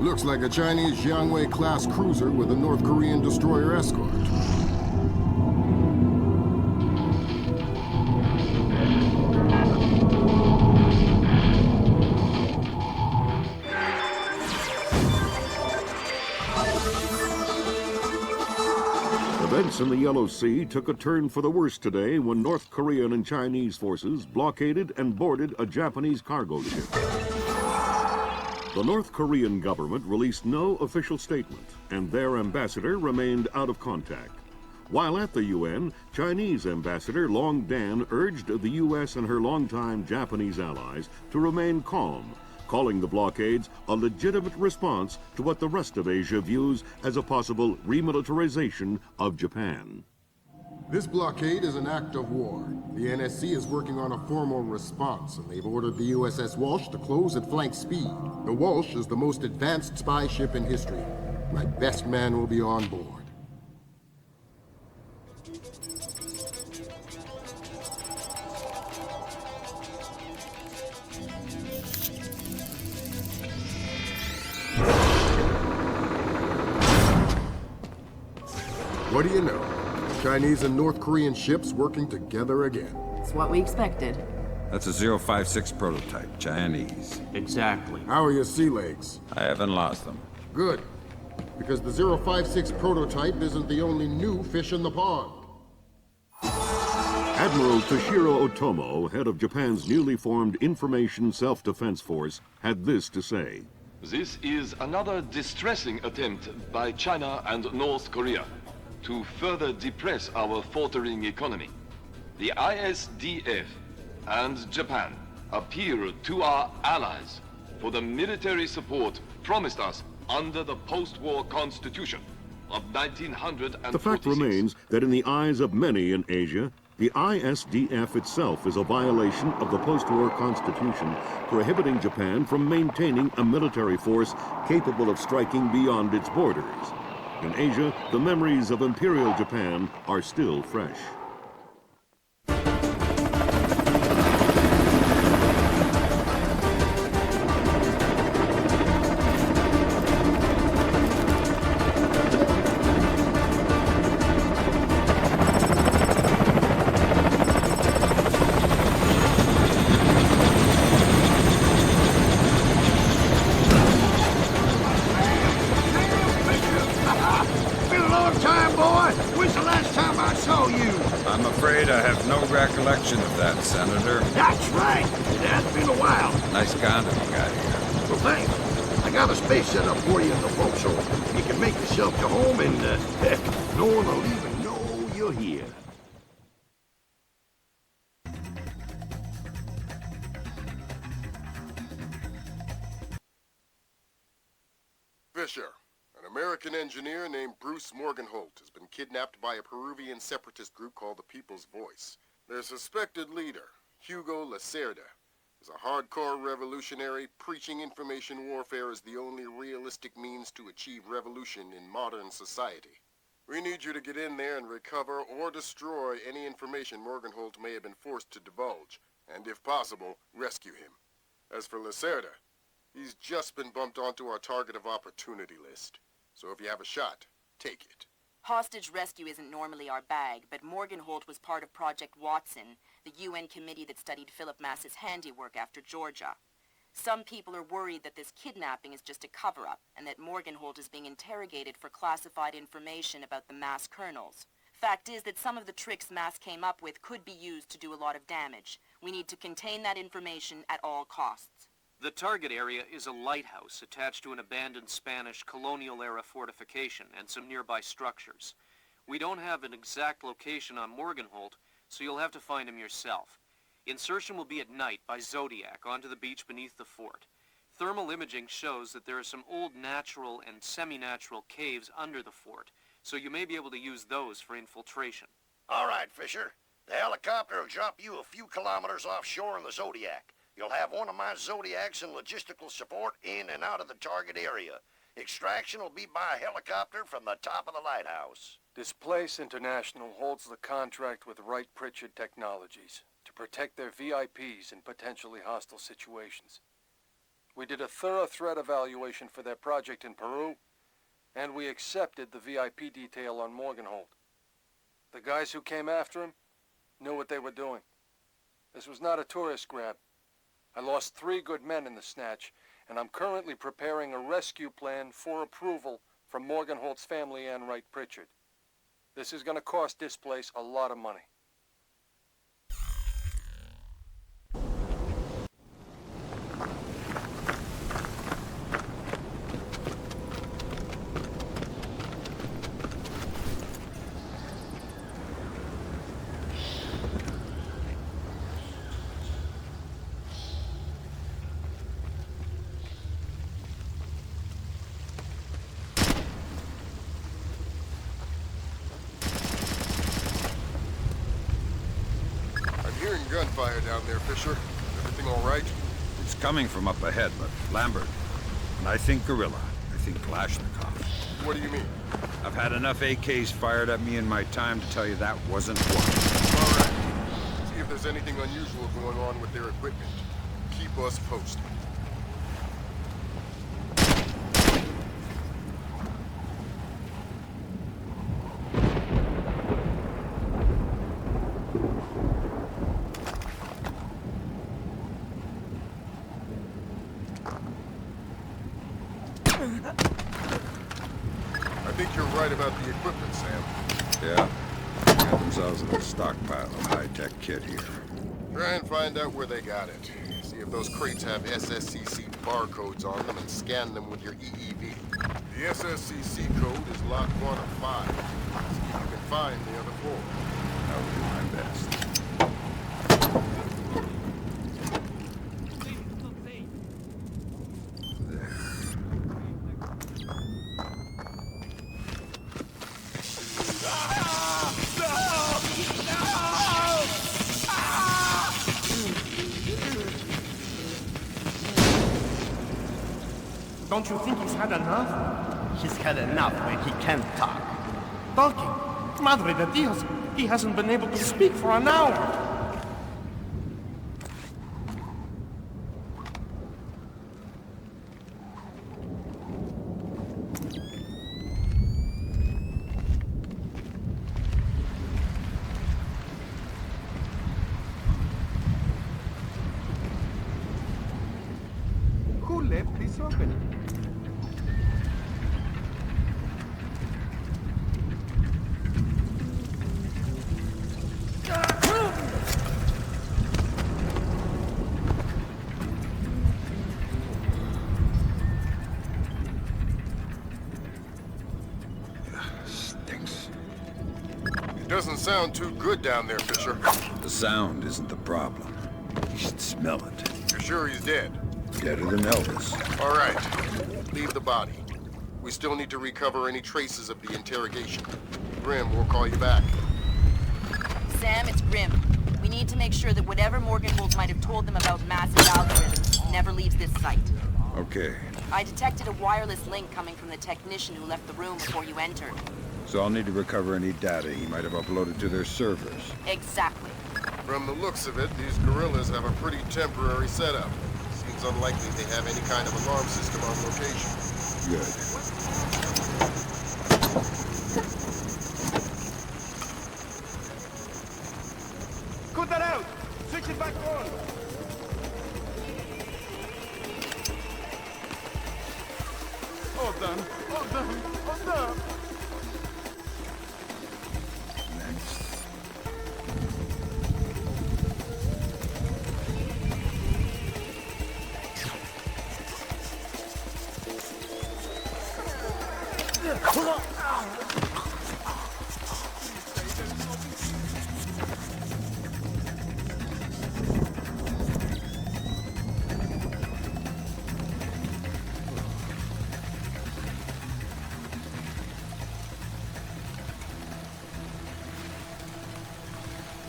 Looks like a Chinese Jiangwei-class cruiser with a North Korean destroyer escort. Events in the Yellow Sea took a turn for the worse today when North Korean and Chinese forces blockaded and boarded a Japanese cargo ship. The North Korean government released no official statement, and their ambassador remained out of contact. While at the UN, Chinese Ambassador Long Dan urged the U.S. and her longtime Japanese allies to remain calm, calling the blockades a legitimate response to what the rest of Asia views as a possible remilitarization of Japan. This blockade is an act of war. The NSC is working on a formal response, and they've ordered the USS Walsh to close at flank speed. The Walsh is the most advanced spy ship in history. My best man will be on board. What do you know? Chinese and North Korean ships working together again. It's what we expected. That's a 056 prototype, Chinese. Exactly. How are your sea legs? I haven't lost them. Good. Because the 056 prototype isn't the only new fish in the pond. Admiral Toshiro Otomo, head of Japan's newly formed Information Self-Defense Force, had this to say. This is another distressing attempt by China and North Korea to further depress our faltering economy. The ISDF and Japan appeal to our allies for the military support promised us under the post-war constitution of 1946. The fact remains that in the eyes of many in Asia, the ISDF itself is a violation of the post-war constitution, prohibiting Japan from maintaining a military force capable of striking beyond its borders. In Asia, the memories of Imperial Japan are still fresh. I'm afraid I have no recollection of that, Senator. That's right. It has been a while. Nice condom you got here. Well, thanks. I got a space set up for you in the boat, so you can make yourself to home and, heck, no one will even know you're here. Fisher, an American engineer named Bruce Morgenholt, has been kidnapped by a Peruvian separatist group called the People's Voice. Their suspected leader, Hugo Lacerda, is a hardcore revolutionary preaching information warfare as the only realistic means to achieve revolution in modern society. We need you to get in there and recover or destroy any information Morgenholt may have been forced to divulge, and if possible, rescue him. As for Lacerda, he's just been bumped onto our target of opportunity list. So if you have a shot, take it. Hostage rescue isn't normally our bag, but Morgenholt was part of Project Watson, the UN committee that studied Philip Mass's handiwork after Georgia. Some people are worried that this kidnapping is just a cover-up, and that Morgenholt is being interrogated for classified information about the Mass kernels. Fact is that some of the tricks Mass came up with could be used to do a lot of damage. We need to contain that information at all costs. The target area is a lighthouse attached to an abandoned Spanish colonial-era fortification and some nearby structures. We don't have an exact location on Morgenholt, so you'll have to find him yourself. Insertion will be at night by Zodiac onto the beach beneath the fort. Thermal imaging shows that there are some old natural and semi-natural caves under the fort, so you may be able to use those for infiltration. All right, Fisher. The helicopter will drop you a few kilometers offshore in the Zodiac. You'll have one of my Zodiacs and logistical support in and out of the target area. Extraction will be by helicopter from the top of the lighthouse. Displace International holds the contract with Wright Pritchard Technologies to protect their VIPs in potentially hostile situations. We did a thorough threat evaluation for their project in Peru, and we accepted the VIP detail on Morgenhold. The guys who came after him knew what they were doing. This was not a tourist grab. I lost 3 good men in the snatch, and I'm currently preparing a rescue plan for approval from Morgenhold's family and Wright Pritchard. This is going to cost Displace a lot of money. Hearing gunfire down there, Fisher. Everything all right? It's coming from up ahead, but Lambert. And I think Gorilla. I think Kalashnikov. What do you mean? I've had enough AKs fired at me in my time to tell you that wasn't one. All right. See if there's anything unusual going on with their equipment. Keep us posted. I think you're right about the equipment, Sam. Yeah. They got themselves a little stockpile of high-tech kit here. Try and find out where they got it. See if those crates have SSCC barcodes on them and scan them with your EEV. The SSCC code is lock 1 of 5. See if you can find the other 4. I'll do my best. Don't you think he's had enough? He's had enough when he can't talk. Talking? Madre de Dios, he hasn't been able to speak for an hour. Who left this open? Stinks. It doesn't sound too good down there, Fisher. The sound isn't the problem. You should smell it. You're sure he's dead? Deader than Elvis. All right. Leave the body. We still need to recover any traces of the interrogation. Grim, we'll call you back. Sam, it's Grim. We need to make sure that whatever Morgenhold might have told them about massive algorithms never leaves this site. Okay. I detected a wireless link coming from the technician who left the room before you entered. So I'll need to recover any data he might have uploaded to their servers. Exactly. From the looks of it, these guerrillas have a pretty temporary setup. Seems unlikely they have any kind of alarm system on location. Good. Cut that out! Switch it back on! All done. All done. All done. Next.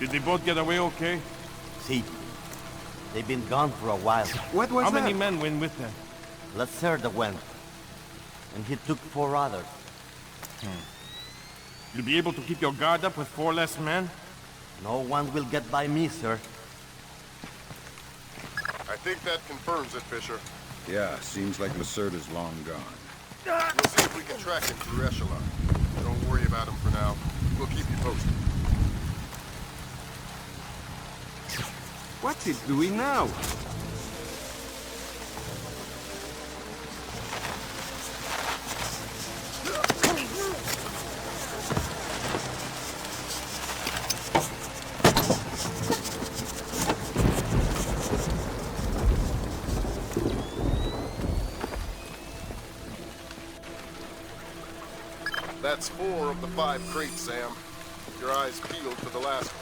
Did they both get away okay? See, they've been gone for a while. What was How that? many men went with them? Lacerda went, and he took 4 others. You'll be able to keep your guard up with 4 less men? No one will get by me, sir. I think that confirms it, Fisher. Yeah, seems like Lacerda's long gone. We'll see if we can track him through Echelon. Don't worry about him for now. We'll keep you posted. What's it doing now? That's 4 of the 5 crates, Sam. Keep your eyes peeled for the last one.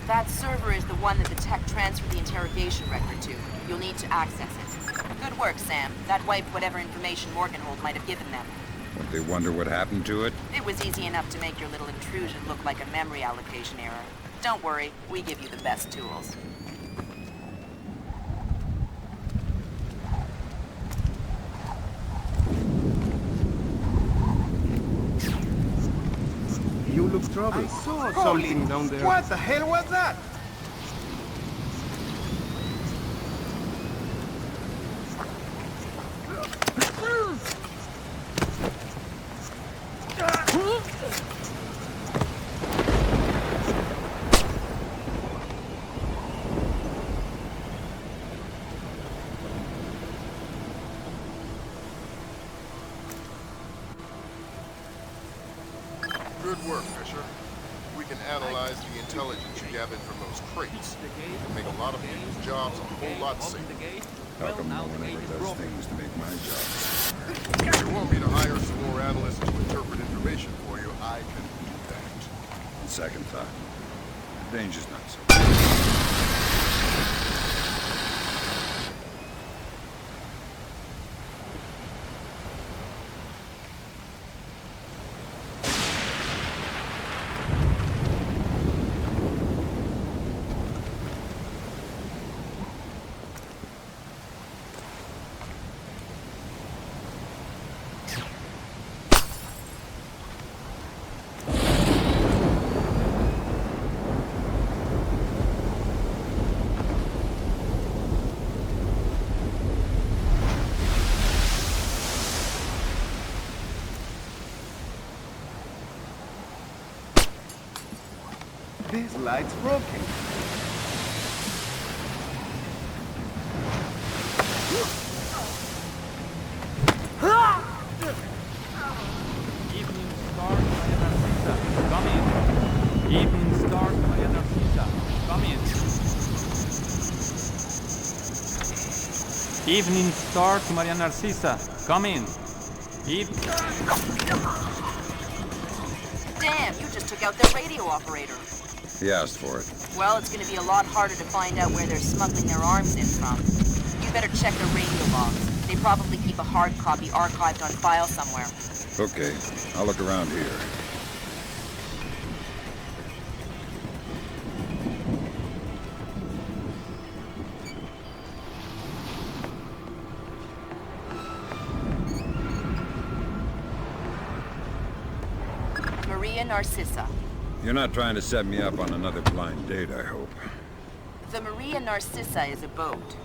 That server is the one that the tech transferred the interrogation record to. You'll need to access it. Good work, Sam. That wiped whatever information Morgenhold might have given them. But they wonder what happened to it? It was easy enough to make your little intrusion look like a memory allocation error. Don't worry, we give you the best tools. You look troubled. I saw something down there. What the hell was that? Good work, Fisher. We can analyze the intelligence you gathered from those crates. It'll make a lot of people's jobs a whole lot safer. How come no one ever does things to make my job? If you want me to hire some more analysts to interpret information for you, I can do that. On second thought, the danger's not so bad. This light's broken. Evening Star by Narcissa. Come in. Evening Star by Narcissa. Come in. Evening Star to Maria Narcissa. Come in. Damn, you just took out their radio operator. He asked for it. Well, it's gonna be a lot harder to find out where they're smuggling their arms in from. You better check their radio logs. They probably keep a hard copy archived on file somewhere. Okay, I'll look around here. Maria Narcissa. You're not trying to set me up on another blind date, I hope. The Maria Narcissa is a boat.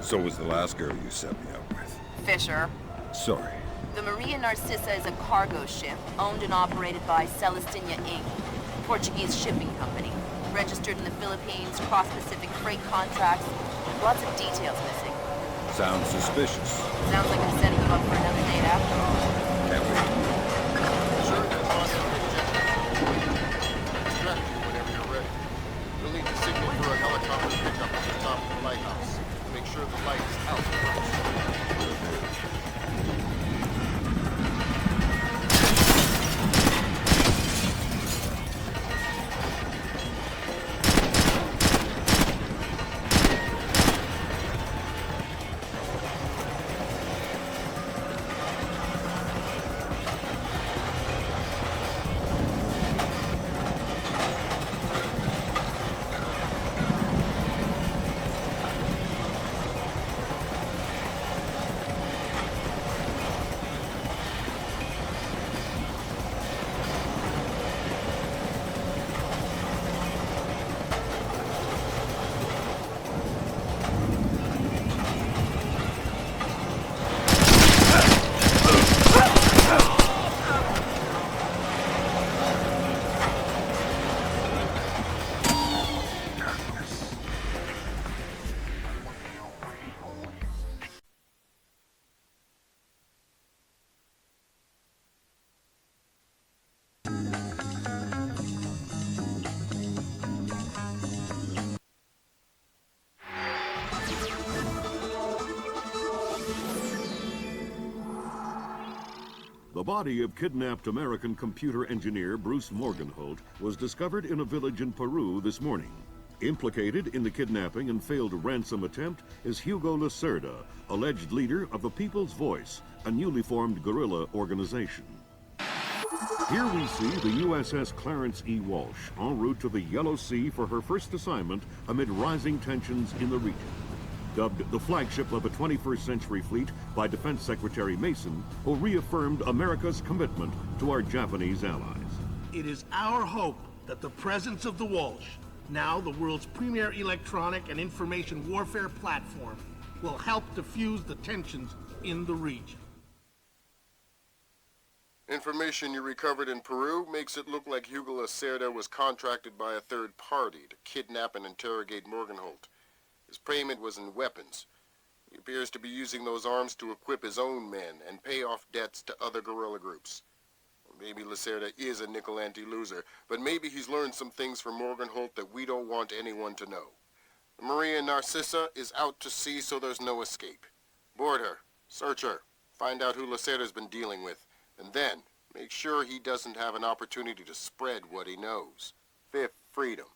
So was the last girl you set me up with. Fisher. Sorry. The Maria Narcissa is a cargo ship owned and operated by Celestina Inc., Portuguese shipping company. Registered in the Philippines, cross-Pacific freight contracts. Lots of details missing. Sounds suspicious. Sounds like I'm setting them up for another date after all. Can't wait. Sir, as long as you're extract you whenever you're ready. You'll need to signal for a helicopter pickup at the top of the lighthouse. Make sure the light is out first. The body of kidnapped American computer engineer Bruce Morgenholt was discovered in a village in Peru this morning. Implicated in the kidnapping and failed ransom attempt is Hugo Lacerda, alleged leader of the People's Voice, a newly formed guerrilla organization. Here we see the USS Clarence E. Walsh en route to the Yellow Sea for her first assignment amid rising tensions in the region. Dubbed the flagship of the 21st century fleet by Defense Secretary Mason, who reaffirmed America's commitment to our Japanese allies. It is our hope that the presence of the Walsh, now the world's premier electronic and information warfare platform, will help diffuse the tensions in the region. Information you recovered in Peru makes it look like Hugo Lacerda was contracted by a third party to kidnap and interrogate Morgenholt. His payment was in weapons. He appears to be using those arms to equip his own men and pay off debts to other guerrilla groups. Maybe Lacerda is a nickel-ante loser, but maybe he's learned some things from Morgenholt that we don't want anyone to know. The Maria Narcissa is out to sea, so there's no escape. Board her, search her, find out who Lacerda's been dealing with, and then make sure he doesn't have an opportunity to spread what he knows. Fifth freedom.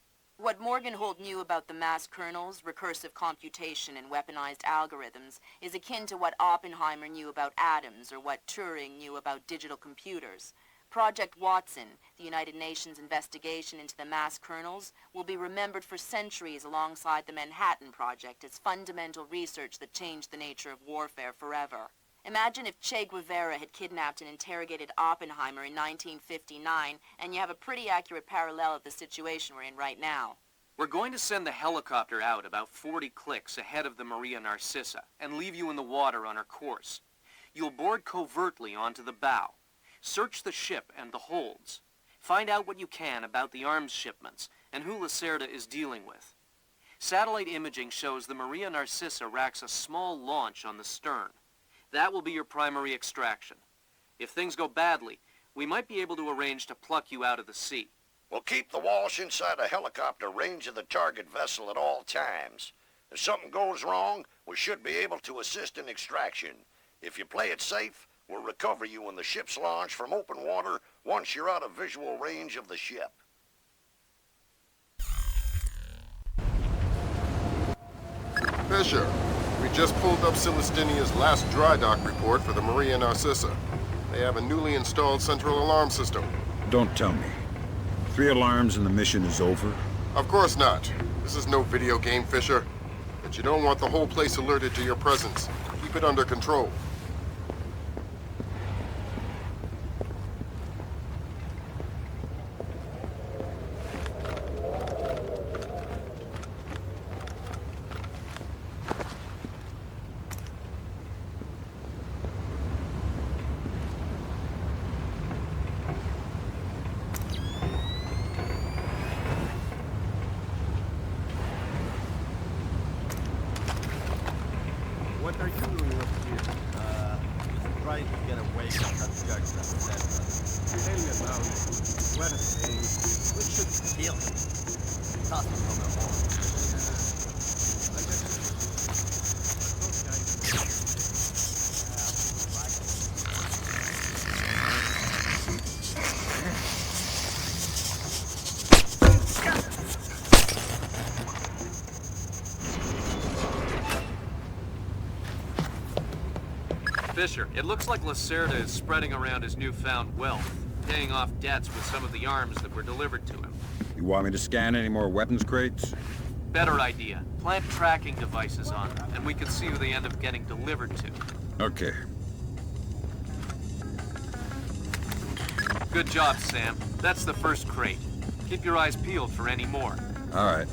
What Morgenholt knew about the mass kernels, recursive computation, and weaponized algorithms is akin to what Oppenheimer knew about atoms or what Turing knew about digital computers. Project Watson, the United Nations investigation into the mass kernels, will be remembered for centuries alongside the Manhattan Project as fundamental research that changed the nature of warfare forever. Imagine if Che Guevara had kidnapped and interrogated Oppenheimer in 1959, and you have a pretty accurate parallel of the situation we're in right now. We're going to send the helicopter out about 40 clicks ahead of the Maria Narcissa and leave you in the water on her course. You'll board covertly onto the bow. Search the ship and the holds. Find out what you can about the arms shipments and who Lacerda is dealing with. Satellite imaging shows the Maria Narcissa racks a small launch on the stern. That will be your primary extraction. If things go badly, we might be able to arrange to pluck you out of the sea. We'll keep the Walsh inside a helicopter range of the target vessel at all times. If something goes wrong, we should be able to assist in extraction. If you play it safe, we'll recover you when the ship's launched from open water once you're out of visual range of the ship. Fisher, we just pulled up Celestinia's last dry dock report for the Maria Narcissa. They have a newly installed central alarm system. Don't tell me. 3 alarms and the mission is over? Of course not. This is no video game, Fisher. But you don't want the whole place alerted to your presence. Keep it under control. what are you doing up here? Just trying to get away from that jerk that said that. Tell me about it. What a thing. We should kill him. Toss him from the hole. I guess those guys. Fisher, it looks like Lacerda is spreading around his newfound wealth, paying off debts with some of the arms that were delivered to him. You want me to scan any more weapons crates? Better idea. Plant tracking devices on them, and we can see who they end up getting delivered to. Okay. Good job, Sam. That's the first crate. Keep your eyes peeled for any more. All right.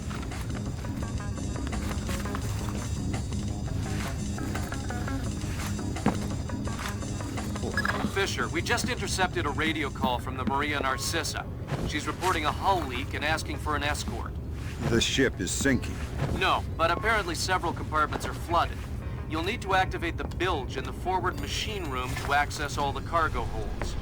Fisher, we just intercepted a radio call from the Maria Narcissa. She's reporting a hull leak and asking for an escort. The ship is sinking. No, but apparently several compartments are flooded. You'll need to activate the bilge in the forward machine room to access all the cargo holds.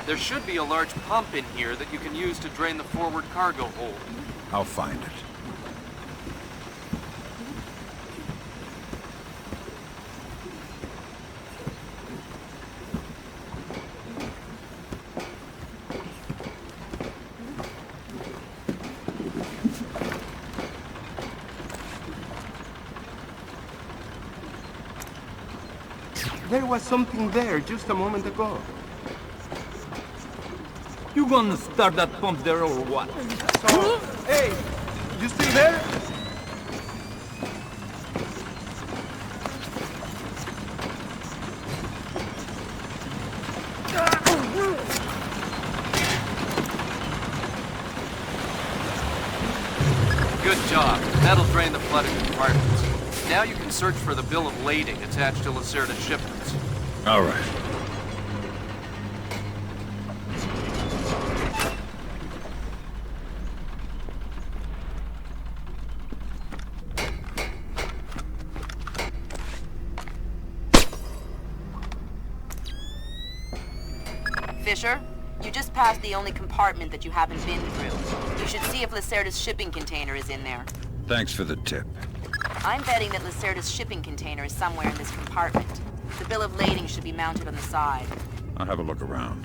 There should be a large pump in here that you can use to drain the forward cargo hold. I'll find it. There was something there just a moment ago. You gonna start that pump there or what? So, hey, you still there? Good job. That'll drain the flooded compartments. Now you can search for the bill of lading attached to Lacerda's shipments. All right. Fisher, you just passed the only compartment that you haven't been through. You should see if Lacerda's shipping container is in there. Thanks for the tip. I'm betting that Lacerda's shipping container is somewhere in this compartment. The bill of lading should be mounted on the side. I'll have a look around.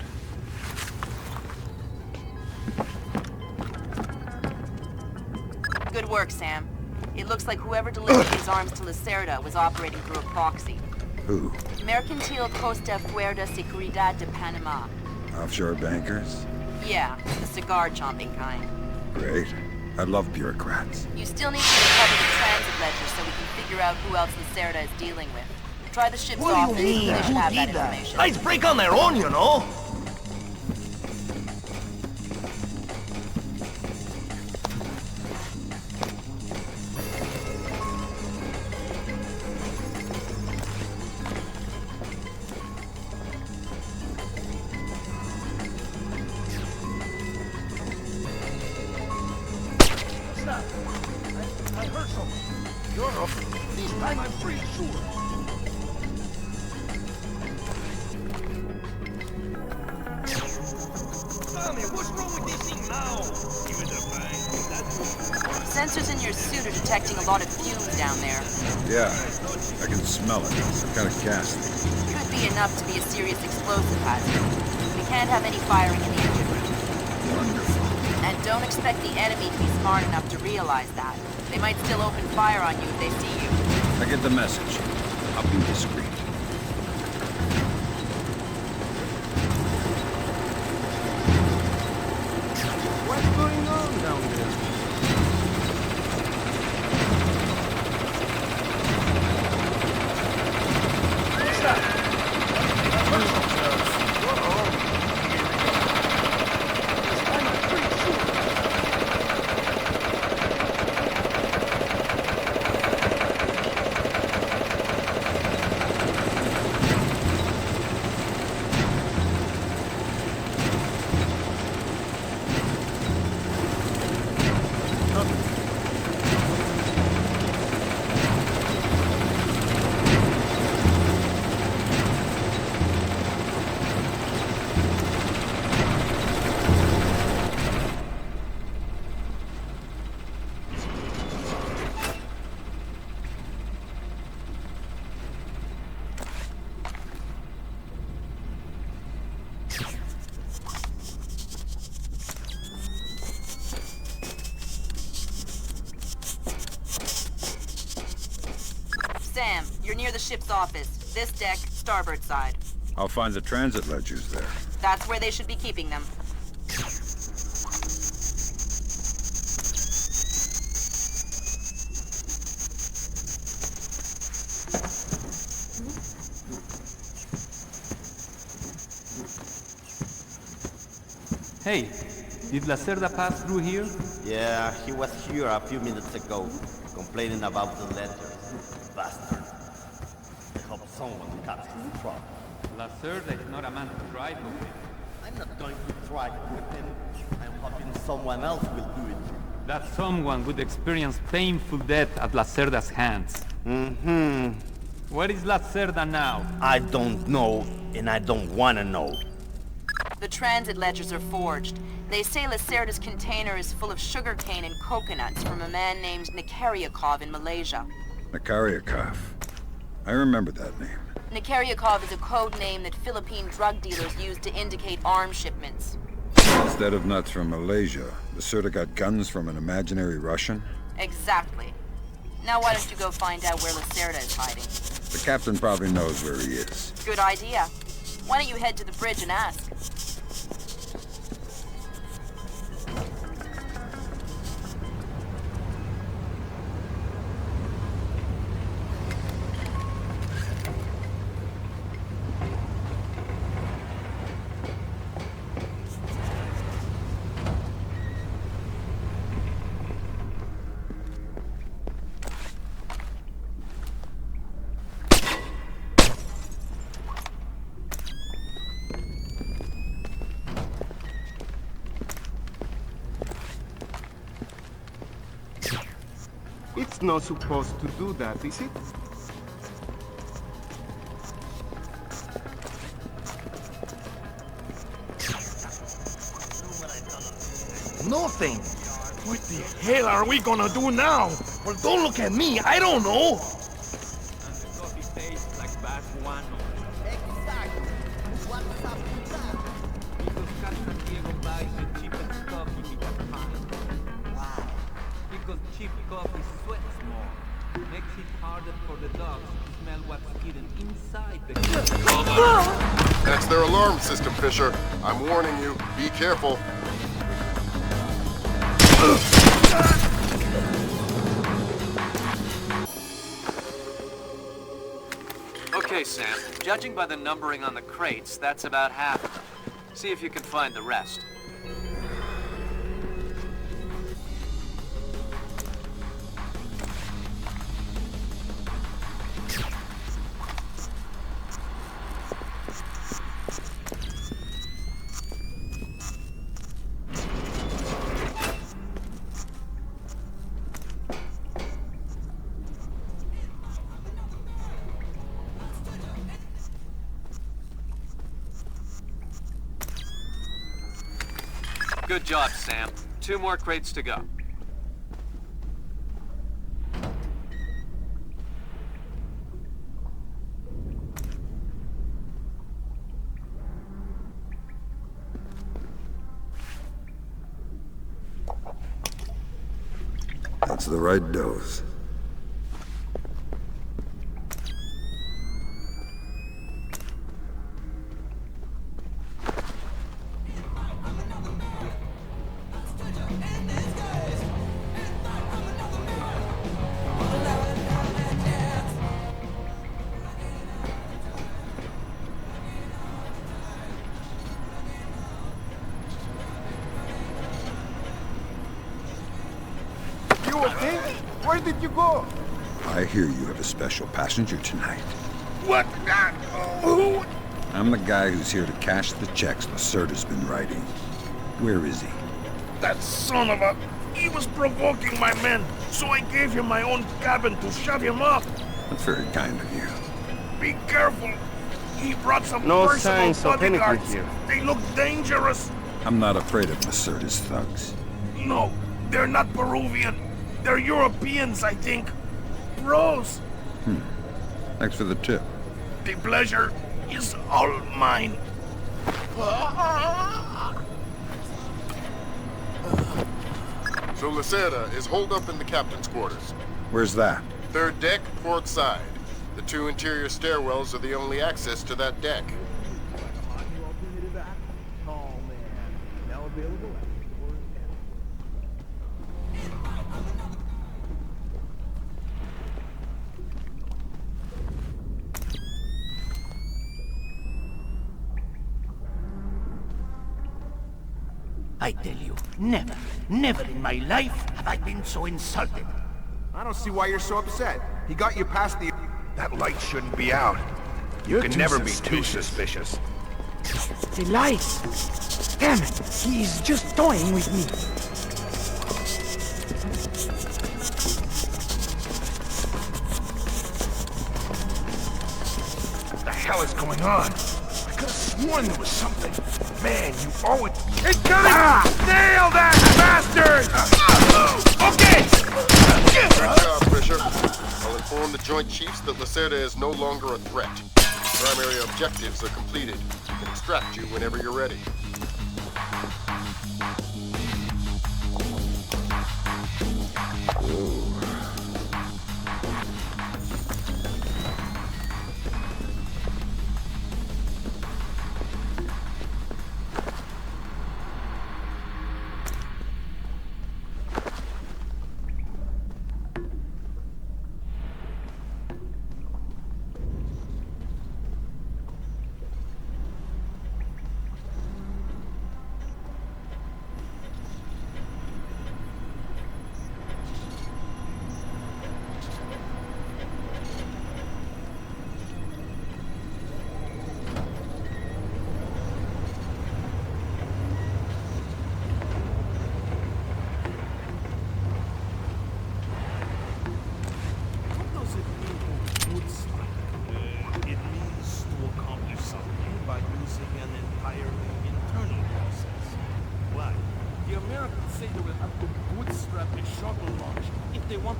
Good work, Sam. It looks like whoever delivered these arms to Lacerda was operating through a proxy. Who? Mercantil Costa Fuerza Seguridad de Panama. Offshore bankers? Yeah, the cigar-chomping kind. Great. I love bureaucrats. You still need to recover the transit ledger so we can figure out who else Lacerda is dealing with. Try the ship's office. They should have that information. Guys break on their own, you know. I heard something. Europe. This time I'm pretty sure. Tommy, what's wrong with this thing now? Give it a bang. Sensors in your suit are detecting a lot of fumes down there. Yeah, I can smell it. Some kind of gas. Could be enough to be a serious explosive hazard. We can't have any firing in the engine room. Wonderful. And don't expect the enemy to be smart enough to realize that. They might still open fire on you if they see you. I get the message. I'll be discreet. What's going on down there? What's that? the ship's office. This deck, starboard side. I'll find the transit ledgers there. That's where they should be keeping them. Hey, did Lacerda pass through here? Yeah, he was here a few minutes ago, complaining about the letters. Bastard. I hope someone cuts his throat. Lacerda is not a man to try to with. I'm not going to try with him. I'm hoping someone else will do it. That someone would experience painful death at Lacerda's hands. Mm-hmm. Where is Lacerda now? I don't know, and I don't want to know. The transit ledgers are forged. They say Lacerda's container is full of sugarcane and coconuts from a man named Nikaryakov in Malaysia. Nikaryakov. I remember that name. Nikaryakov is a code name that Philippine drug dealers use to indicate arms shipments. Instead of nuts from Malaysia, Lacerda got guns from an imaginary Russian? Exactly. Now why don't you go find out where Lacerda is hiding? The captain probably knows where he is. Good idea. Why don't you head to the bridge and ask? It's not supposed to do that, is it? Nothing. What the hell are we gonna do now? Well, don't look at me. I don't know. And the coffee tastes like bad guano. Exactly. What's up with that? Because Captain Diego buys the cheapest coffee he can find. Why? Because cheap coffee sweats more. Makes it harder for the dogs to smell what's hidden inside the coffee. That's their alarm system, Fisher. I'm warning you. Be careful. Okay, Sam. Judging by the numbering on the crates, that's about half of them. See if you can find the rest. Good job, Sam. 2 more crates to go. That's the right dose. You okay? Where did you go? I hear you have a special passenger tonight. What? Who? I'm the guy who's here to cash the checks Lacerda's been writing. Where is he? That son of a... He was provoking my men, so I gave him my own cabin to shut him up. That's very kind of you. Be careful. He brought some No personal signs of anything bodyguards. here. They look dangerous. I'm not afraid of Lacerda's thugs. No, they're not Peruvian. They're Europeans, I think. Bros. Thanks for the tip. The pleasure is all mine. So Lacerda is holed up in the captain's quarters. Where's that? 3rd deck, port side. The 2 interior stairwells are the only access to that deck. I tell you, never in my life have I been so insulted. I don't see why you're so upset. He got you past the... That light shouldn't be out. You can never be too suspicious. The lights! Damn it! He's just toying with me. What the hell is going on? I could have sworn there was something. Man, you always... Incoming! Nail that bastard! Okay! Great job, Fisher. I'll inform the Joint Chiefs that Lacerda is no longer a threat. Primary objectives are completed. We can extract you whenever you're ready.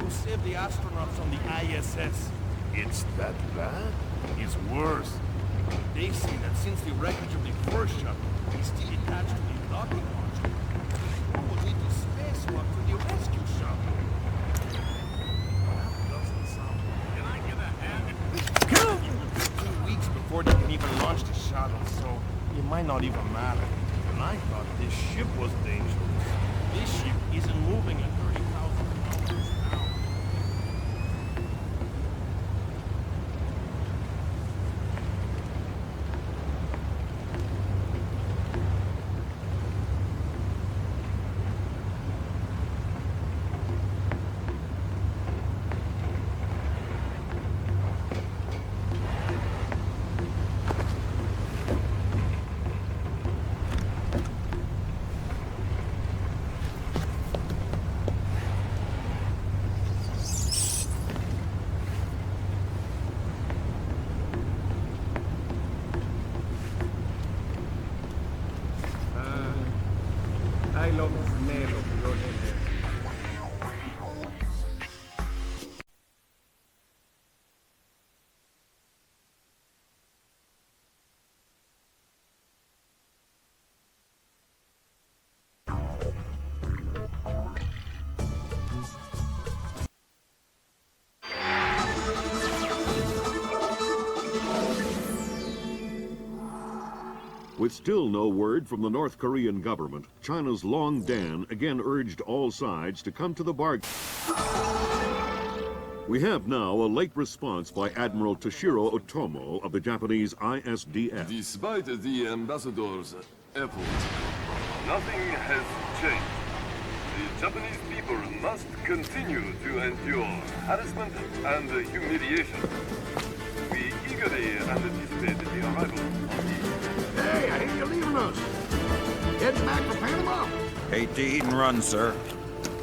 Save the astronauts on the ISS. It's that bad? It's worse. They say that since the wreckage of the first shuttle, he's still attached to the docking module. Who will need to spacewalk to the rescue shuttle? That doesn't sound... Can I get a hand? 2 weeks before they can even launch the shuttle, so it might not even matter. And I thought this ship was dangerous. This ship isn't moving at 30,000 kilometers an hour. I love the smell of your hair. With still no word from the North Korean government, China's Long Dan again urged all sides to come to the bargain. We have now a late response by Admiral Toshiro Otomo of the Japanese ISDF. Despite the ambassador's efforts, nothing has changed. The Japanese people must continue to endure harassment and humiliation. We eagerly anticipate the arrival of the... Hey, I hear you're leaving us. Heading back for Panama. Hate to eat and run, sir.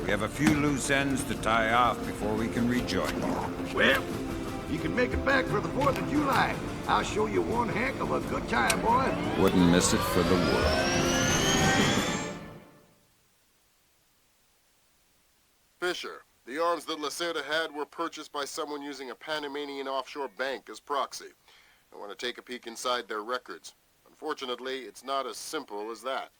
We have a few loose ends to tie off before we can rejoin you. Well, you can make it back for the 4th of July. I'll show you one heck of a good time, boy. Wouldn't miss it for the world. Fisher, the arms that Lacerda had were purchased by someone using a Panamanian offshore bank as proxy. I want to take a peek inside their records. Unfortunately, it's not as simple as that.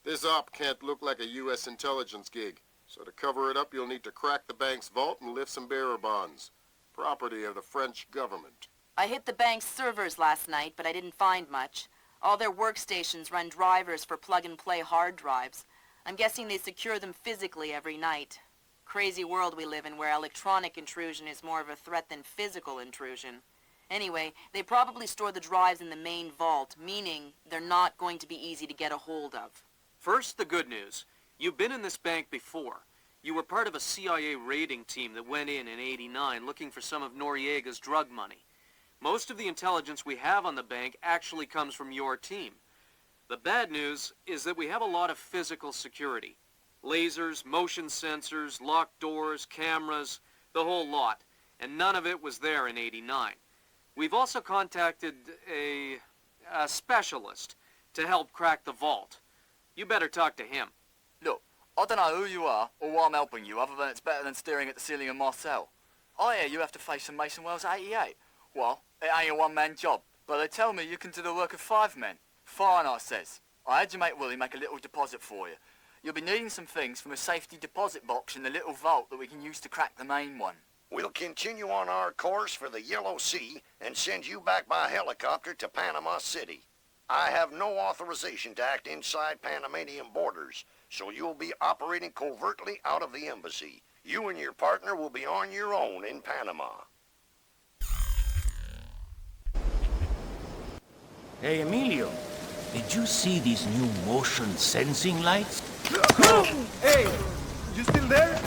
This op can't look like a U.S. intelligence gig, so to cover it up, you'll need to crack the bank's vault and lift some bearer bonds. property of the French government. I hit the bank's servers last night, but I didn't find much. All their workstations run drivers for plug-and-play hard drives. I'm guessing they secure them physically every night. Crazy world we live in where electronic intrusion is more of a threat than physical intrusion. Anyway, they probably store the drives in the main vault, meaning they're not going to be easy to get a hold of. First, the good news. You've been in this bank before. You were part of a CIA raiding team that went in '89 looking for some of Noriega's drug money. Most of the intelligence we have on the bank actually comes from your team. The bad news is that we have a lot of physical security. Lasers, motion sensors, locked doors, cameras, the whole lot. And none of it was there in '89. We've also contacted a specialist to help crack the vault. You better talk to him. Look, I don't know who you are or why I'm helping you, other than it's better than staring at the ceiling of my cell. I hear you have to face some Mason Wells 88. Well, it ain't a one-man job, but they tell me you can do the work of 5 men. Fine, I says. I had your mate Willie make a little deposit for you. You'll be needing some things from a safety deposit box in the little vault that we can use to crack the main one. We'll continue on our course for the Yellow Sea and send you back by helicopter to Panama City. I have no authorization to act inside Panamanian borders, so you'll be operating covertly out of the embassy. You and your partner will be on your own in Panama. Hey, Emilio, did you see these new motion sensing lights? Hey, you still there?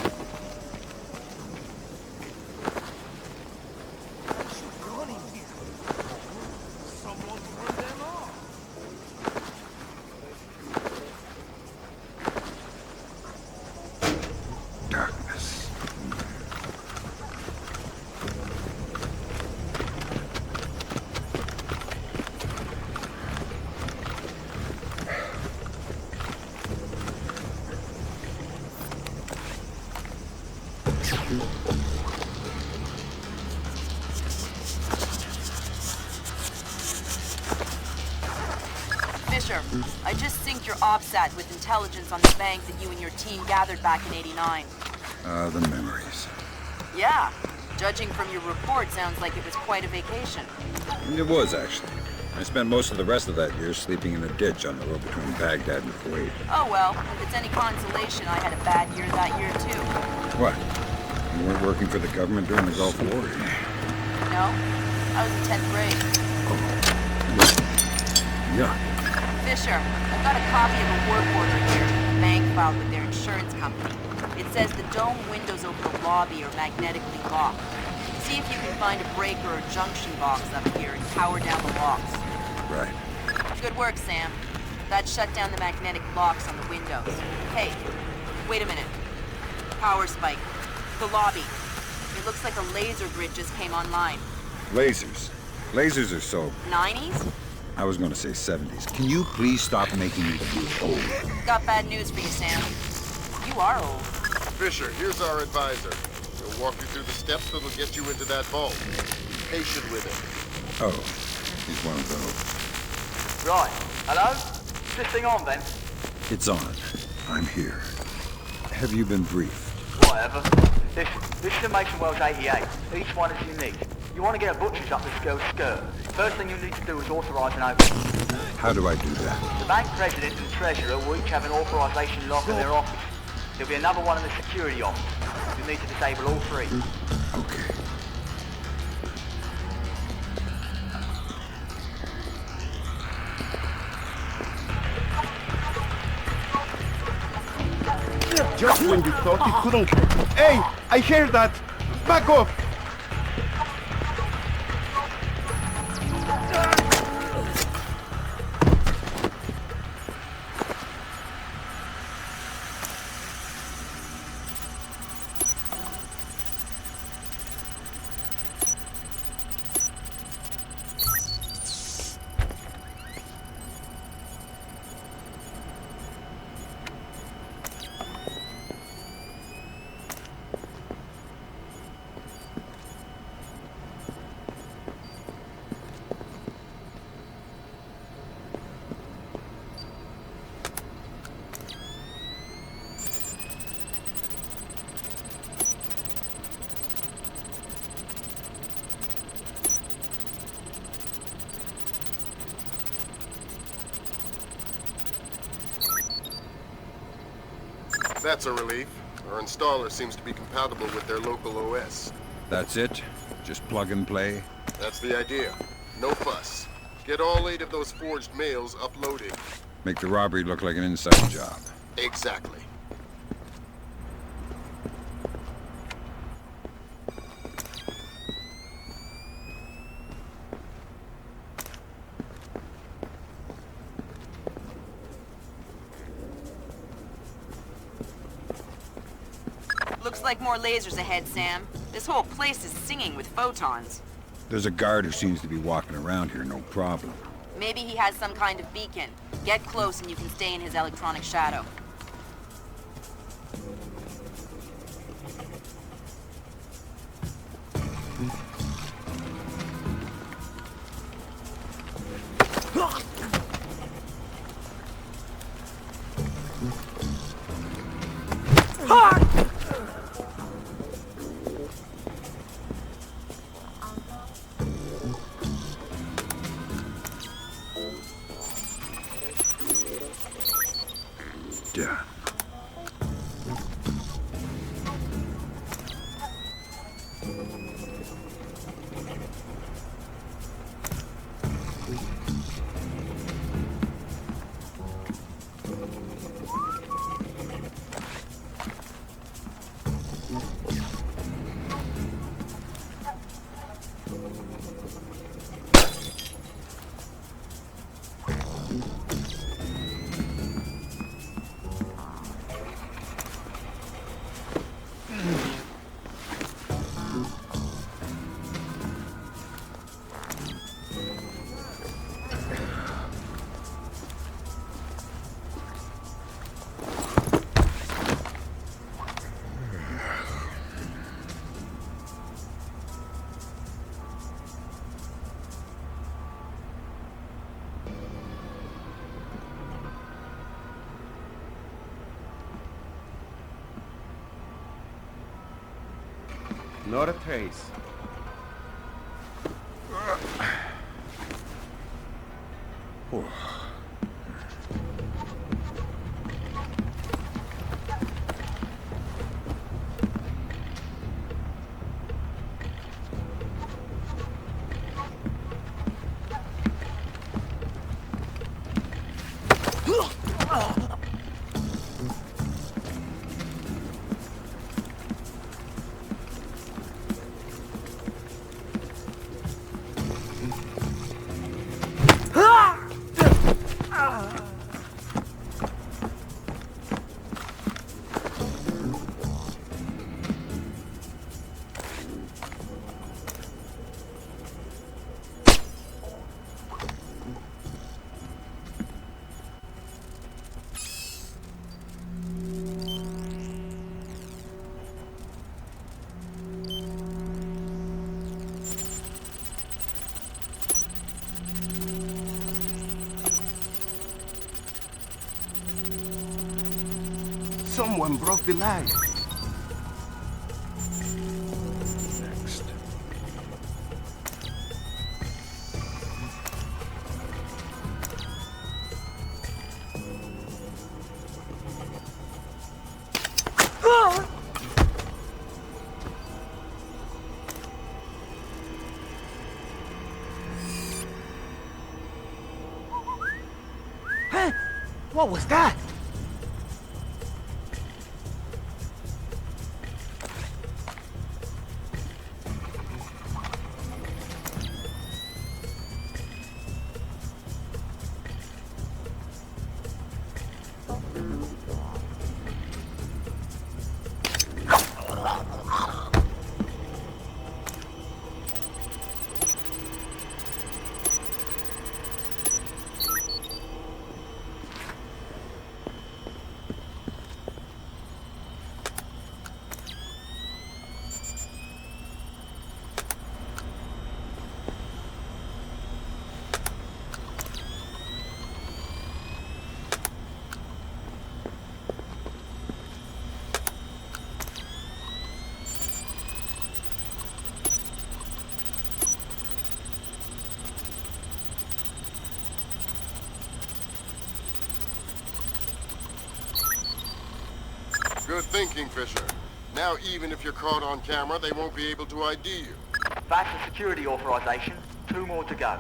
Fisher, I just synced your OPSAT with intelligence on the bank that you and your team gathered back in '89. The memories. Yeah. Judging from your report, sounds like it was quite a vacation. It was, actually. I spent most of the rest of that year sleeping in a ditch on the road between Baghdad and Kuwait. Oh well, if it's any consolation, I had a bad year that year too. What? You weren't working for the government during the Gulf War? No, I was in 10th grade. Yeah. Fisher, I've got a copy of a work order here the bank filed with their insurance company. It says the dome windows over the lobby are magnetically locked. See if you can find a breaker or junction box up here and power down the locks. Right. Good work, Sam. That shut down the magnetic locks on the windows. Hey, wait a minute. Power spike. The lobby. It looks like a laser grid just came online. Lasers. Lasers are so... 90s? I was going to say 70s. Can you please stop making me feel old? Got bad news for you, Sam. You are old. Fisher, here's our advisor. He'll walk you through the steps that'll get you into that vault. Be patient with him. Oh, he's one of those. Right. Hello? Is this thing on, then? It's on. I'm here. Have you been briefed? Whatever. This is a Mason Wells 88. Each one is unique. You want to get a butcher's up this girl's skirt. First thing you need to do is authorize an opening. How do I do that? The bank president and treasurer will each have an authorization lock in their office. There'll be another one in the security office. You need to disable all 3. Okay. Just when you thought you couldn't... Hey, I hear that! Back off! That's a relief. Our installer seems to be compatible with their local OS. That's it? Just plug and play? That's the idea. No fuss. Get all 8 of those forged mails uploaded. Make the robbery look like an inside job. Exactly. Looks like more lasers ahead, Sam. This whole place is singing with photons. There's a guard who seems to be walking around here, no problem. Maybe he has some kind of beacon. Get close and you can stay in his electronic shadow. Done. Not a trace. Someone broke the line. Next. Huh? What was that? Good thinking, Fisher. Now even if you're caught on camera, they won't be able to ID you. That's the security authorization. 2 more to go.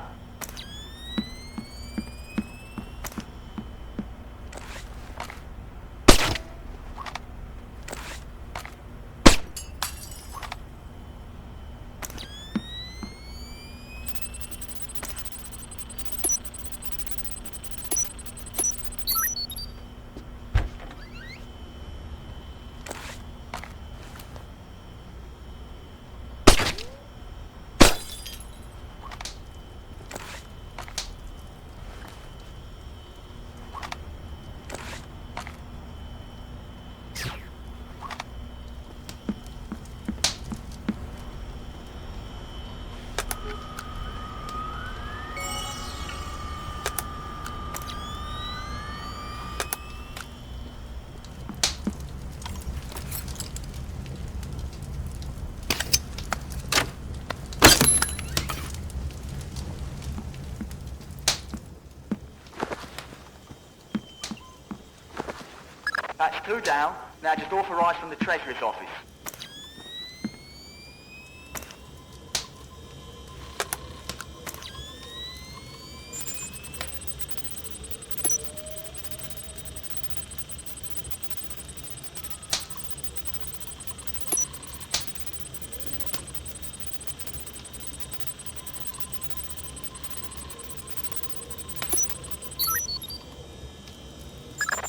That's 2 down. Now just authorise from the Treasurer's office.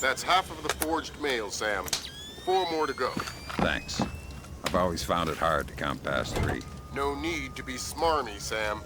That's half of the forged mail, Sam. 4 more to go. Thanks. I've always found it hard to count past 3. No need to be smarmy, Sam.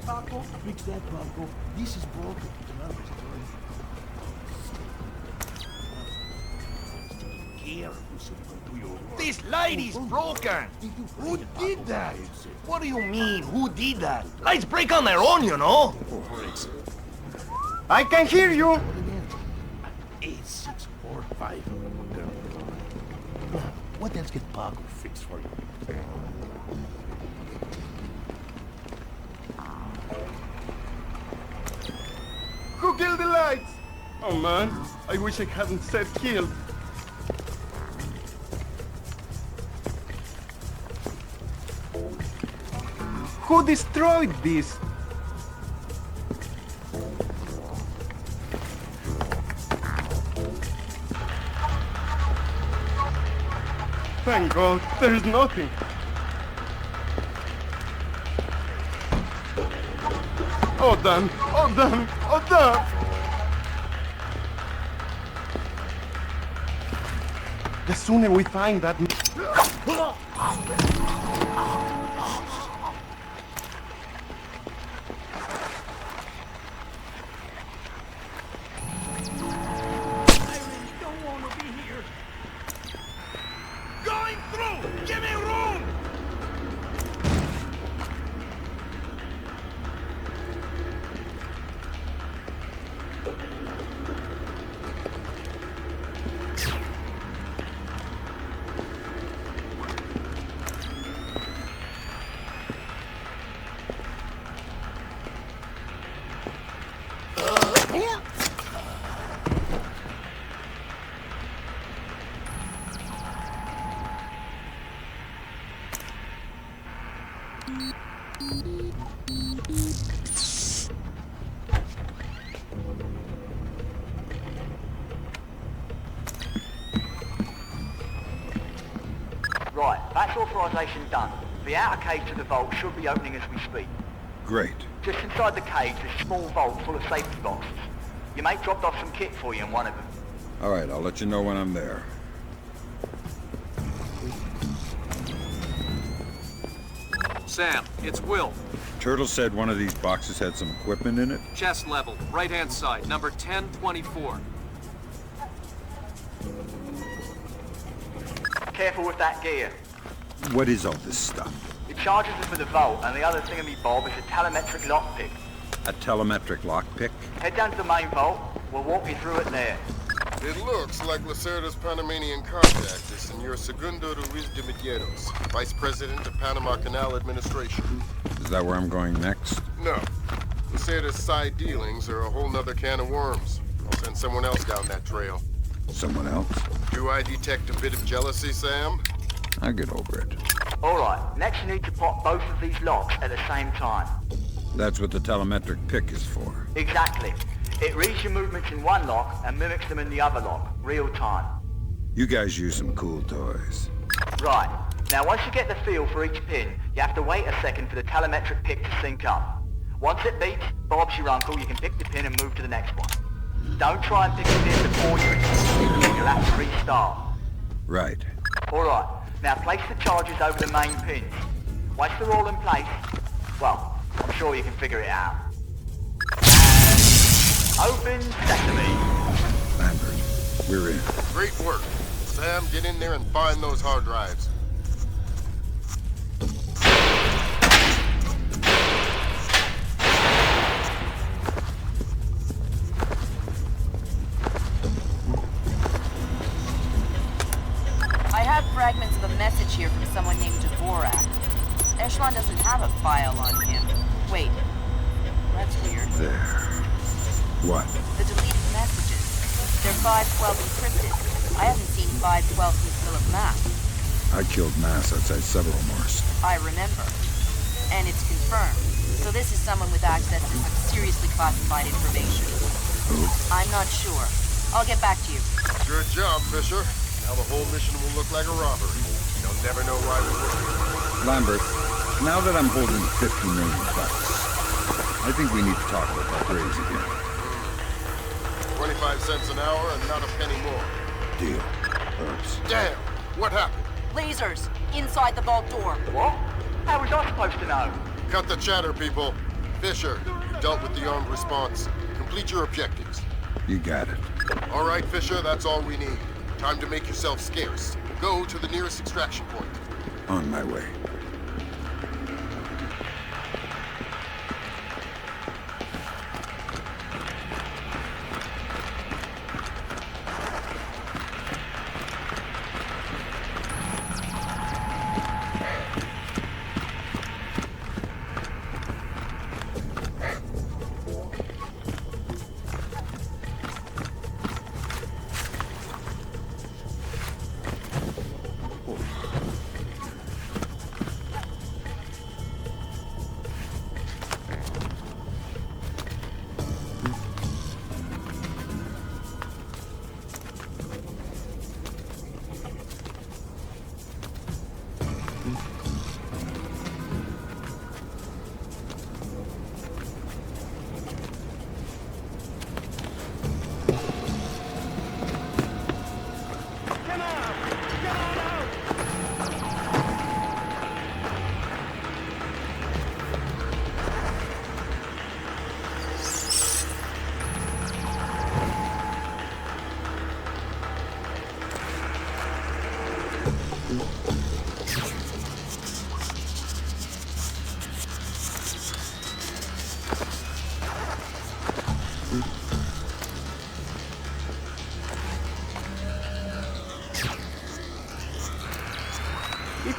Paco, fix that, Paco. This is broken. This light is broken! Who did that? What do you mean, who did that? Lights break on their own, you know? I can hear you! 8645. What else can Paco fix for you? Who killed the lights? Oh man, I wish I hadn't said killed. Who destroyed this? Thank God, there's nothing. Oh damn! Oh damn! Oh damn! The sooner we find that... Going through! Give me room! Right, that's authorization done. The outer cage to the vault should be opening as we speak. Great. Just inside the cage is a small vault full of safety boxes. Your mate dropped off some kit for you in one of them. All right, I'll let you know when I'm there. Sam, it's Will. Turtle said one of these boxes had some equipment in it? Chest level, right-hand side, number 1024. Careful with that gear. What is all this stuff? It charges us for the vault, and the other thingamy-bob is a telemetric lockpick. A telemetric lockpick? Head down to the main vault. We'll walk you through it there. It looks like Lacerda's Panamanian contact is Senor Segundo Ruiz de Medeiros, Vice President of Panama Canal Administration. Is that where I'm going next? No. Lacerda's side dealings are a whole nother can of worms. I'll send someone else down that trail. Someone else? Do I detect a bit of jealousy, Sam? I'll get over it. Alright, next you need to pop both of these locks at the same time. That's what the telemetric pick is for. Exactly. It reads your movements in one lock and mimics them in the other lock, real time. You guys use some cool toys. Right. Now once you get the feel for each pin, you have to wait a second for the telemetric pick to sync up. Once it beeps, Bob's your uncle, you can pick the pin and move to the next one. Don't try and pick the pin before you you'll have to restart. Right. Alright. Now place the charges over the main pins. Once they're all in place, well, I'm sure you can figure it out. Open sesame. Lambert, we're in. Great work. Sam, get in there and find those hard drives. I have fragments of a message here from someone named Dvorak. Echelon doesn't have a file on him. Wait. That's weird. There. What? The deleted messages. They're 512 encrypted. I haven't seen 512 since Philip Mass. I killed Mass outside Severomorsk. I remember. And it's confirmed. So this is someone with access to some seriously classified information. Who? I'm not sure. I'll get back to you. Good job, Fisher. Now the whole mission will look like a robbery. You'll never know why we did it. Lambert, now that I'm holding 50 million bucks, I think we need to talk about that raise again. 25 cents an hour and not a penny more. Deal. Oops. Damn! What happened? Lasers! Inside the vault door. What? How was I supposed to know? Cut the chatter, people. Fisher, you dealt with the armed response. Complete your objectives. You got it. All right, Fisher, that's all we need. Time to make yourself scarce. Go to the nearest extraction point. On my way.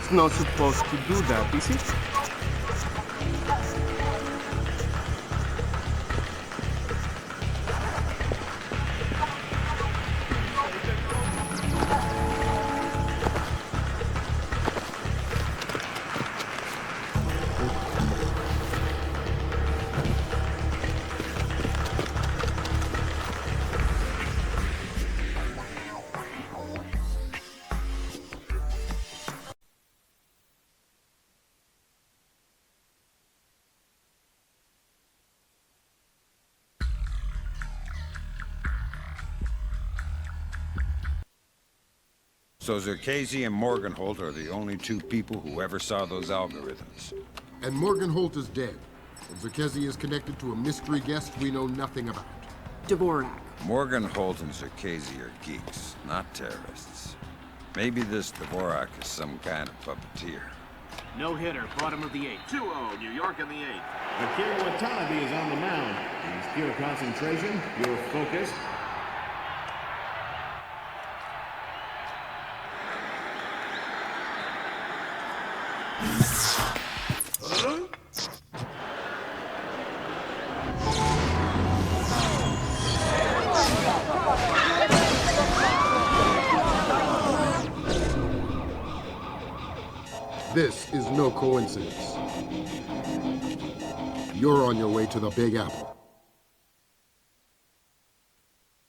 It's not supposed to do that, is it? So Zerkesi and Morgenholt are the only two people who ever saw those algorithms. And Morgenholt is dead. And Zerkesi is connected to a mystery guest we know nothing about. Dvorak. Morgenholt and Zerkesi are geeks, not terrorists. Maybe this Dvorak is some kind of puppeteer. No hitter, bottom of the 8th. 2-0, New York in the 8th. Akira Watanabe is on the mound. He's pure concentration, pure focus. This is no coincidence. You're on your way to the Big Apple.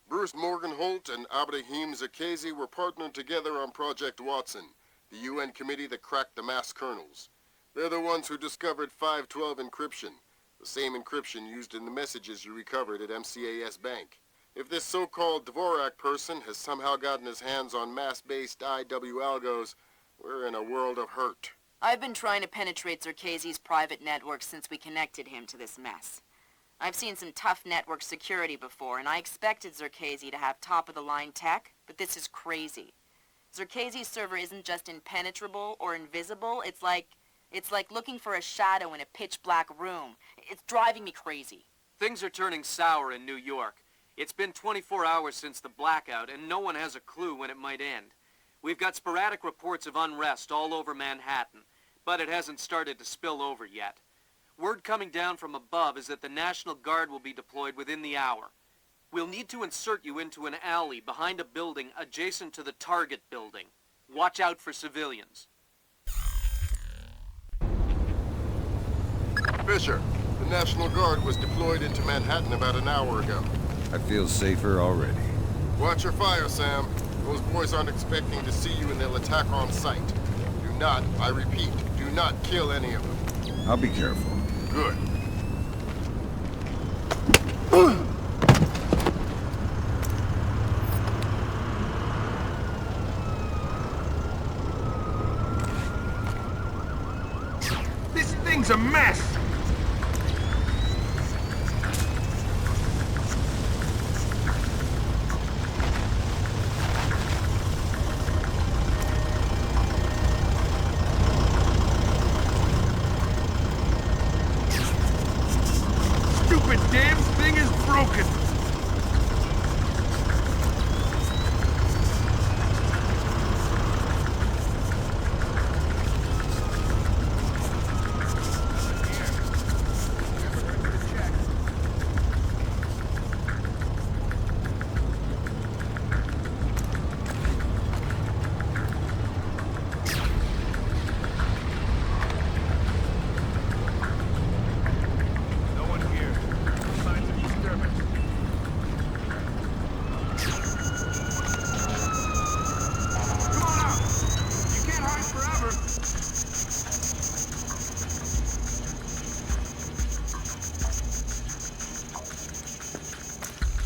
Bruce Morgenholt and Abraham Zerkesi were partnered together on Project Watson, the UN committee that cracked the mass kernels. They're the ones who discovered 512 encryption, the same encryption used in the messages you recovered at MCAS Bank. If this so-called Dvorak person has somehow gotten his hands on mass-based IW algos, we're in a world of hurt. I've been trying to penetrate Zerkesi's private network since we connected him to this mess. I've seen some tough network security before, and I expected Zerkesi to have top-of-the-line tech, but this is crazy. Zerkesi's server isn't just impenetrable or invisible, it's like looking for a shadow in a pitch-black room. It's driving me crazy. Things are turning sour in New York. It's been 24 hours since the blackout, and no one has a clue when it might end. We've got sporadic reports of unrest all over Manhattan, but it hasn't started to spill over yet. Word coming down from above is that the National Guard will be deployed within the hour. We'll need to insert you into an alley behind a building adjacent to the target building. Watch out for civilians. Fisher, the National Guard was deployed into Manhattan about an hour ago. I feel safer already. Watch your fire, Sam. Those boys aren't expecting to see you and they'll attack on sight. Do not, I repeat, do not kill any of them. I'll be careful. Good. This thing's a mess! Stupid damn thing is broken!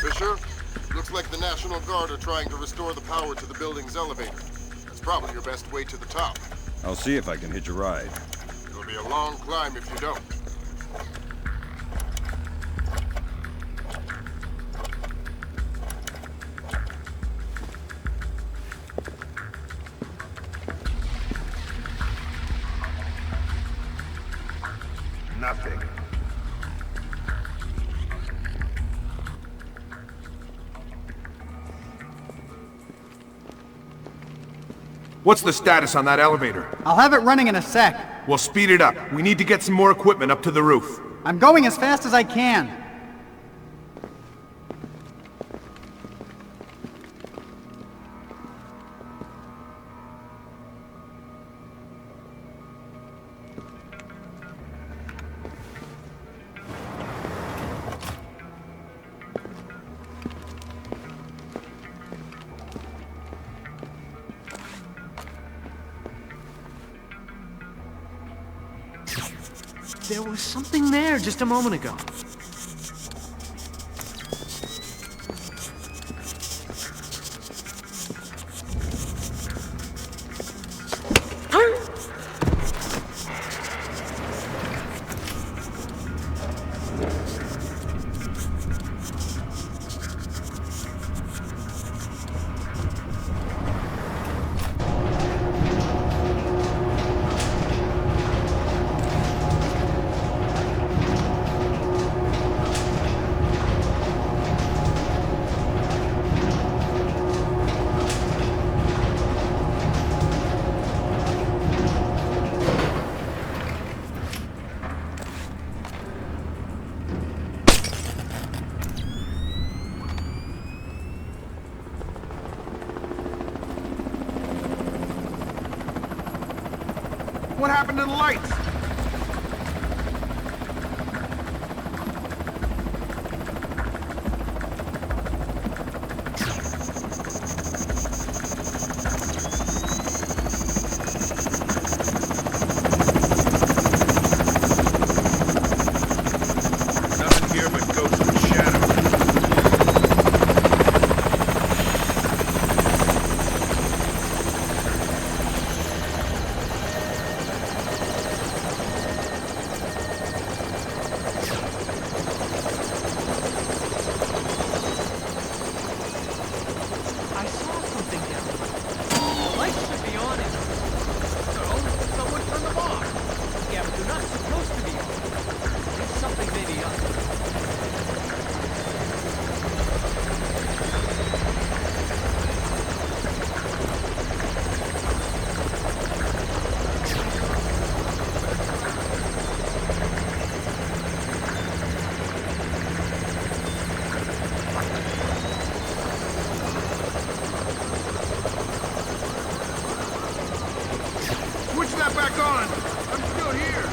Fisher, looks like the National Guard are trying to restore the power to the building's elevator. That's probably your best way to the top. I'll see if I can hitch a ride. It'll be a long climb if you don't. Nothing. What's the status on that elevator? I'll have it running in a sec. Well, speed it up. We need to get some more equipment up to the roof. I'm going as fast as I can. There was something there just a moment ago. What happened to the lights? Nothing here but ghosts and shadows. I saw something down there. The lights should be on it. So, someone turned them off. Yeah, but they're not supposed to be on. There's something maybe up. Switch that back on! I'm still here!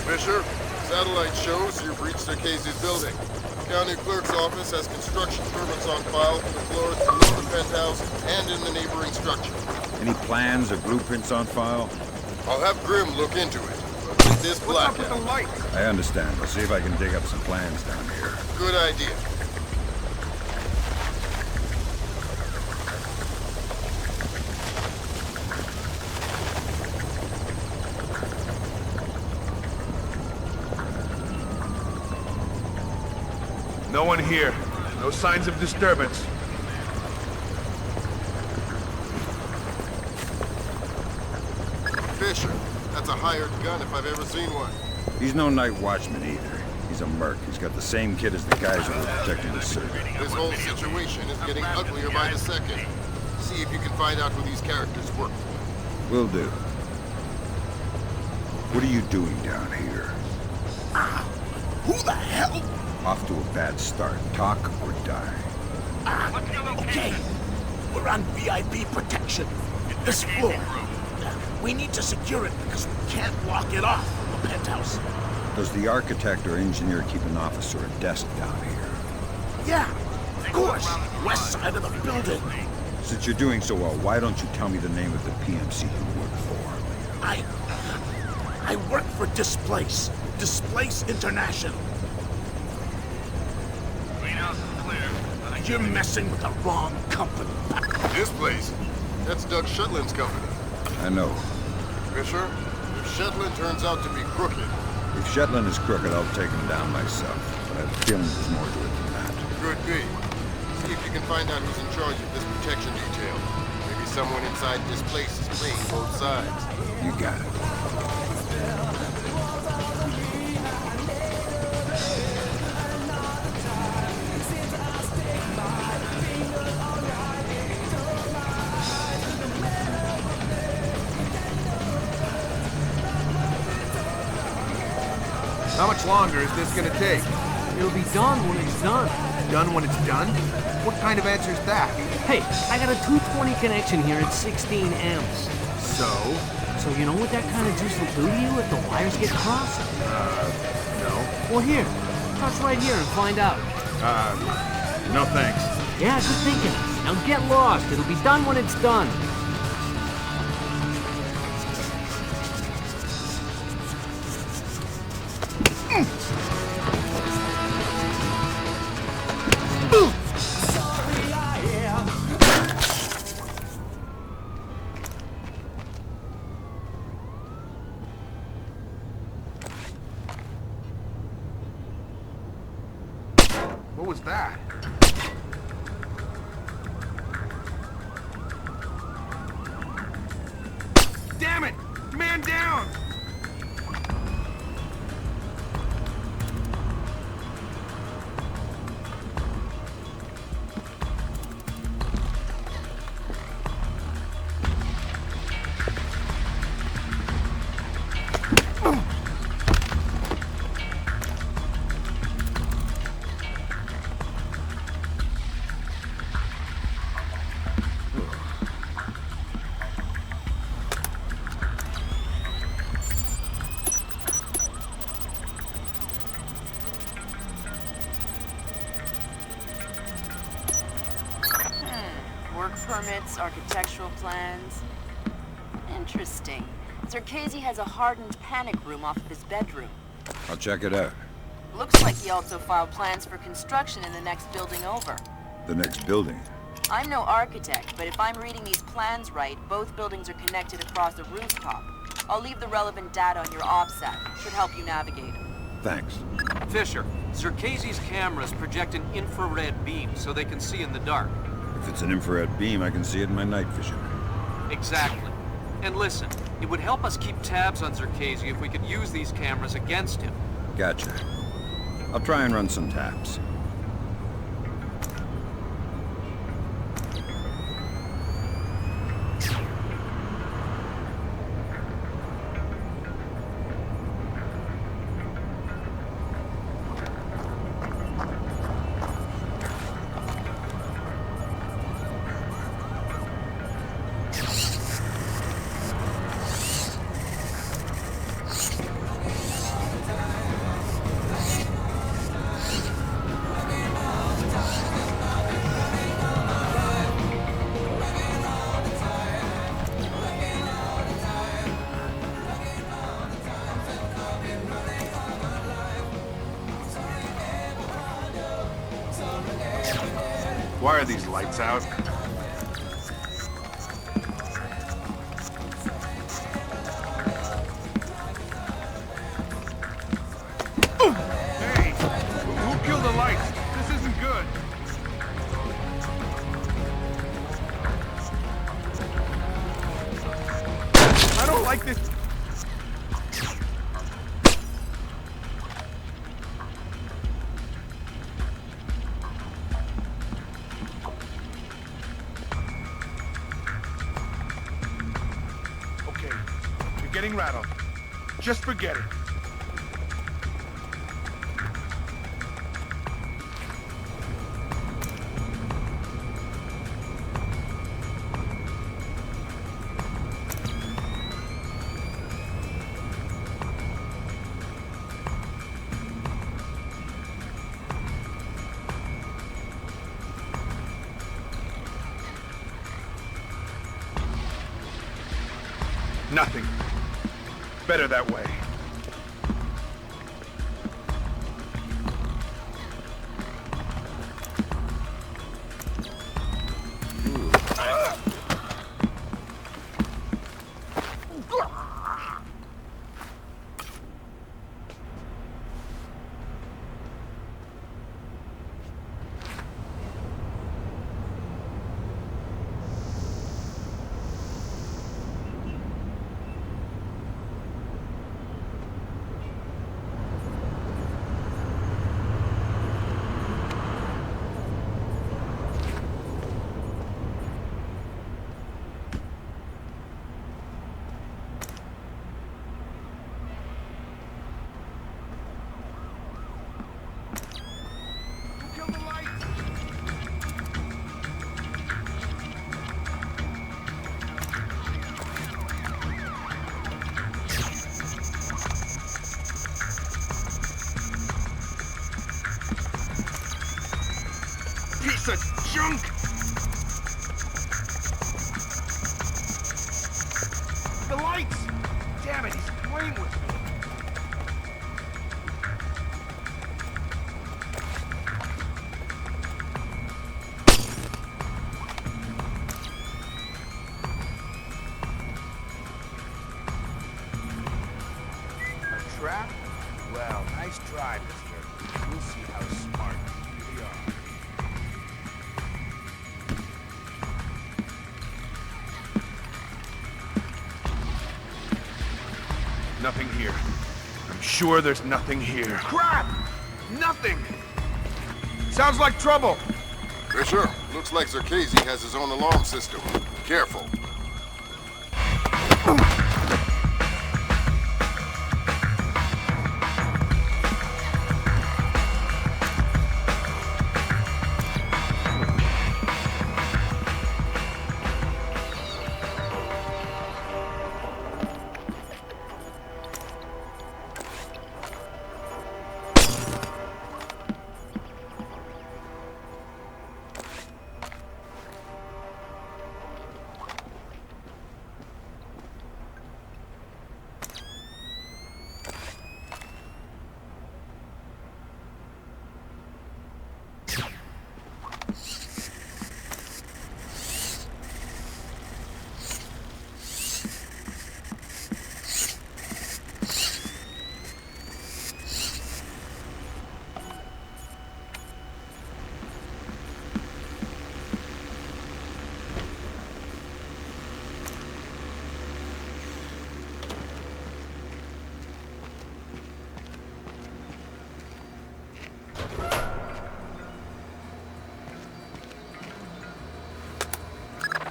Fisher, satellite shows you've reached Casey's building. County Clerk's office has construction permits on file for the floors below the penthouse and in the neighboring structure. Any plans or blueprints on file? I'll have Grim look into it. But with this blackout... I understand. I'll see if I can dig up some plans down here. Good idea. No one here. No signs of disturbance. Fisher, that's a hired gun if I've ever seen one. He's no night watchman either. He's a merc. He's got the same kit as the guys who were protecting the city. This whole situation is getting uglier by the second. See if you can find out who these characters work for. Will do. What are you doing down here? Who the hell? Off to a bad start. Talk or die. Okay. We're on VIP protection. This floor. We need to secure it because we can't lock it off from the penthouse. Does the architect or engineer keep an office or a desk down here? Yeah, of course. West side of the building. Since you're doing so well, why don't you tell me the name of the PMC you work for? I work for Displace. Displace International. You're messing with the wrong company. Displace? That's Doug Shetland's company. I know. Fisher, if Shetland turns out to be crooked... If Shetland is crooked, I'll take him down myself. But I have a feeling there's more to it than that. Could be. See if you can find out who's in charge of this protection detail. Maybe someone inside this place is playing both sides. You got it. How much longer is this gonna take? It'll be done when it's done. Done when it's done? What kind of answer's that? Hey, I got a 220 connection here at 16 amps. So? So you know what that kind of juice will do to you if the wires get crossed? No. Well, here. Touch right here and find out. No thanks. Yeah, good thinking. Now get lost. It'll be done when it's done. What was that? Damn it! Man down! Work permits, architectural plans. Interesting. Zerkezi has a hardened panic room off of his bedroom. I'll check it out. Looks like he also filed plans for construction in the next building over. The next building. I'm no architect, but if I'm reading these plans right, both buildings are connected across the rooftop. I'll leave the relevant data on your OPSAT. Should help you navigate. Thanks. Fisher, Zerkezi's cameras project an infrared beam so they can see in the dark. If it's an infrared beam, I can see it in my night vision. Exactly. And listen, it would help us keep tabs on Zerkezi if we could use these cameras against him. Gotcha. I'll try and run some taps. Why are these lights out? Hey! Who killed the lights? This isn't good. I don't like this. Getting rattled. Just forget it. Nothing. Better that way. piece of junk! The lights! Damn it, he's playing with me. A trap? Well, nice try, mister. We'll see how smart you really are. Nothing here. I'm sure there's nothing here. Crap! Nothing! Sounds like trouble. Fisher, looks like Zerkezi has his own alarm system. Careful.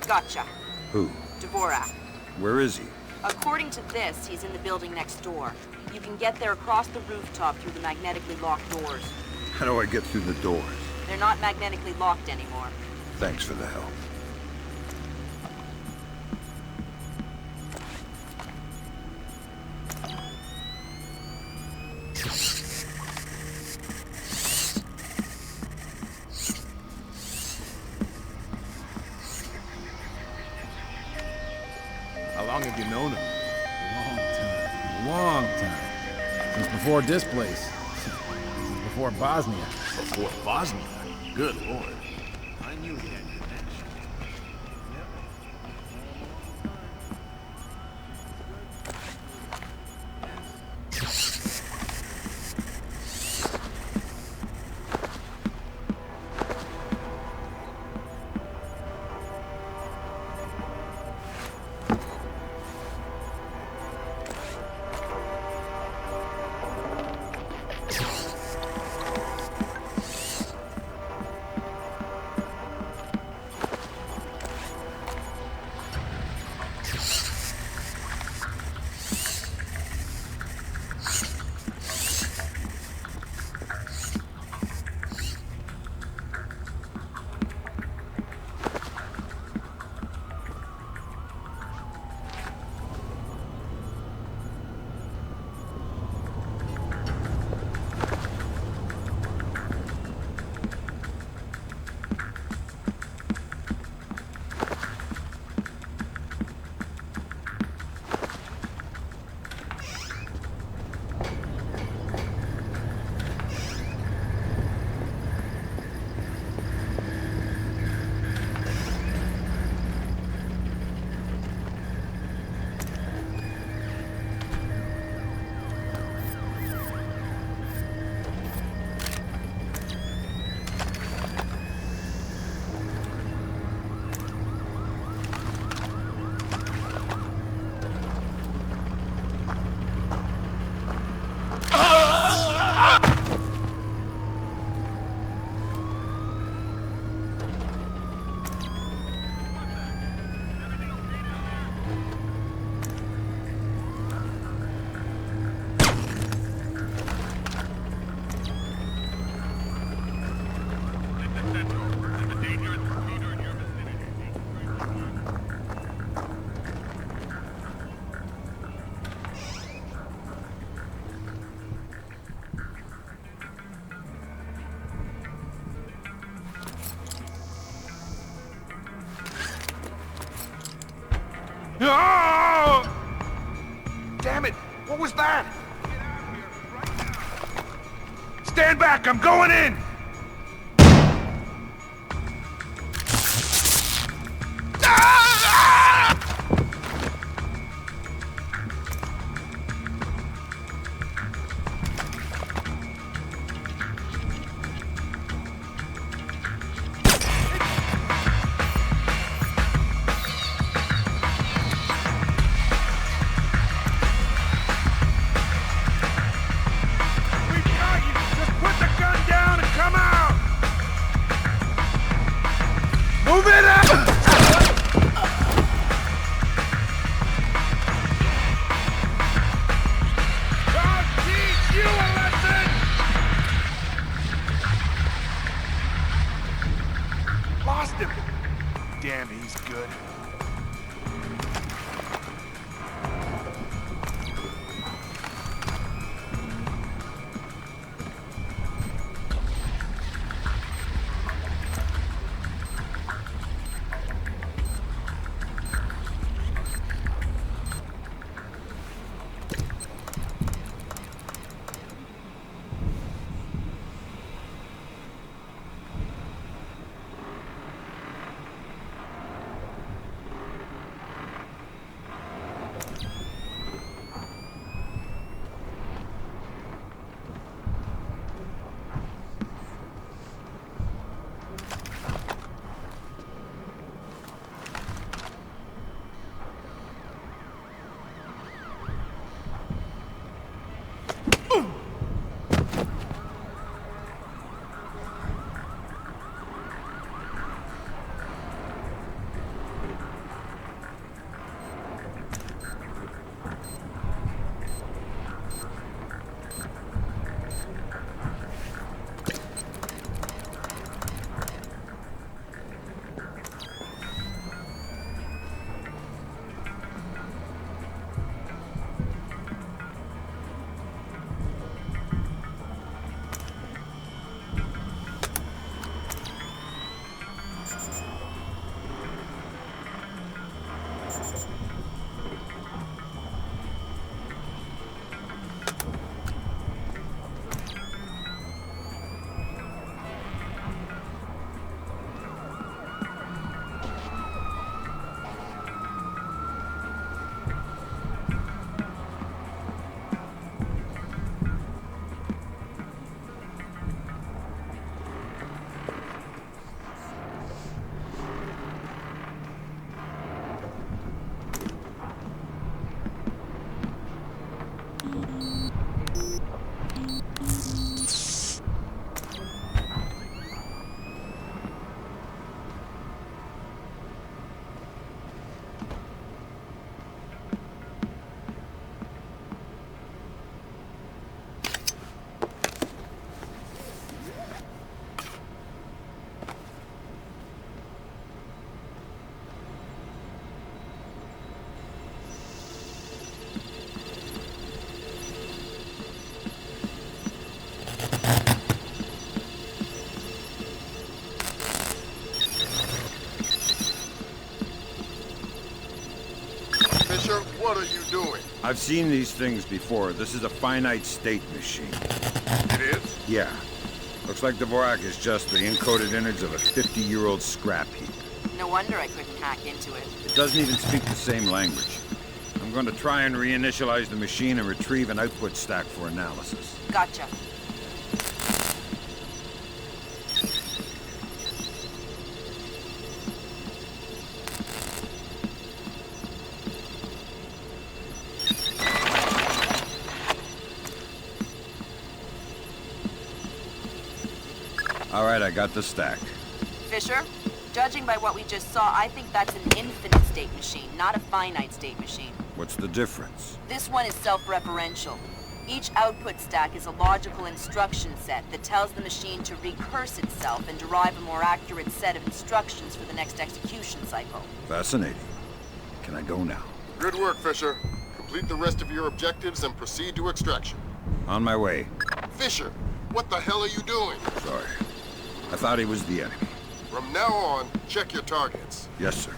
Gotcha. Who? Dvorak. Where is he? According to this, he's in the building next door. You can get there across the rooftop through the magnetically locked doors. How do I get through the doors? They're not magnetically locked anymore. Thanks for the help. How long have you known him? A long time. Since before this place. Since before Bosnia. Before Bosnia? Good lord. I knew he had connection. Oh! Damn it! What was that? Stand back! I'm going in! Move it up! I'll teach you a lesson! Lost him! Damn, he's good. What are you doing? I've seen these things before. This is a finite state machine. It is? Yeah. Looks like Dvorak is just the encoded innards of a 50-year-old scrap heap. No wonder I couldn't hack into it. It doesn't even speak the same language. I'm going to try and reinitialize the machine and retrieve an output stack for analysis. Gotcha. All right, I got the stack. Fisher, judging by what we just saw, I think that's an infinite state machine, not a finite state machine. What's the difference? This one is self-referential. Each output stack is a logical instruction set that tells the machine to recurse itself and derive a more accurate set of instructions for the next execution cycle. Fascinating. Can I go now? Good work, Fisher. Complete the rest of your objectives and proceed to extraction. On my way. Fisher, what the hell are you doing? Sorry. I thought he was the enemy. From now on, check your targets. Yes, sir.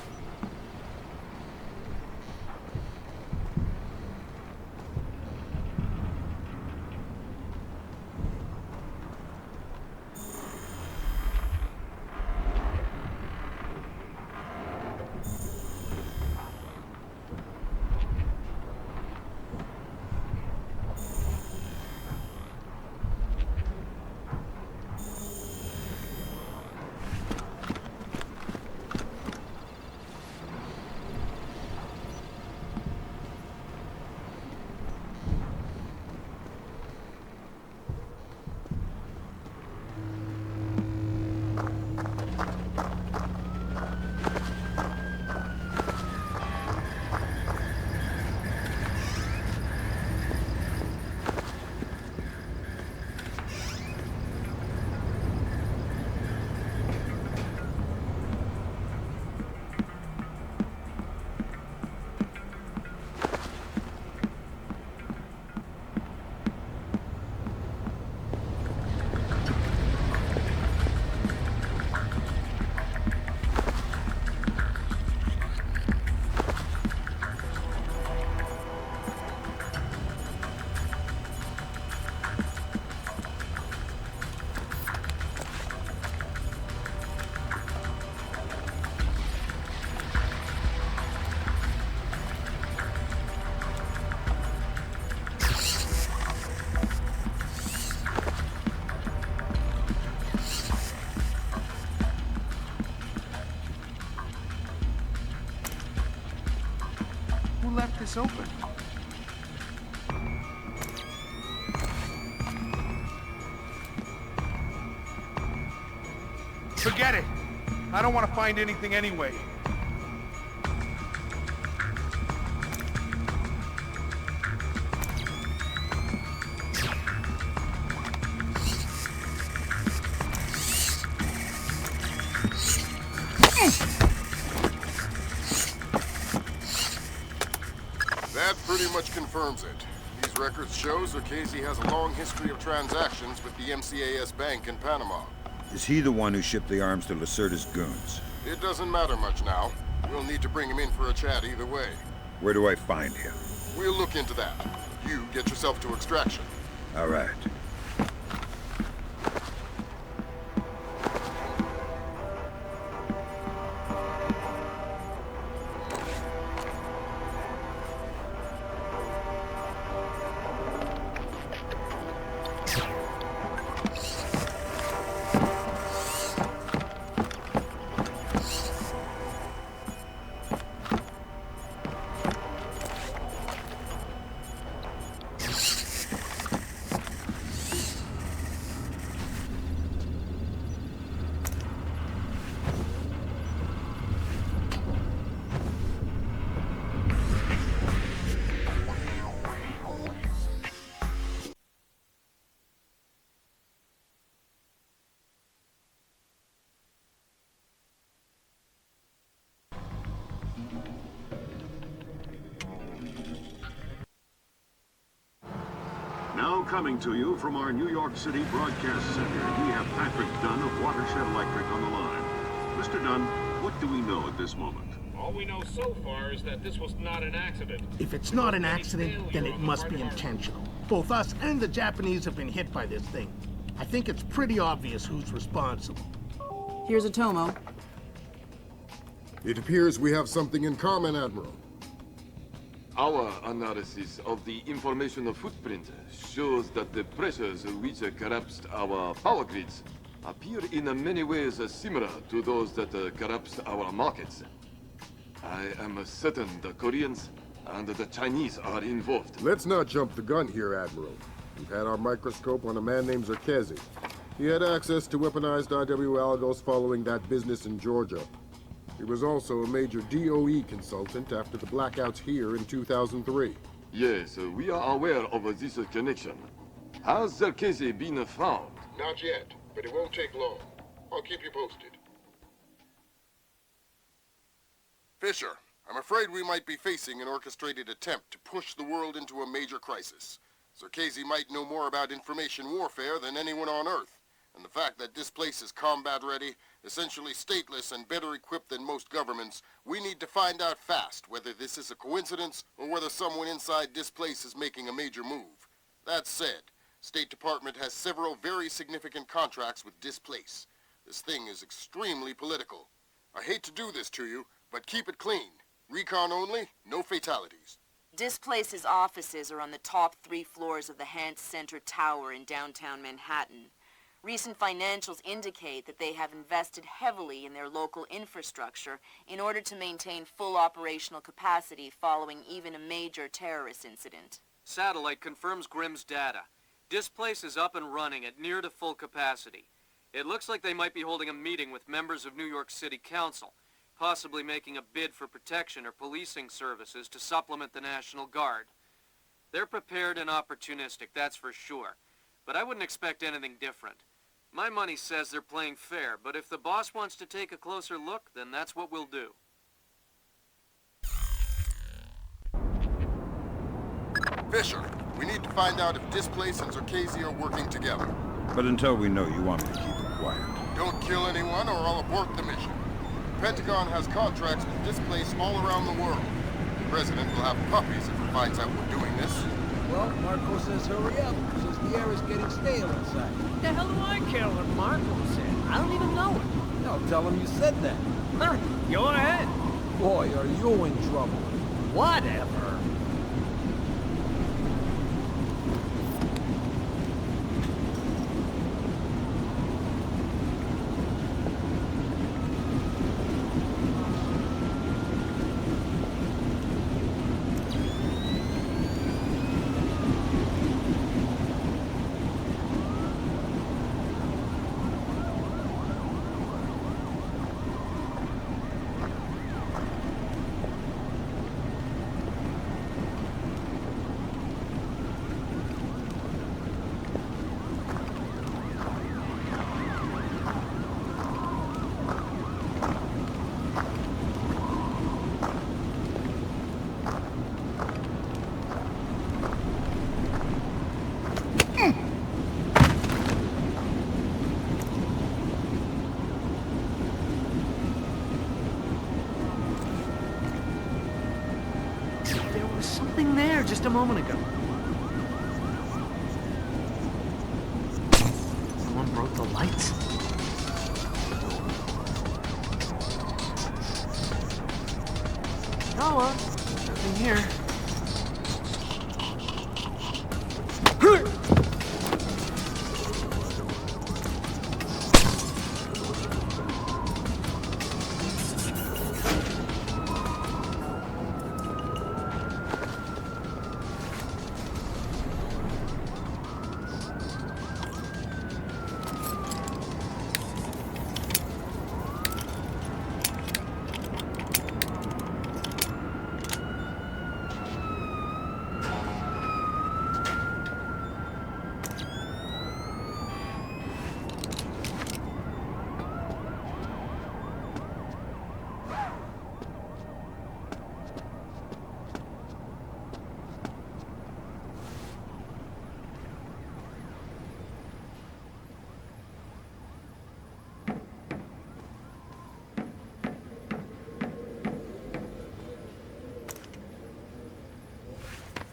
left this open? Forget it. I don't want to find anything anyway. That pretty much confirms it. These records show Clancy has a long history of transactions with the MCAS Bank in Panama. Is he the one who shipped the arms to Lacerda's goons? It doesn't matter much now. We'll need to bring him in for a chat either way. Where do I find him? We'll look into that. You get yourself to extraction. All right. Now coming to you from our New York City broadcast center, we have Patrick Dunn of Watershed Electric on the line. Mr. Dunn, what do we know at this moment? All we know so far is that this was not an accident. If it's not an accident, then it must be intentional. Both us and the Japanese have been hit by this thing. I think it's pretty obvious who's responsible. Here's Atomo. It appears we have something in common, Admiral. Our analysis of the information footprint shows that the pressures which collapsed our power grids appear in many ways similar to those that collapsed our markets. I am certain the Koreans and the Chinese are involved. Let's not jump the gun here, Admiral. We've had our microscope on a man named Clancy. He had access to weaponized IW algos following that business in Georgia. He was also a major DOE consultant after the blackouts here in 2003. Yes, we are aware of this connection. Has Clancy been found? Not yet, but it won't take long. I'll keep you posted. Fisher, I'm afraid we might be facing an orchestrated attempt to push the world into a major crisis. Clancy might know more about information warfare than anyone on Earth. And the fact that this place is combat-ready, essentially stateless and better equipped than most governments, we need to find out fast whether this is a coincidence or whether someone inside this place is making a major move. That said, State Department has several very significant contracts with this place. This thing is extremely political. I hate to do this to you, but keep it clean. Recon only, no fatalities. Displace's offices are on the top 3 floors of the Hans Center Tower in downtown Manhattan. Recent financials indicate that they have invested heavily in their local infrastructure in order to maintain full operational capacity following even a major terrorist incident. Satellite confirms Grimm's data. Displace is up and running at near to full capacity. It looks like they might be holding a meeting with members of New York City Council, possibly making a bid for protection or policing services to supplement the National Guard. They're prepared and opportunistic, that's for sure. But I wouldn't expect anything different. My money says they're playing fair, but if the boss wants to take a closer look, then that's what we'll do. Fisher, we need to find out if Displace and Clancy are working together. But until we know, you want me to keep it quiet. Don't kill anyone or I'll abort the mission. The Pentagon has contracts with Displace all around the world. The President will have puppies if he finds out we're doing this. Well, Marco says hurry up. Says the air is getting stale inside. The hell do I care what Marco said? I don't even know him. No, tell him you said that. Huh, go ahead. Boy, are you in trouble. Whatever. something there just a moment ago. Someone broke the lights? Oh, nothing here.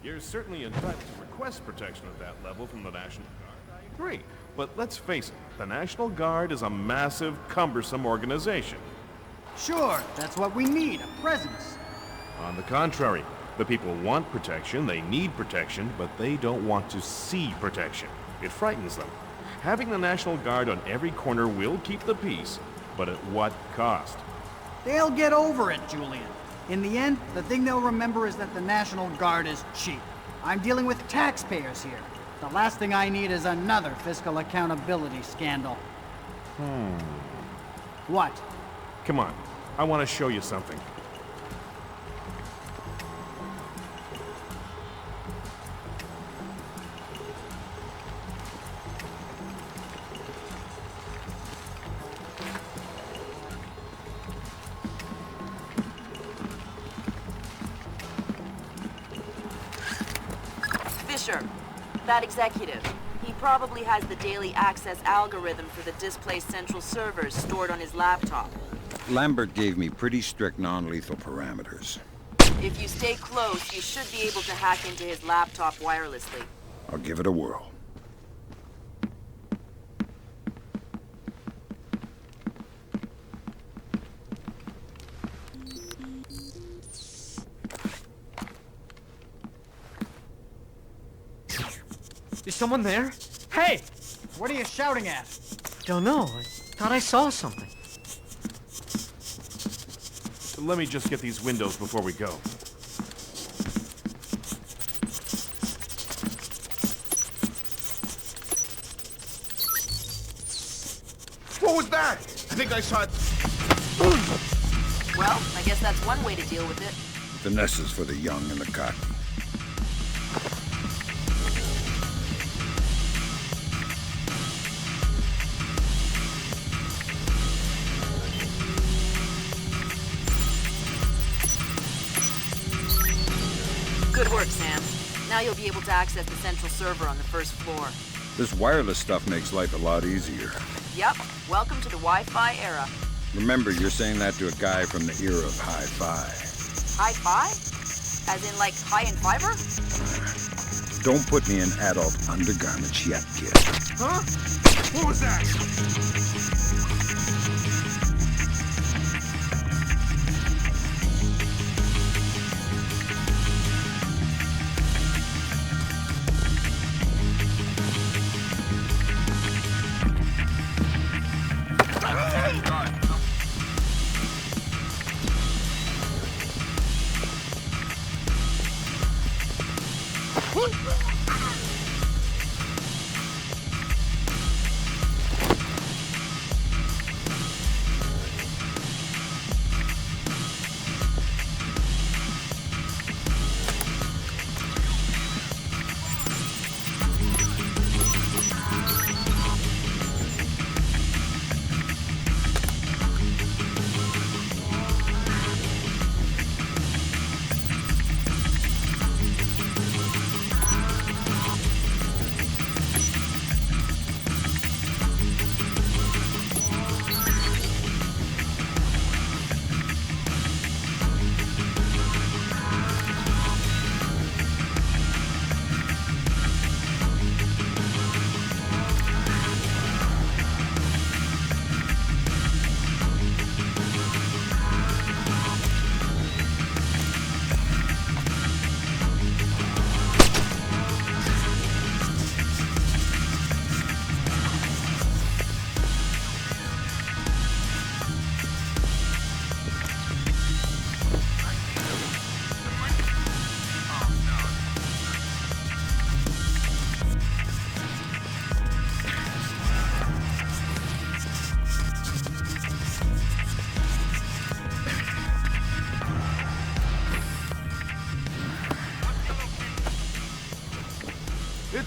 You're certainly entitled to request protection at that level from the National Guard, I agree. But let's face it, the National Guard is a massive, cumbersome organization. Sure, that's what we need, a presence. On the contrary, the people want protection, they need protection, but they don't want to see protection. It frightens them. Having the National Guard on every corner will keep the peace, but at what cost? They'll get over it, Julian. In the end, the thing they'll remember is that the National Guard is cheap. I'm dealing with taxpayers here. The last thing I need is another fiscal accountability scandal. What? Come on, I want to show you something. That executive. He probably has the daily access algorithm for the displaced central servers stored on his laptop. Lambert gave me pretty strict non-lethal parameters. If you stay close, you should be able to hack into his laptop wirelessly. I'll give it a whirl. Is someone there? Hey! What are you shouting at? Don't know. I thought I saw something. Let me just get these windows before we go. What was that? I think I saw it. Well, I guess that's one way to deal with it. Finesses for the young and the cocky. Good work, Sam. Now you'll be able to access the central server on the first floor. This wireless stuff makes life a lot easier. Yep. Welcome to the Wi-Fi era. Remember, you're saying that to a guy from the era of hi-fi. Hi-fi? As in, like, high-end fiber? Don't put me in adult undergarments yet, kid. Huh? What was that?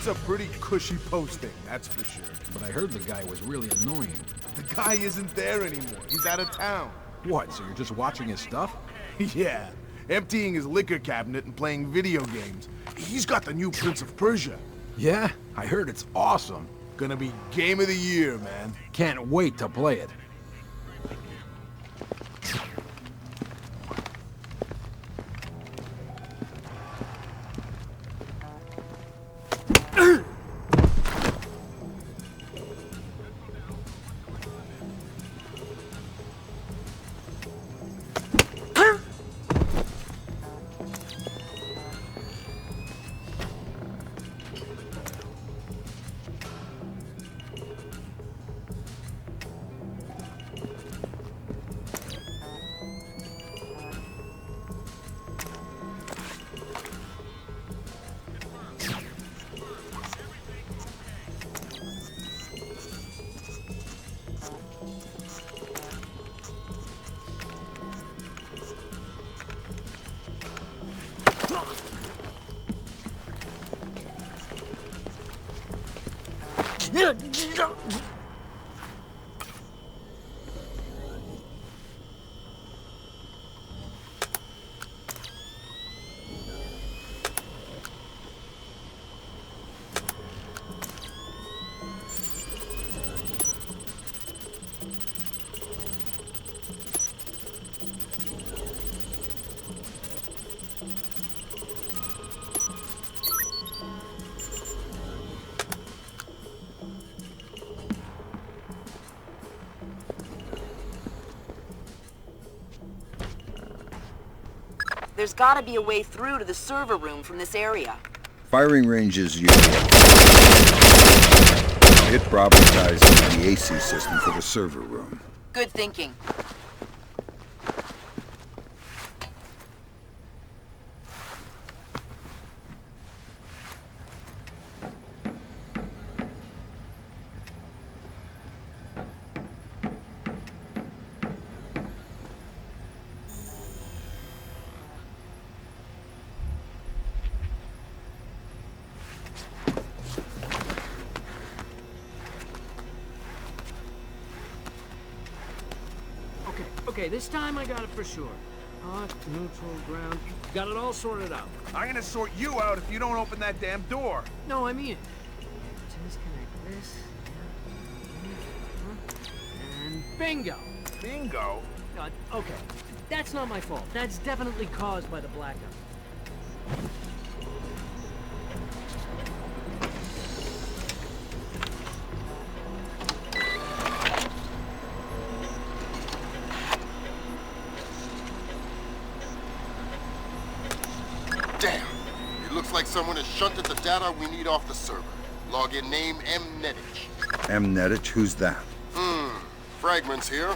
It's a pretty cushy posting, that's for sure. But I heard the guy was really annoying. The guy isn't there anymore. He's out of town. What, so you're just watching his stuff? Yeah, emptying his liquor cabinet and playing video games. He's got the new Prince of Persia. Yeah, I heard it's awesome. Gonna be game of the year, man. Can't wait to play it. There's gotta be a way through to the server room from this area. Firing range is usual. It probably ties into the AC system for the server room. Good thinking. Okay, this time I got it for sure. Hot, neutral, ground. Got it all sorted out. I'm gonna sort you out if you don't open that damn door. No, I mean it. Disconnect this. And bingo! Bingo? Okay, that's not my fault. That's definitely caused by the blackout. Damn! It looks like someone has shunted the data we need off the server. Login name Mnetich. Mnetich? Who's that? Fragments here.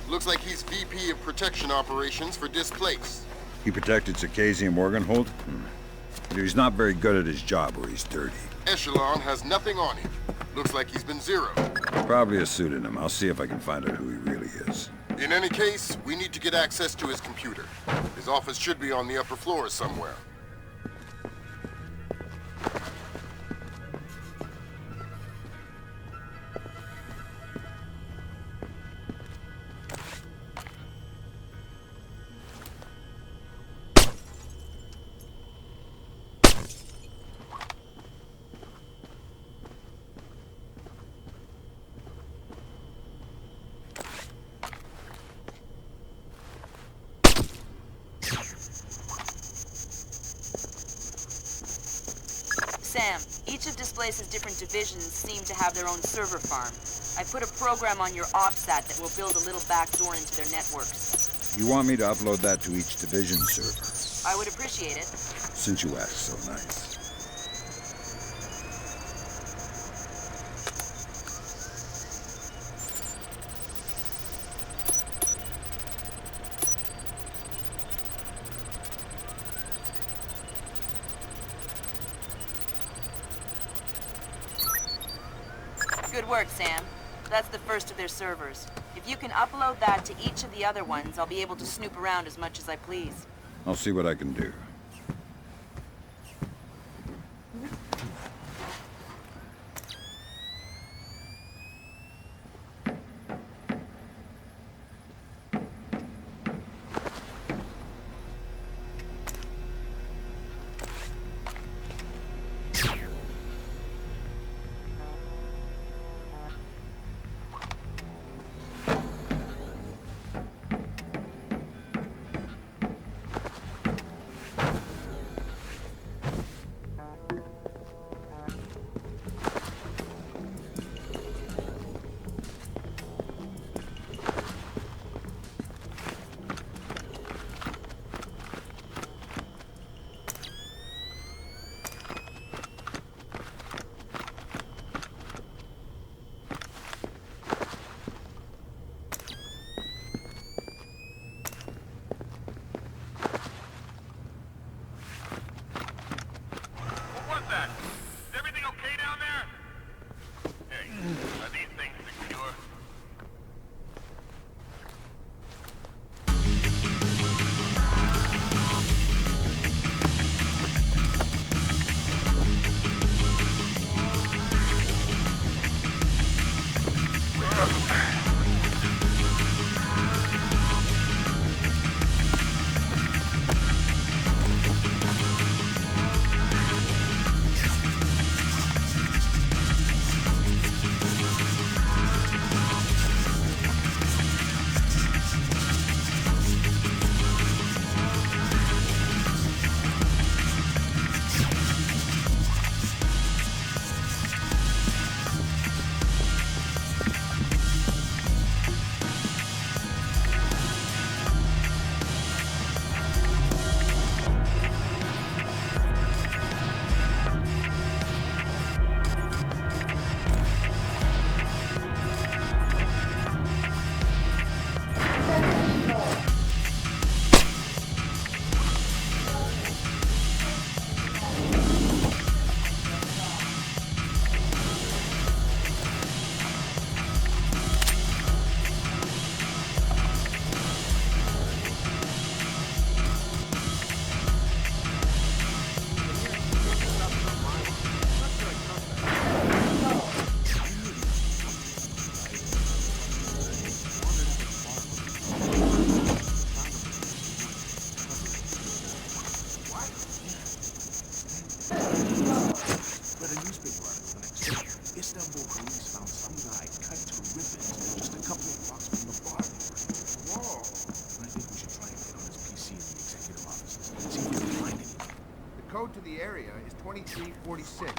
Looks like he's VP of Protection Operations for Displaced. He protected Circassian Morganhold? But he's not very good at his job or he's dirty. Echelon has nothing on him. Looks like he's been zeroed. Probably a pseudonym. I'll see if I can find out who he really is. In any case, we need to get access to his computer. His office should be on the upper floor somewhere. Sam, each of Displace's different divisions seem to have their own server farm. I put a program on your OpSat that will build a little backdoor into their networks. You want me to upload that to each division server? I would appreciate it. Since you asked so nice. Good work, Sam. That's the first of their servers. If you can upload that to each of the other ones, I'll be able to snoop around as much as I please. I'll see what I can do. code to the area is 2346,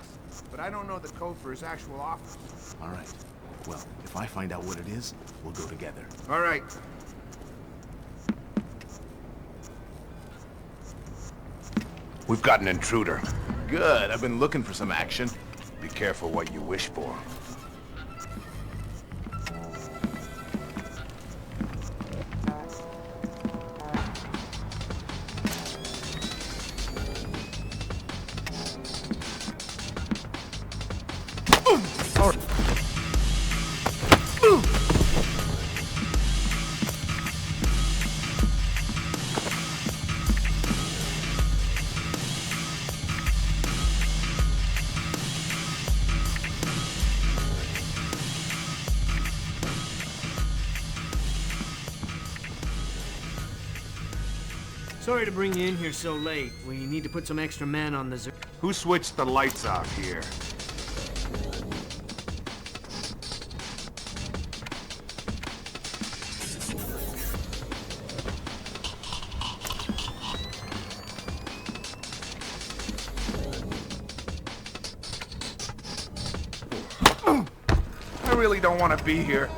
but I don't know the code for his actual office. All right. Well, if I find out what it is, we'll go together. All right. We've got an intruder. Good. I've been looking for some action. Be careful what you wish for. Sorry to bring you in here so late. We need to put some extra men on the Who switched the lights off here? I really don't want to be here.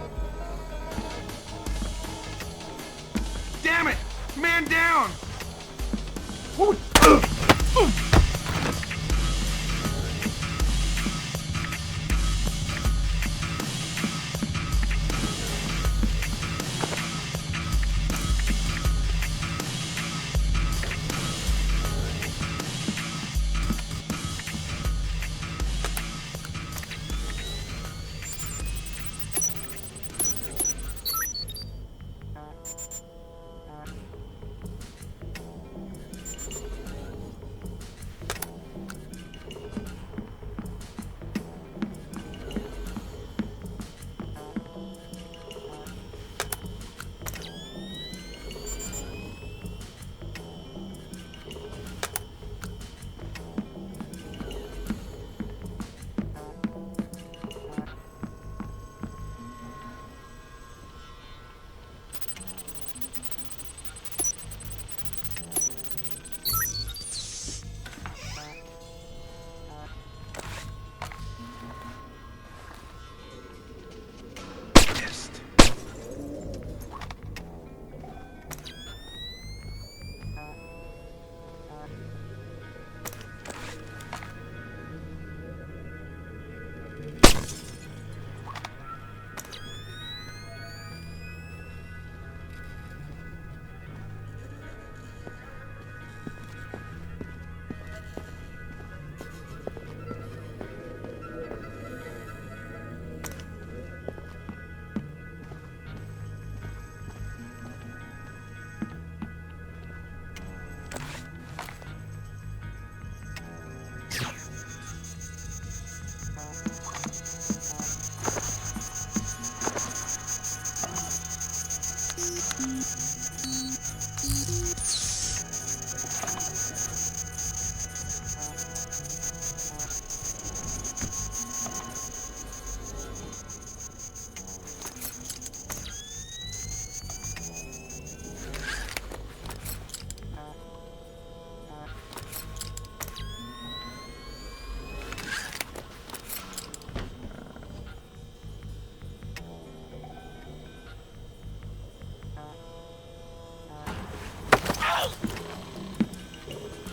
Damn it! Man down!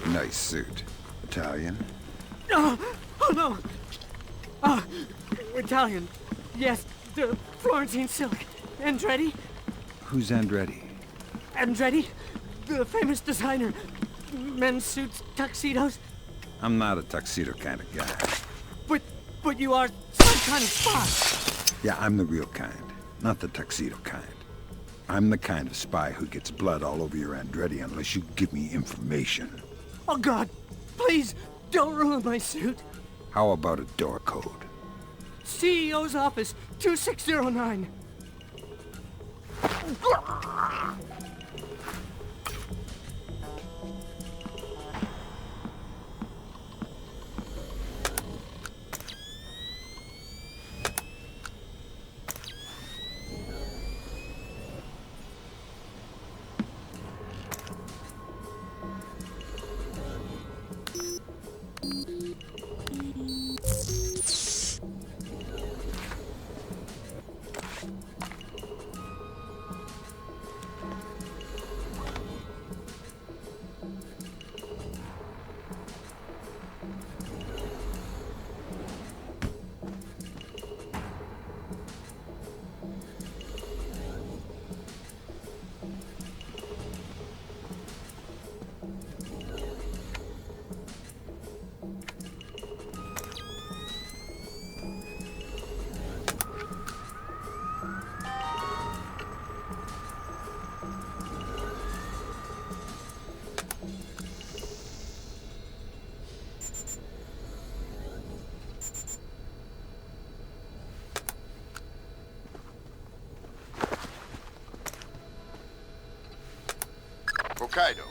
Nice suit. Italian? Oh no! Italian. Yes, the Florentine silk. Andretti? Who's Andretti? Andretti? The famous designer. Men's suits, tuxedos. I'm not a tuxedo kind of guy. But you are some kind of spy. Yeah, I'm the real kind, not the tuxedo kind. I'm the kind of spy who gets blood all over your Andretti unless you give me information. Oh God, please, don't ruin my suit. How about a door code? CEO's office, 2609. Hokkaido.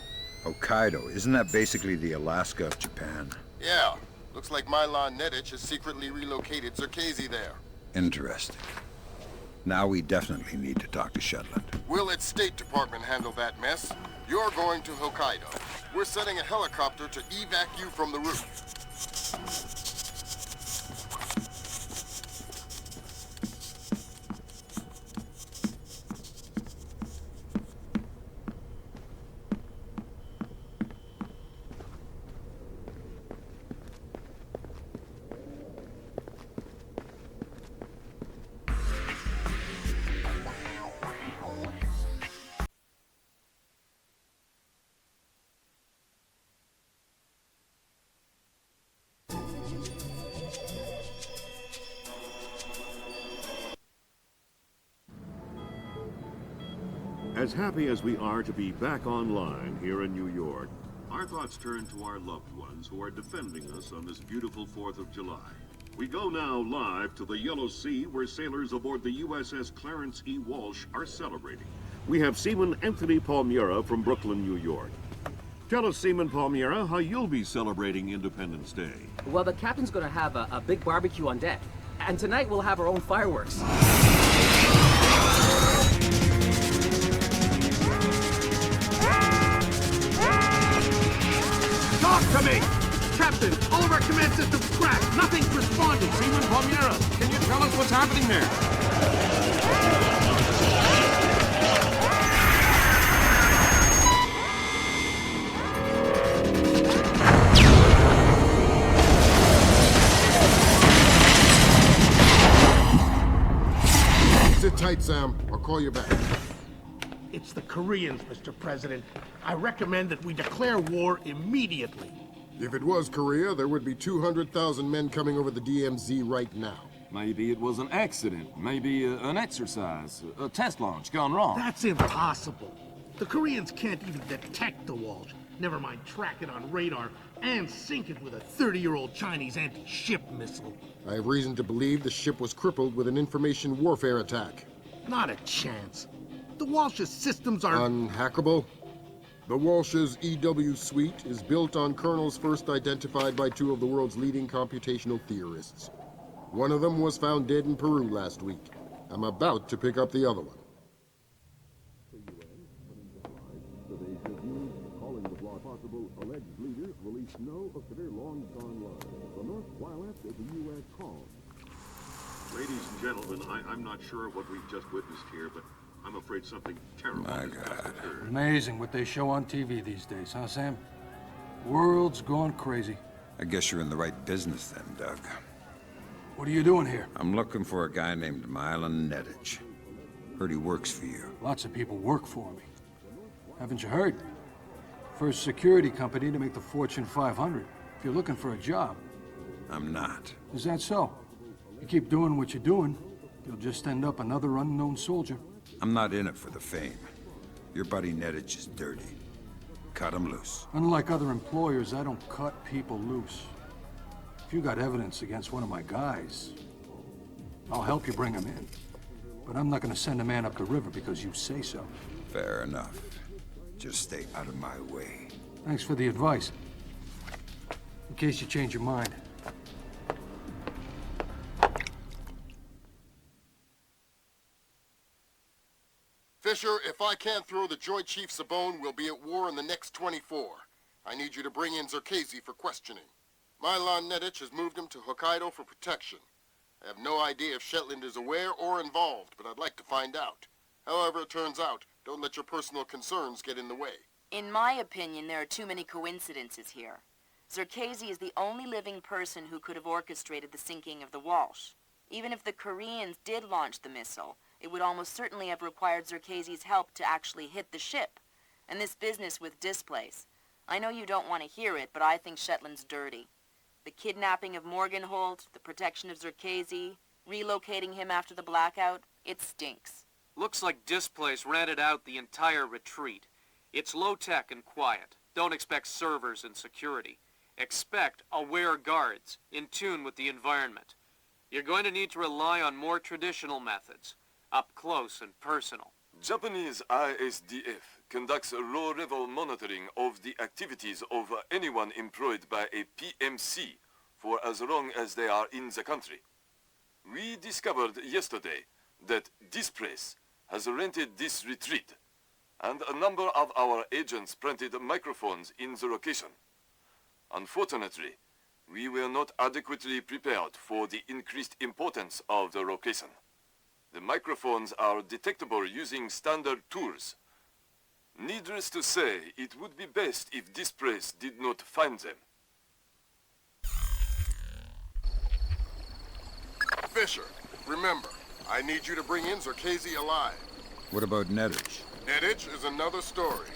Hokkaido, isn't that basically the Alaska of Japan? Yeah. Looks like Milan Nedich has secretly relocated Zerkezi there. Interesting. Now we definitely need to talk to Shetland. We'll let State Department handle that mess. You're going to Hokkaido. We're sending a helicopter to evac you from the roof. As happy as we are to be back online here in New York, our thoughts turn to our loved ones who are defending us on this beautiful 4th of July. We go now live to the Yellow Sea, where sailors aboard the USS Clarence E. Walsh are celebrating. We have Seaman Anthony Palmiera from Brooklyn, New York. Tell us, Seaman Palmiera, how you'll be celebrating Independence Day. Well, the captain's gonna have a big barbecue on deck. And tonight we'll have our own fireworks. Talk to me! Captain, all of our command systems crashed. Nothing's responding. Seaman Palmiera, can you tell us what's happening there? Sit tight, Sam. I'll call you back. It's the Koreans, Mr. President. I recommend that we declare war immediately. If it was Korea, there would be 200,000 men coming over the DMZ right now. Maybe it was an accident. Maybe an exercise. A test launch gone wrong. That's impossible. The Koreans can't even detect the Walsh. Never mind track it on radar and sink it with a 30-year-old Chinese anti-ship missile. I have reason to believe the ship was crippled with an information warfare attack. Not a chance. The Walsh's systems are... Unhackable? The Walsh's EW suite is built on kernels first identified by two of the world's leading computational theorists. One of them was found dead in Peru last week. I'm about to pick up the other one. Calling the possible alleged leaders released know of their long-gone lives. The North, while after the U.S. called. Ladies and gentlemen, I'm not sure what we've just witnessed here, but I'm afraid something terrible has just occurred. Amazing what they show on TV these days, huh, Sam? World's gone crazy. I guess you're in the right business then, Doug. What are you doing here? I'm looking for a guy named Milan Nedich. Heard he works for you. Lots of people work for me. Haven't you heard? First security company to make the Fortune 500. If you're looking for a job. I'm not. Is that so? You keep doing what you're doing, you'll just end up another unknown soldier. I'm not in it for the fame. Your buddy Nedich is dirty. Cut him loose. Unlike other employers, I don't cut people loose. If you got evidence against one of my guys, I'll help you bring him in. But I'm not gonna send a man up the river because you say so. Fair enough. Just stay out of my way. Thanks for the advice. In case you change your mind. Fisher, if I can't throw the Joint Chiefs a bone, we'll be at war in the next 24. I need you to bring in Zerkezi for questioning. Milan Nedich has moved him to Hokkaido for protection. I have no idea if Shetland is aware or involved, but I'd like to find out. However it turns out, don't let your personal concerns get in the way. In my opinion, there are too many coincidences here. Zerkezi is the only living person who could have orchestrated the sinking of the Walsh. Even if the Koreans did launch the missile, it would almost certainly have required Zerkezi's help to actually hit the ship. And this business with displays. I know you don't want to hear it, but I think Shetland's dirty. The kidnapping of Morgenholt, the protection of Zerkezi, relocating him after the blackout, it stinks. Looks like Displace rented out the entire retreat. It's low-tech and quiet. Don't expect servers and security. Expect aware guards, in tune with the environment. You're going to need to rely on more traditional methods, up close and personal. Japanese ISDF conducts low-level monitoring of the activities of anyone employed by a PMC for as long as they are in the country. We discovered yesterday that this place has rented this retreat, and a number of our agents planted microphones in the location. Unfortunately, we were not adequately prepared for the increased importance of the location. The microphones are detectable using standard tools. Needless to say, it would be best if this place did not find them. Fisher, remember, I need you to bring in Zerkezi alive. What about Nettich? Nettich is another story.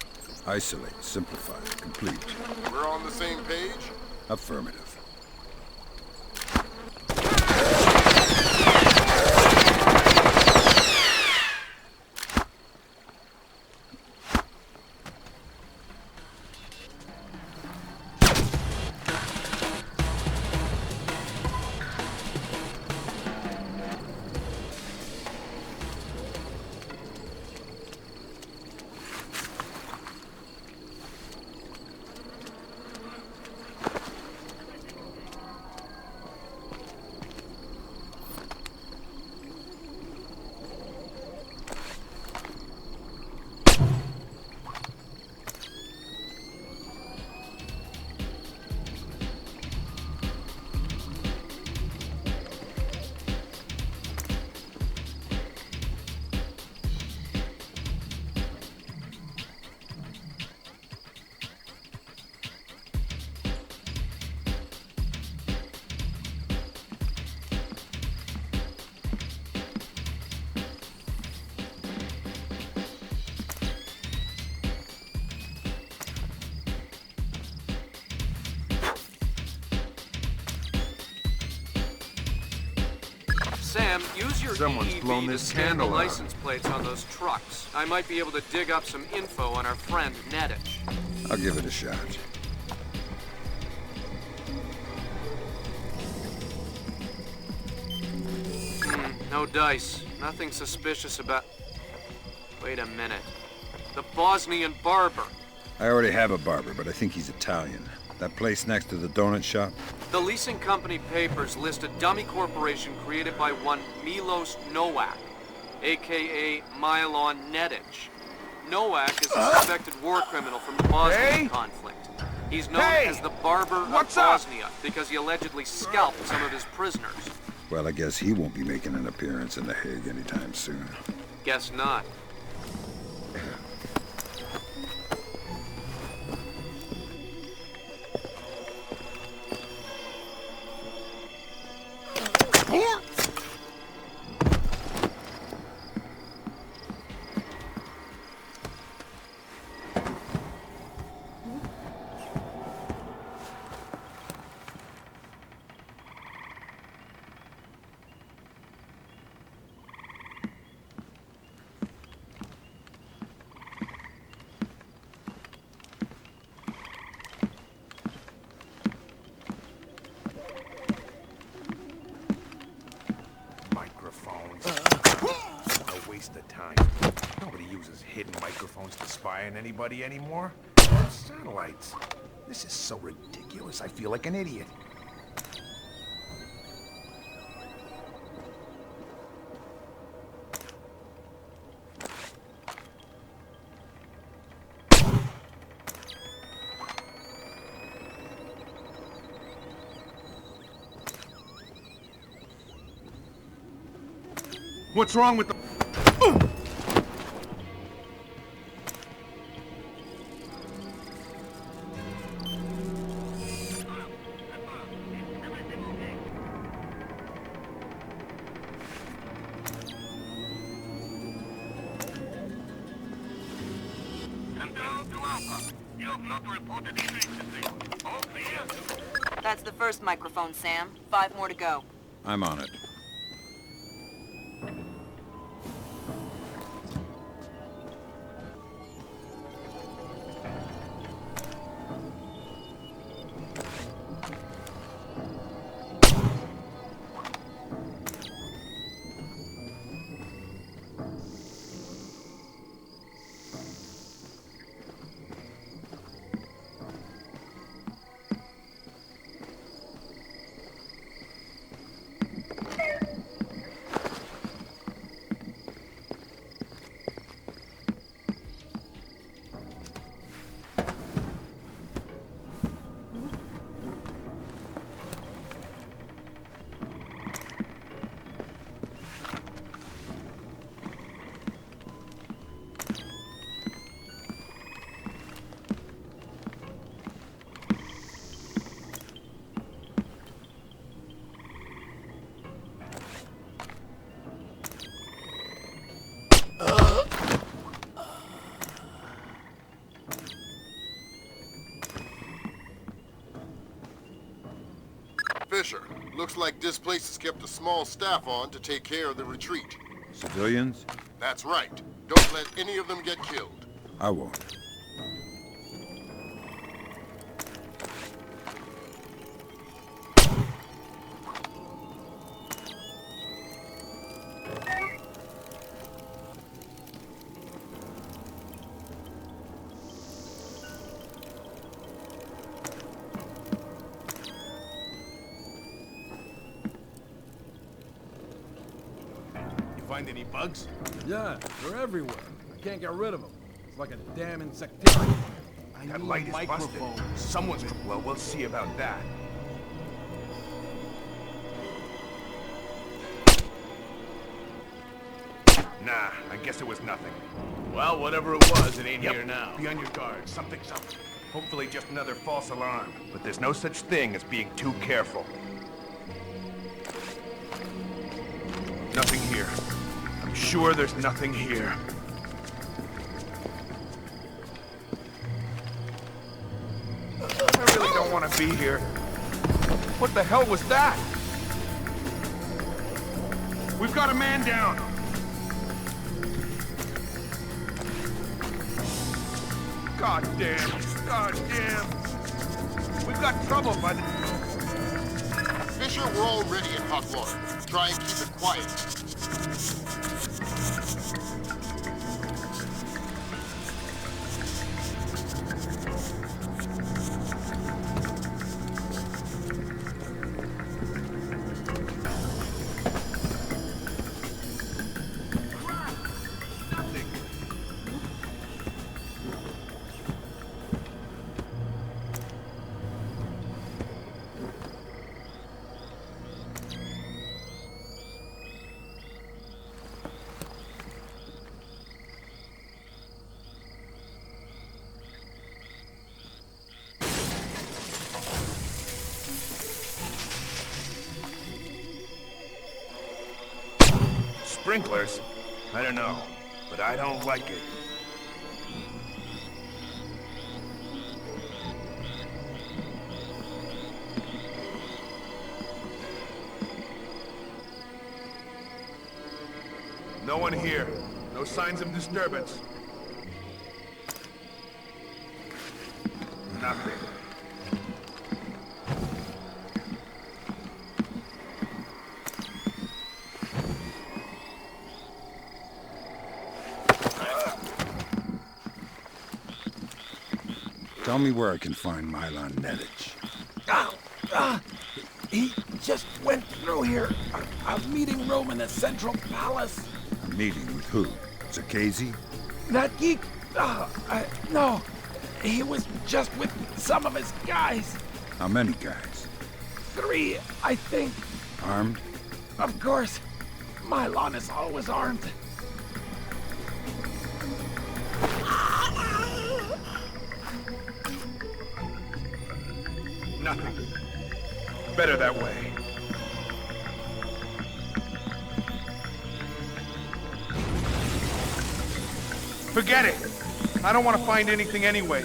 Isolate, simplify, complete. We're on the same page? Affirmative. Sam, use your Someone's EEV blown to this scan the candle out. license plates on those trucks. I might be able to dig up some info on our friend Nettich. I'll give it a shot. No dice. Nothing suspicious about... Wait a minute. The Bosnian barber. I already have a barber, but I think he's Italian. That place next to the donut shop? The leasing company papers list a dummy corporation created by one Milos Nowak, a.k.a. Milon Nettich. Nowak is a suspected war criminal from the Bosnian conflict. He's known as the Barber of Bosnia because he allegedly scalped some of his prisoners. Well, I guess he won't be making an appearance in The Hague anytime soon. Guess not. Anybody anymore? Satellites. This is so ridiculous, I feel like an idiot. What's wrong with the... That's the first microphone, Sam. 5 more to go. I'm on it. Fisher, looks like this place has kept a small staff on to take care of the retreat. Civilians? That's right. Don't let any of them get killed. I won't. Find any bugs? Yeah, they're everywhere. I can't get rid of them. It's like a damn insectarium. That light is busted. Someone's... Well, we'll see about that. Nah, I guess it was nothing. Well, whatever it was, it ain't here now. Be on your guard. Something's up. Hopefully just another false alarm. But there's no such thing as being too careful. Nothing here. I'm sure there's nothing here. I really don't want to be here. What the hell was that? We've got a man down. God damn. God damn. We've got trouble, bud. Fisher, we're already in hot water. Try and keep it quiet. Sprinklers? I don't know, but I don't like it. No one here. No signs of disturbance. Nothing. Tell me where I can find Milan Nedic. He just went through here. A meeting room in the Central Palace. A meeting with who? Zakhazy? That geek? No. He was just with some of his guys. How many guys? 3, I think. Armed? Of course. Milan is always armed. Nothing. Better that way. Forget it! I don't want to find anything anyway.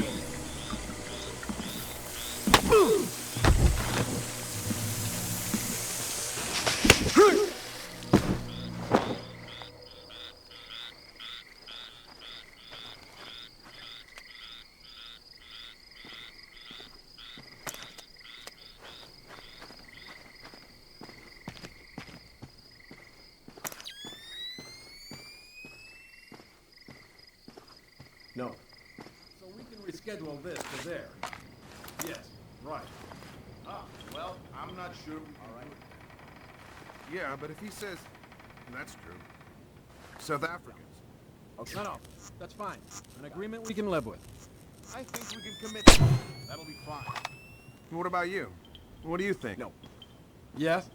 No. So we can reschedule this to there. Yes, right. Well, I'm not sure. All right. Yeah, but if he says... That's true. South Africans. Okay. No, that's fine. An agreement we can live with. I think we can commit to that. That'll be fine. What about you? What do you think? No. Yes.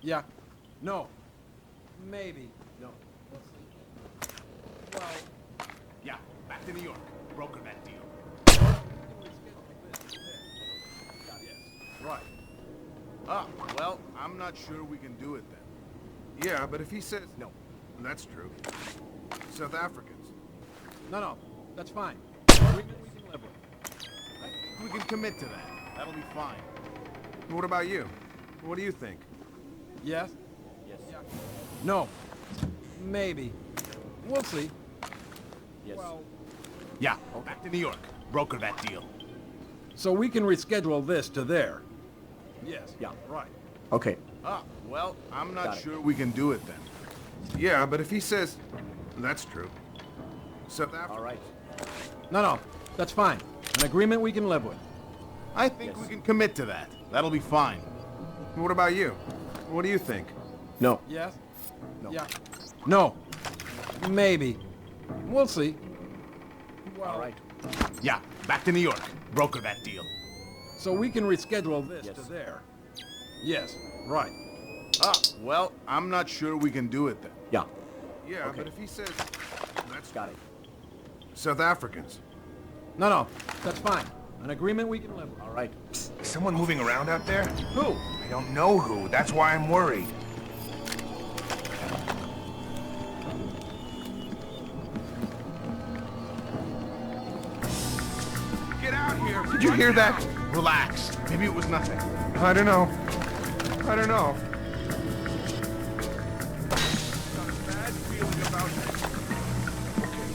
Yeah. No. Maybe. No. We'll see. Well... Yeah, back to New York. Broker that deal. Right. Well, I'm not sure we can do it then. Yeah, but if he says... No. That's true. South Africans. No, that's fine. Agreement we can live with. I think we can commit to that. That'll be fine. What about you? What do you think? Yes? Yes. No. Maybe. We'll see. Yes. Well, yeah, back to New York. Broker that deal. So we can reschedule this to there. Yes. Yeah. Right. Okay. Ah, well, I'm not sure we can do it then. Yeah, but if he says... That's true. South Africa... All right. No, that's fine. An agreement we can live with. I think we can commit to that. That'll be fine. What about you? What do you think? No. Yes? No. Yeah. No. Maybe. We'll see. Well, all right. Yeah, back to New York. Broker that deal. So we can reschedule this to there. Yes, right. Ah, well, I'm not sure we can do it then. Yeah. Yeah, but if he says... That's... Got it. South Africans. No, that's fine. An agreement we can live with. All right. Is someone moving around out there? Who? I don't know who. That's why I'm worried. Get out here! Did you hear that? Relax. Maybe it was nothing. I don't know. I don't know. Got a bad feeling about it. Okay.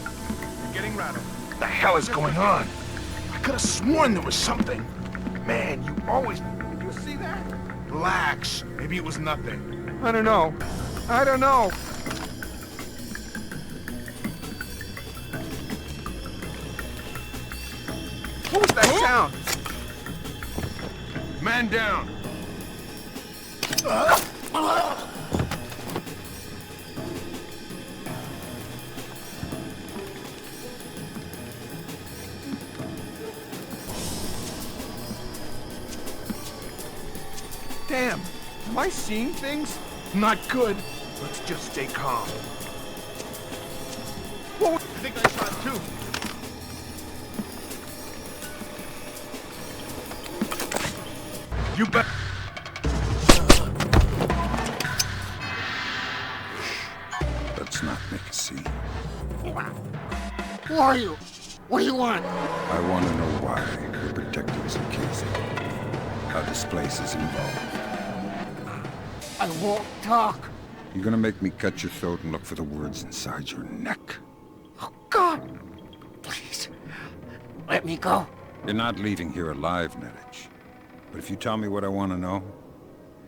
You're getting rattled. What the hell is going on? I could have sworn there was something. Man, you always... Did you see that? Relax. Maybe it was nothing. I don't know. I don't know. What was that sound? Man down. Damn. Am I seeing things? Not good. Let's just stay calm. Whoa, I think I saw it too. You bet. Let's not make a scene. Who are you? What do you want? I want to know why we're protecting Clancy. How this place is involved. I won't talk. You're gonna make me cut your throat and look for the words inside your neck. Oh, God. Please. Let me go. You're not leaving here alive, Nedich. But if you tell me what I want to know,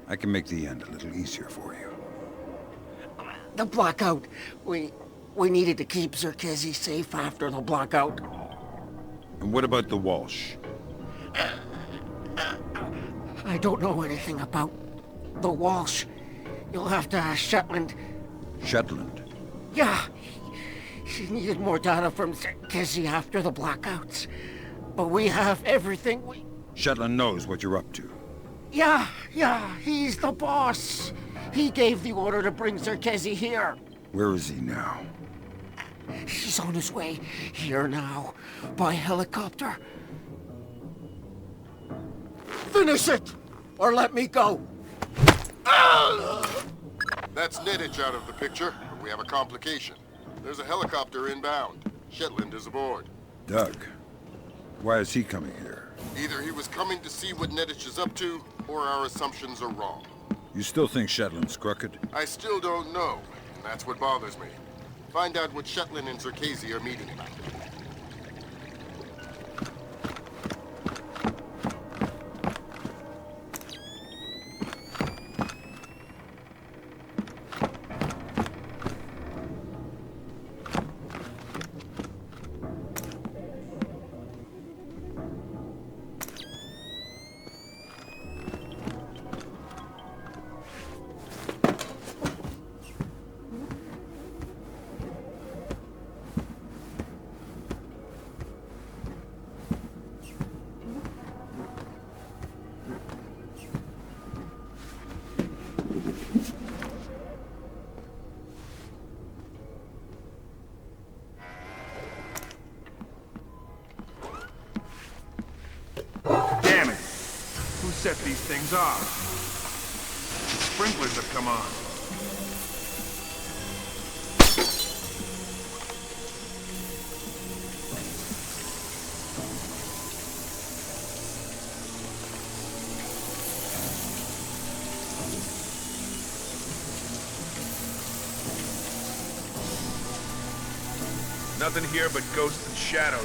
I can make the end a little easier for you. The blackout. We needed to keep Zerkezi safe after the blackout. And what about the Walsh? I don't know anything about the Walsh. You'll have to ask Shetland. Shetland? Yeah. She needed more data from Zerkezi after the blackouts. But we have everything we... Shetland knows what you're up to. Yeah, he's the boss. He gave the order to bring Zerkezi here. Where is he now? He's on his way here now, by helicopter. Finish it, or let me go. That's Nedich out of the picture, but we have a complication. There's a helicopter inbound. Shetland is aboard. Doug, why is he coming here? Either he was coming to see what Nedich is up to, or our assumptions are wrong. You still think Shetland's crooked? I still don't know, and that's what bothers me. Find out what Shetland and Zerkezi are meeting about. Damn it! Who set these things off? The sprinklers have come on. Nothing here but ghosts and shadows.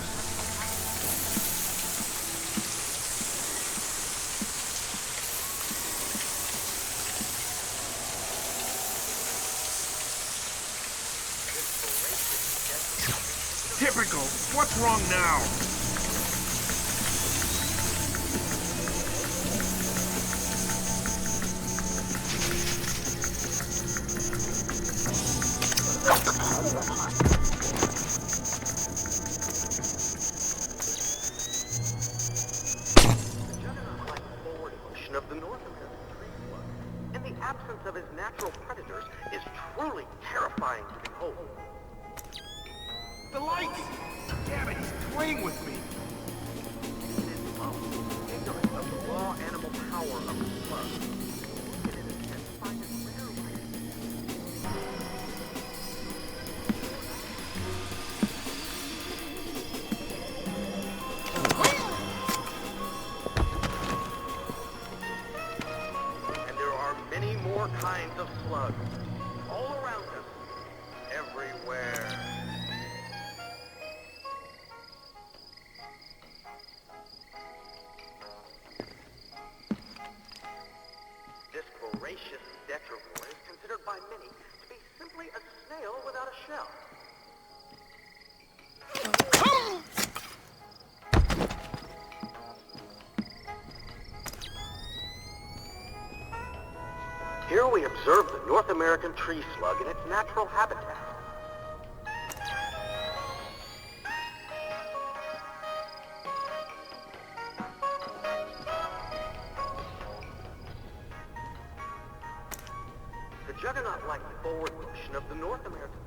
Typical. What's wrong now? Of the North American tree slug, in the absence of his natural predators, is truly terrifying to behold. The lights! Damn it, he's playing with me. Ignorance of the raw animal power of the slug. It is intensified in rare ways. Many more kinds of slugs, all around us, everywhere. This voracious detrivore is considered by many to be simply a snail without a shell. Here we observe the North American tree slug in its natural habitat. The juggernaut-like forward motion of the North American tree.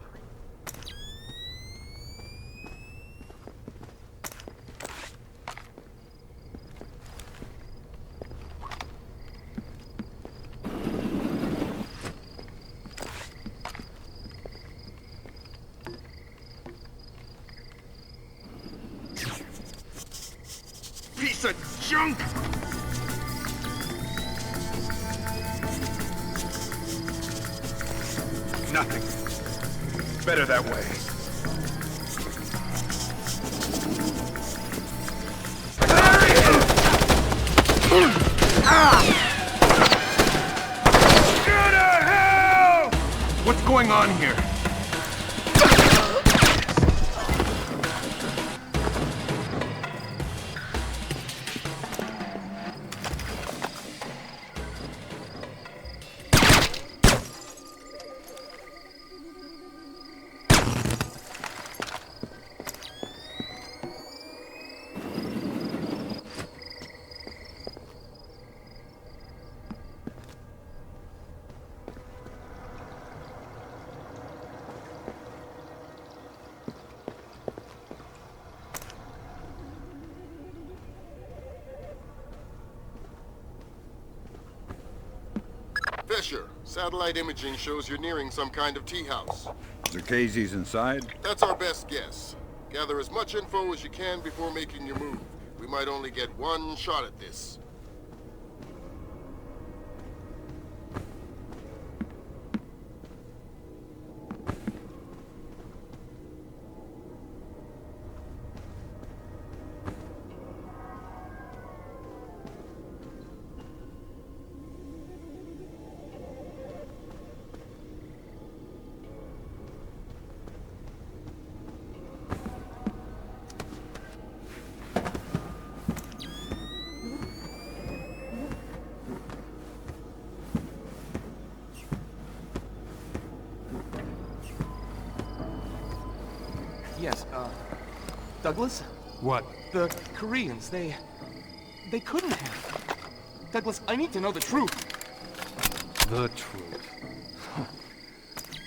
Piece of junk! Nothing. Better that way. Go to hell! What's going on here? Fisher, satellite imaging shows you're nearing some kind of tea house. Zerkezi's inside? That's our best guess. Gather as much info as you can before making your move. We might only get one shot at this. Yes, Douglas? What? The Koreans, they couldn't have. Douglas, I need to know the truth. The truth.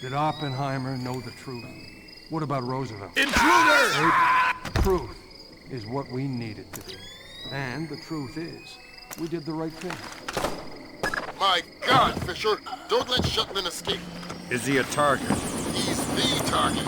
Did Oppenheimer know the truth? What about Roosevelt? Intruder! Truth is what we need it to be. And the truth is, we did the right thing. My God, Fisher! Don't let Shetland escape! Is he a target? He's the target!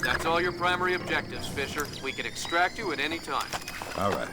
That's all your primary objectives, Fisher. We can extract you at any time. All right.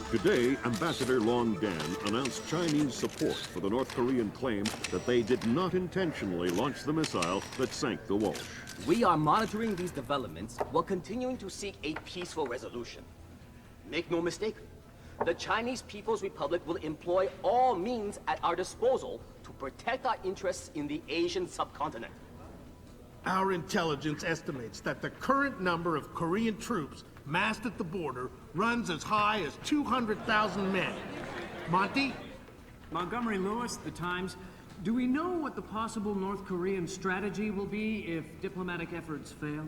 Today, Ambassador Long Dan announced Chinese support for the North Korean claim that they did not intentionally launch the missile that sank the Walsh. We are monitoring these developments while continuing to seek a peaceful resolution. Make no mistake, the Chinese People's Republic will employ all means at our disposal to protect our interests in the Asian subcontinent. Our intelligence estimates that the current number of Korean troops massed at the border runs as high as 200,000 men. Monty? Montgomery Lewis, The Times. Do we know what the possible North Korean strategy will be if diplomatic efforts fail?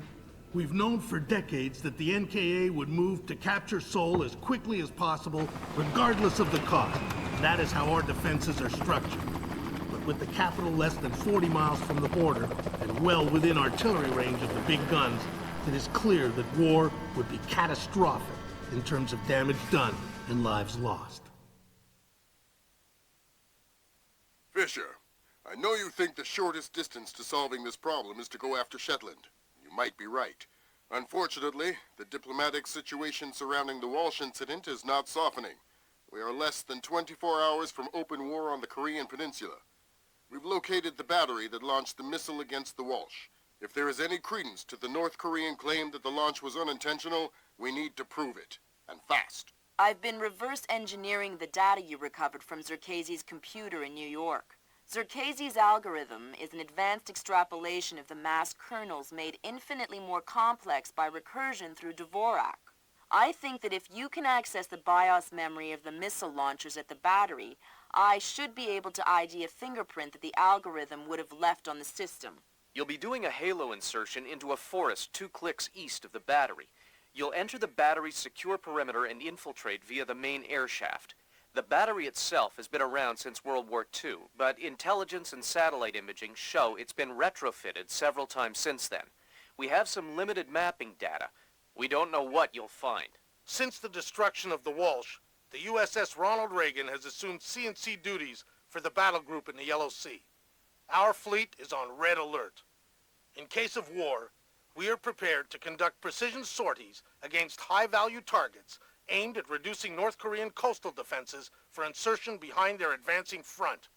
We've known for decades that the NKA would move to capture Seoul as quickly as possible, regardless of the cost. That is how our defenses are structured. But with the capital less than 40 miles from the border, and well within artillery range of the big guns, it is clear that war would be catastrophic in terms of damage done and lives lost. Fisher, I know you think the shortest distance to solving this problem is to go after Shetland. You might be right. Unfortunately, the diplomatic situation surrounding the Walsh incident is not softening. We are less than 24 hours from open war on the Korean Peninsula. We've located the battery that launched the missile against the Walsh. If there is any credence to the North Korean claim that the launch was unintentional, we need to prove it, and fast. I've been reverse engineering the data you recovered from Zerkezi's computer in New York. Zerkezi's algorithm is an advanced extrapolation of the mass kernels made infinitely more complex by recursion through Dvorak. I think that if you can access the BIOS memory of the missile launchers at the battery, I should be able to ID a fingerprint that the algorithm would have left on the system. You'll be doing a halo insertion into a forest 2 clicks east of the battery. You'll enter the battery's secure perimeter and infiltrate via the main air shaft. The battery itself has been around since World War II, but intelligence and satellite imaging show it's been retrofitted several times since then. We have some limited mapping data. We don't know what you'll find. Since the destruction of the Walsh, the USS Ronald Reagan has assumed C&C duties for the battle group in the Yellow Sea. Our fleet is on red alert. In case of war, we are prepared to conduct precision sorties against high-value targets aimed at reducing North Korean coastal defenses for insertion behind their advancing front.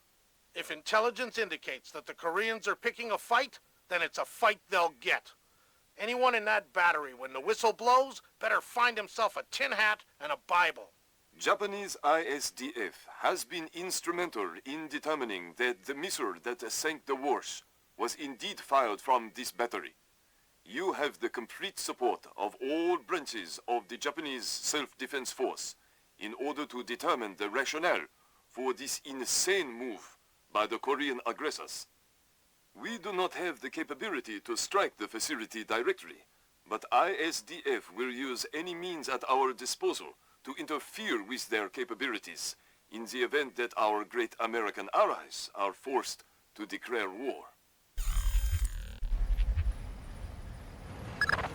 If intelligence indicates that the Koreans are picking a fight, then it's a fight they'll get. Anyone in that battery, when the whistle blows, better find himself a tin hat and a Bible. Japanese ISDF has been instrumental in determining that the missile that sank the Walsh was indeed fired from this battery. You have the complete support of all branches of the Japanese self-defense force in order to determine the rationale for this insane move by the Korean aggressors. We do not have the capability to strike the facility directly, but ISDF will use any means at our disposal to interfere with their capabilities in the event that our great American allies are forced to declare war.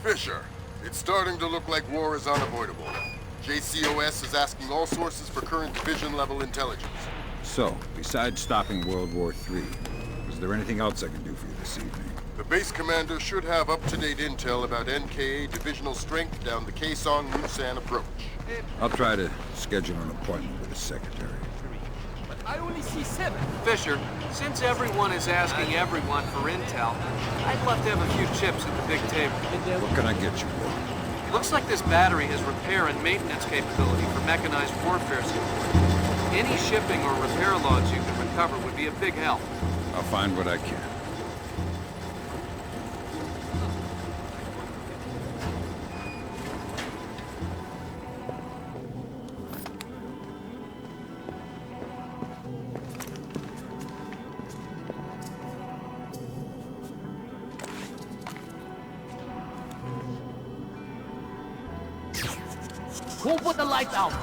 Fisher, it's starting to look like war is unavoidable. JCOS is asking all sources for current division-level intelligence. So, besides stopping World War III, is there anything else I can do for you this evening? The base commander should have up-to-date intel about NKA divisional strength down the Kaesong-Musan approach. I'll try to schedule an appointment with the secretary. But I only see 7. Fisher, since everyone is asking everyone for intel, I'd love to have a few chips at the big table. What can I get you, Will? Looks like this battery has repair and maintenance capability for mechanized warfare support. Any shipping or repair logs you can recover would be a big help. I'll find what I can. Who put the lights out?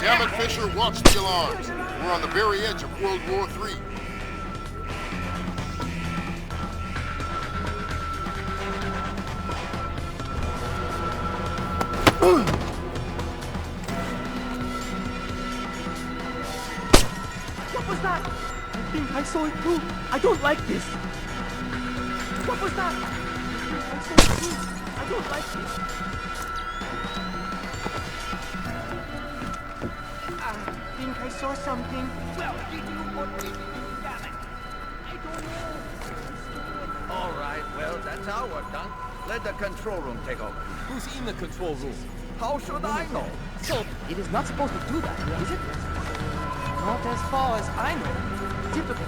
Damn it, Fisher, watch the alarms. We're on the very edge of World War III. What was that? I think I saw it too. I don't like this. What was that? I saw it too. I don't like this. I think I saw something. Well, did you or did you? Damn it. I don't know. All right, well, that's our work done. Let the control room take over. Who's in the control room? How should I know? So, it is not supposed to do that, is it? Not as far as I know. Typical.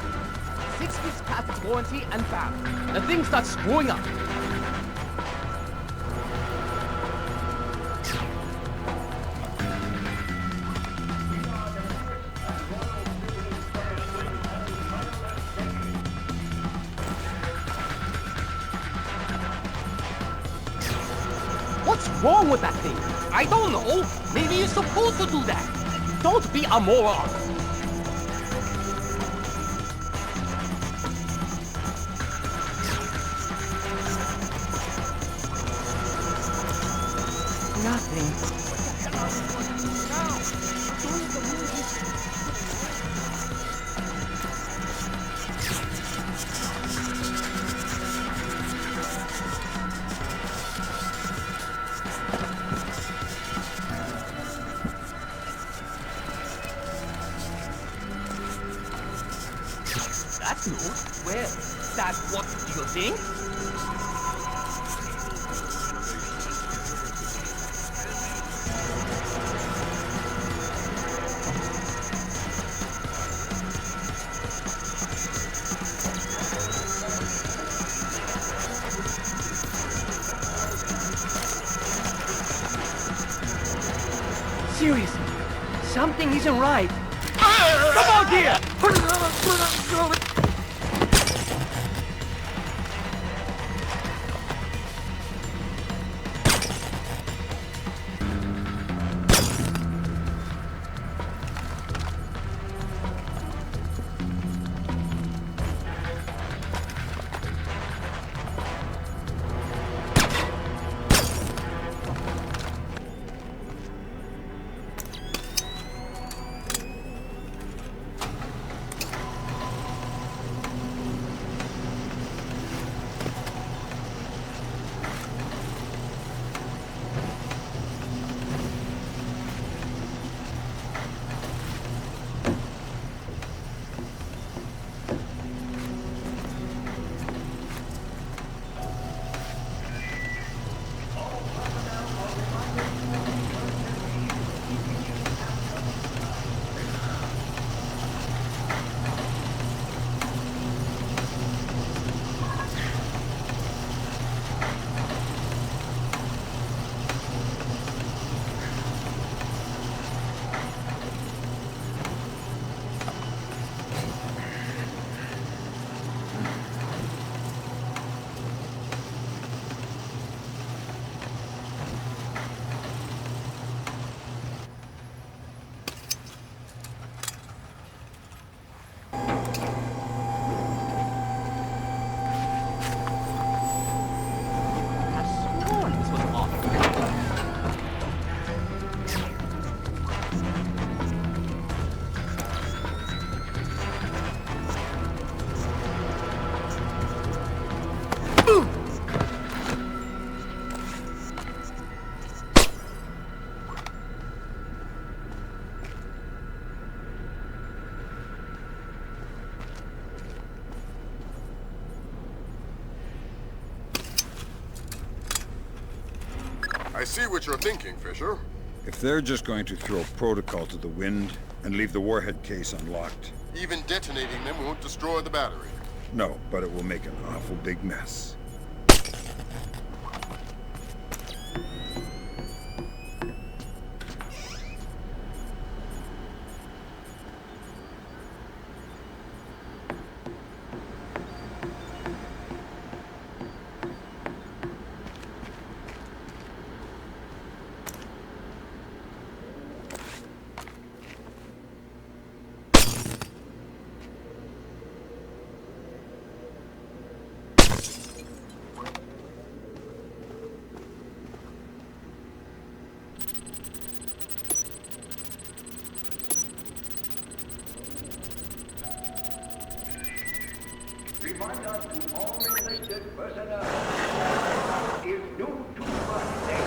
6 weeks past its warranty and bam. The thing starts screwing up. What's wrong with that thing? I don't know. Maybe you're supposed to do that. Don't be a moron. Nothing. That's new. Well, that's what do you think? Seriously, something isn't right. Come on, dear! I see what you're thinking, Fisher. If they're just going to throw protocol to the wind and leave the warhead case unlocked... Even detonating them won't destroy the battery. No, but it will make an awful big mess. Reminder to all enlisted personnel. Is due to Monday.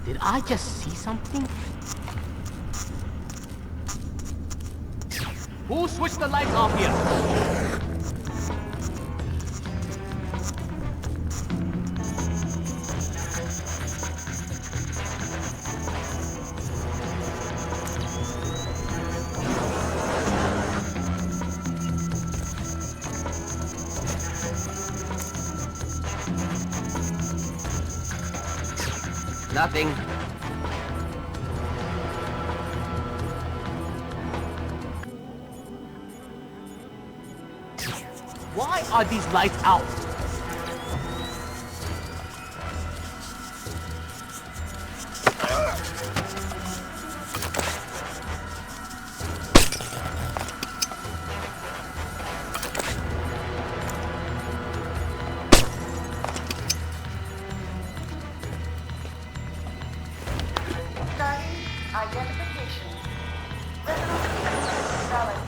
Did I just see something? Who switched the lights off here? Nothing. Why are these lights out? Identification. Valid.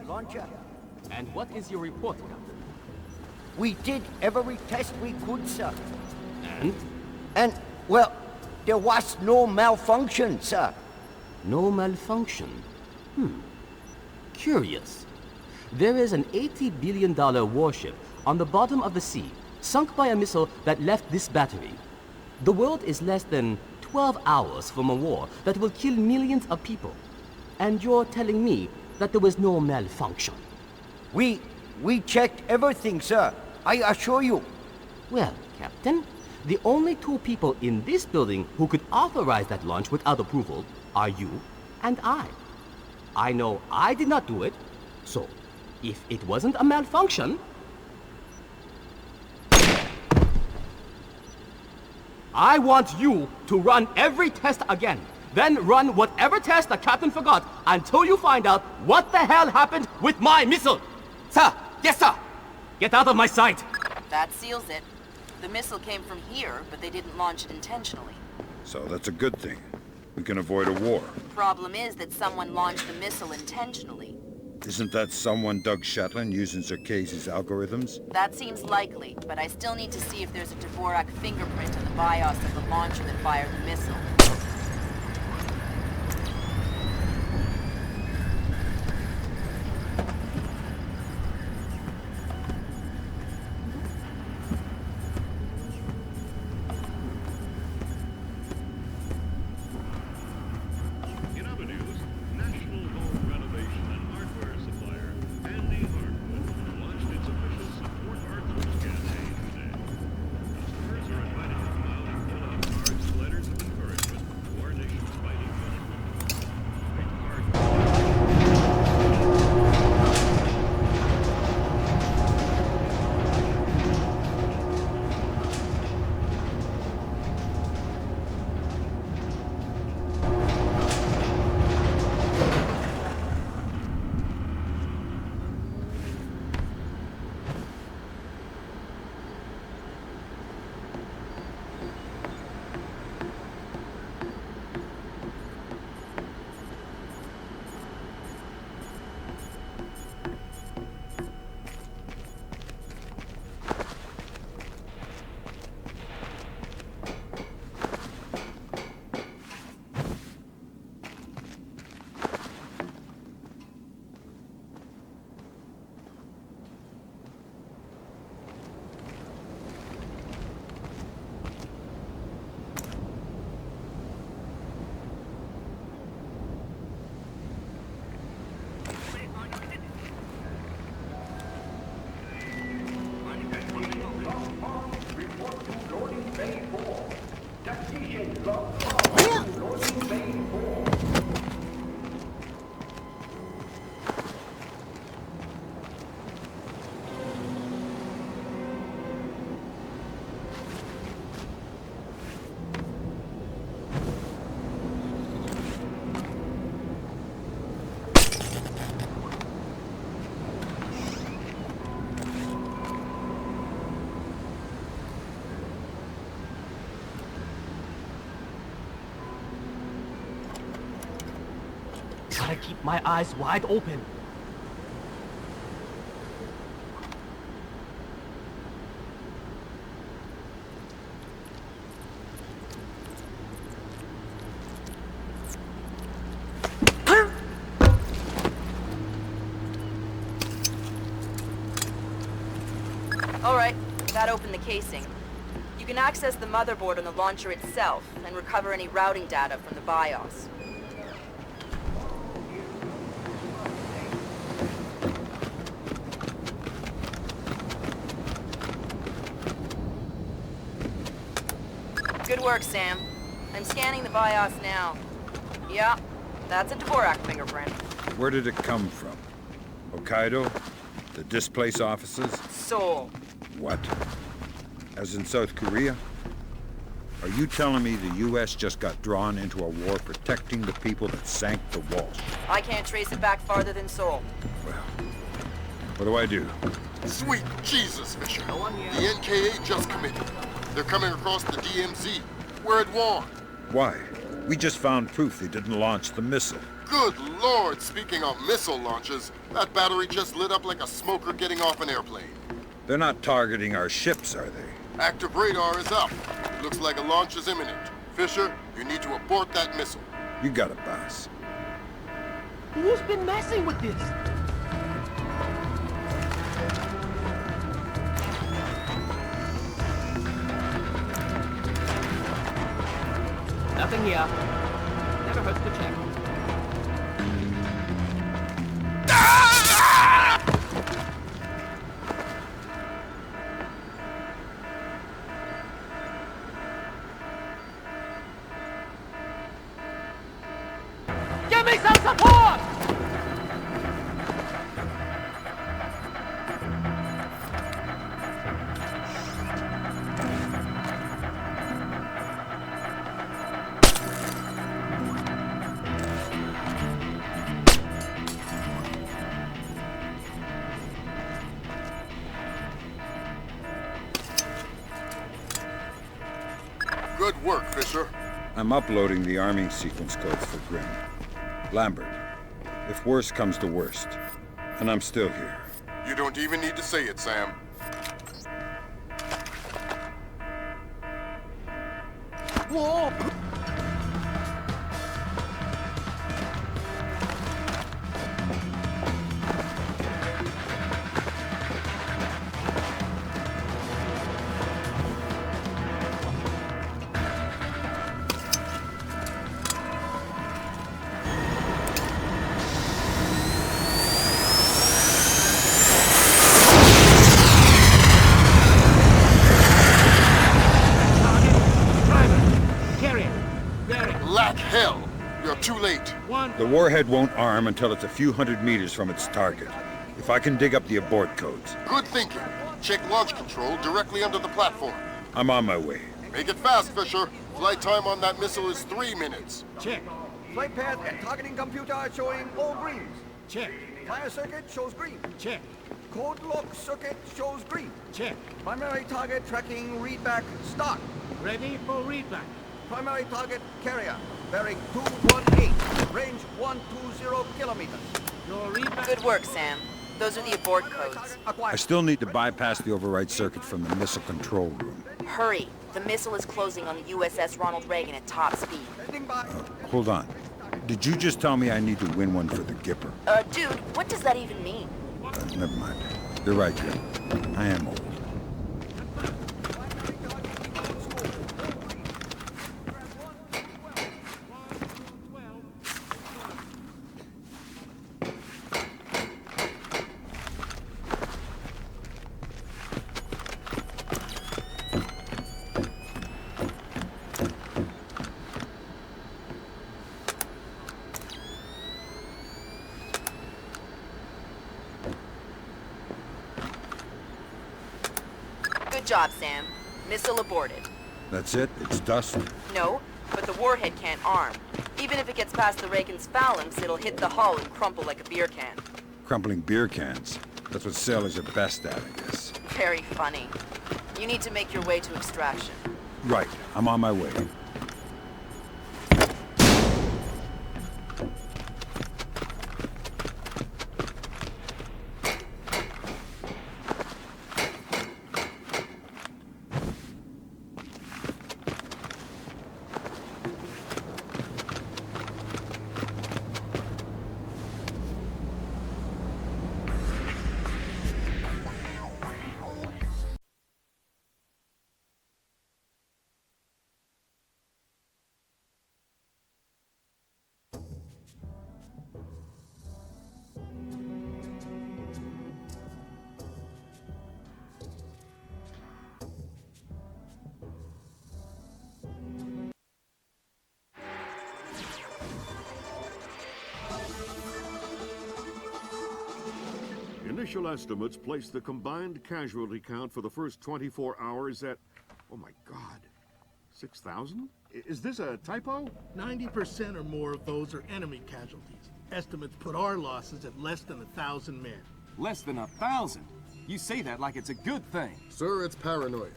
Launcher. And what is your report, Captain? We did every test we could, sir. And? And, well, there was no malfunction, sir. No malfunction? Curious. There is an $80 billion warship on the bottom of the sea, sunk by a missile that left this battery. The world is less than 12 hours from a war that will kill millions of people. And you're telling me that there was no malfunction? We checked everything, sir. I assure you. Well, Captain, the only two people in this building who could authorize that launch without approval are you and I. I know I did not do it, so if it wasn't a malfunction, I want you to run every test again. Then run whatever test the captain forgot until you find out what the hell happened with my missile. Sir! Yes, sir! Get out of my sight! That seals it. The missile came from here, but they didn't launch it intentionally. So that's a good thing. We can avoid a war. Problem is that someone launched the missile intentionally. Isn't that someone Doug Shetland using Zerkese's algorithms? That seems likely, but I still need to see if there's a Dvorak fingerprint on the BIOS of the launcher that fired the missile. In other news, National Home Renovation and keep my eyes wide open. Alright, that opened the casing. You can access the motherboard on the launcher itself and recover any routing data from the BIOS. Good work, Sam. I'm scanning the BIOS now. Yeah, that's a Dvorak fingerprint. Where did it come from? Hokkaido? The displaced offices? Seoul. What? As in South Korea? Are you telling me the U.S. just got drawn into a war protecting the people that sank the Walsh? I can't trace it back farther than Seoul. Well, what do I do? Sweet Jesus, Fisher. The NKA just committed. They're coming across the DMZ. We're at war. Why? We just found proof they didn't launch the missile. Good Lord, speaking of missile launches, that battery just lit up like a smoker getting off an airplane. They're not targeting our ships, are they? Active radar is up. It looks like a launch is imminent. Fisher, you need to abort that missile. You got it, boss. Who's been messing with this? Nothing here. Never hurts to check. Give me some support! Good work, Fisher. I'm uploading the arming sequence codes for Grim. Lambert, if worst comes to worst, and I'm still here. You don't even need to say it, Sam. Whoa! Black hell! You're too late. The warhead won't arm until it's a few hundred meters from its target. If I can dig up the abort codes. Good thinking. Check launch control directly under the platform. I'm on my way. Make it fast, Fisher. Flight time on that missile is 3 minutes. Check. Flight path and targeting computer are showing all greens. Check. Fire circuit shows green. Check. Code lock circuit shows green. Check. Primary target tracking readback start. Ready for readback. Primary target carrier. Bearing 218. Range 120 kilometers. Your readback. Good work, Sam. Those are the abort codes. I still need to bypass the override circuit from the missile control room. Hurry. The missile is closing on the USS Ronald Reagan at top speed. Hold on. Did you just tell me I need to win one for the Gipper? Dude, what does that even mean? Never mind. You're right, Jim. I am old. Good job, Sam. Missile aborted. That's it? It's dust? No, but the warhead can't arm. Even if it gets past the Reagan's phalanx, it'll hit the hull and crumple like a beer can. Crumpling beer cans. That's what sailors are best at, I guess. Very funny. You need to make your way to extraction. Right. I'm on my way. Initial estimates place the combined casualty count for the first 24 hours at, oh my God, 6,000? Is this a typo? 90% or more of those are enemy casualties. Estimates put our losses at less than 1,000 men. Less than 1,000? You say that like it's a good thing. Sir, it's paranoia.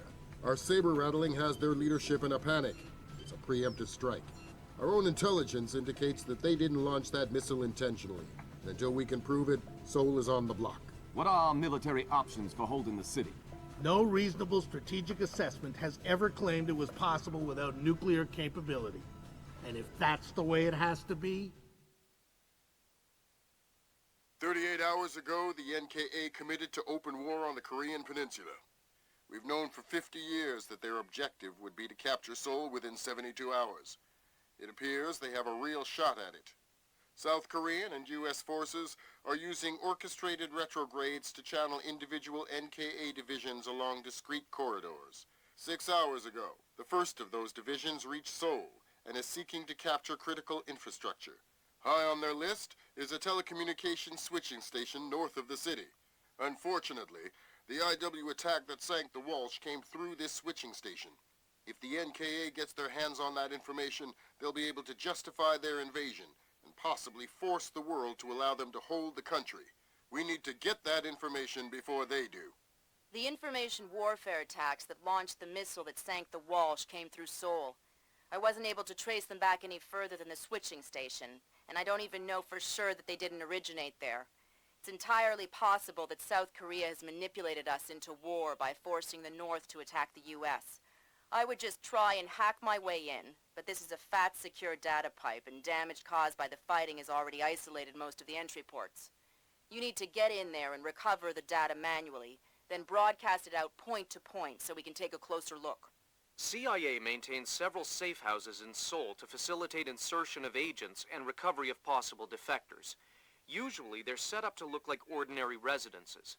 Our saber rattling has their leadership in a panic. It's a preemptive strike. Our own intelligence indicates that they didn't launch that missile intentionally. Until we can prove it, Seoul is on the block. What are our military options for holding the city? No reasonable strategic assessment has ever claimed it was possible without nuclear capability. And if that's the way it has to be... 38 hours ago, the NKA committed to open war on the Korean Peninsula. We've known for 50 years that their objective would be to capture Seoul within 72 hours. It appears they have a real shot at it. South Korean and U.S. forces are using orchestrated retrogrades to channel individual NKA divisions along discrete corridors. 6 hours ago, the first of those divisions reached Seoul and is seeking to capture critical infrastructure. High on their list is a telecommunications switching station north of the city. Unfortunately, the IW attack that sank the Walsh came through this switching station. If the NKA gets their hands on that information, they'll be able to justify their invasion and possibly force the world to allow them to hold the country. We need to get that information before they do. The information warfare attacks that launched the missile that sank the Walsh came through Seoul. I wasn't able to trace them back any further than the switching station, and I don't even know for sure that they didn't originate there. It's entirely possible that South Korea has manipulated us into war by forcing the North to attack the U.S. I would just try and hack my way in, but this is a fat, secure data pipe, and damage caused by the fighting has already isolated most of the entry ports. You need to get in there and recover the data manually, then broadcast it out point to point so we can take a closer look. CIA maintains several safe houses in Seoul to facilitate insertion of agents and recovery of possible defectors. Usually, they're set up to look like ordinary residences.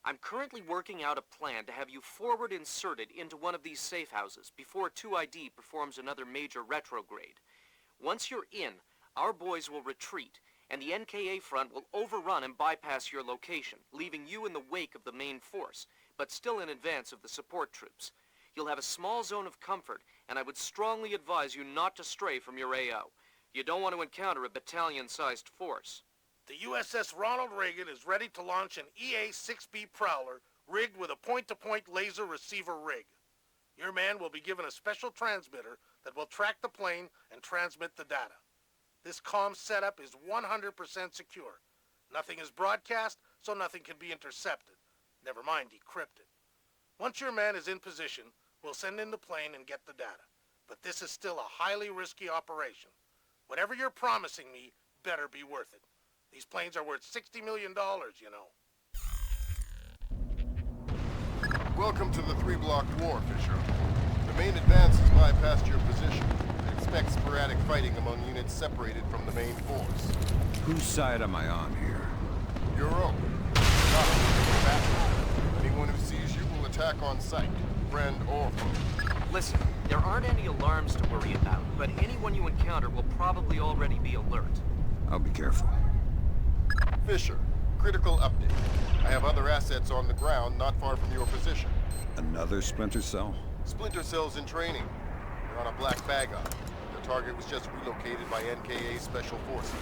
I'm currently working out a plan to have you forward inserted into one of these safe houses before 2ID performs another major retrograde. Once you're in, our boys will retreat, and the NKA front will overrun and bypass your location, leaving you in the wake of the main force, but still in advance of the support troops. You'll have a small zone of comfort, and I would strongly advise you not to stray from your AO. You don't want to encounter a battalion-sized force. The USS Ronald Reagan is ready to launch an EA-6B Prowler rigged with a point-to-point laser receiver rig. Your man will be given a special transmitter that will track the plane and transmit the data. This comm setup is 100% secure. Nothing is broadcast, so nothing can be intercepted. Never mind decrypted. Once your man is in position, we'll send in the plane and get the data. But this is still a highly risky operation. Whatever you're promising me better be worth it. These planes are worth $60 million, you know. Welcome to the three-block war, Fisher. The main advance has bypassed your position. Expect sporadic fighting among units separated from the main force. Whose side am I on here? Your own. Anyone who sees you will attack on sight, friend or foe. Listen, there aren't any alarms to worry about, but anyone you encounter will probably already be alert. I'll be careful. Fisher, critical update. I have other assets on the ground not far from your position. Another Splinter cell? Splinter cells in training. They're on a black bag up. The target was just relocated by NKA Special Forces.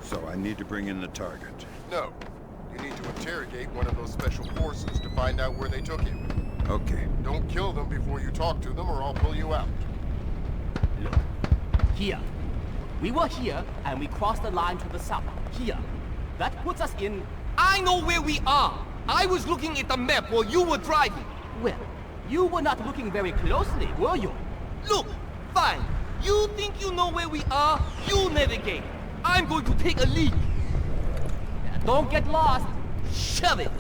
So I need to bring in the target? No. You need to interrogate one of those Special Forces to find out where they took him. Okay. Don't kill them before you talk to them or I'll pull you out. Look. Here. We were here and we crossed the line to the south. Here. That puts us in... I know where we are! I was looking at the map while you were driving. Well, you were not looking very closely, were you? Look, fine. You think you know where we are? You navigate. I'm going to take a lead. Don't get lost. Shove it.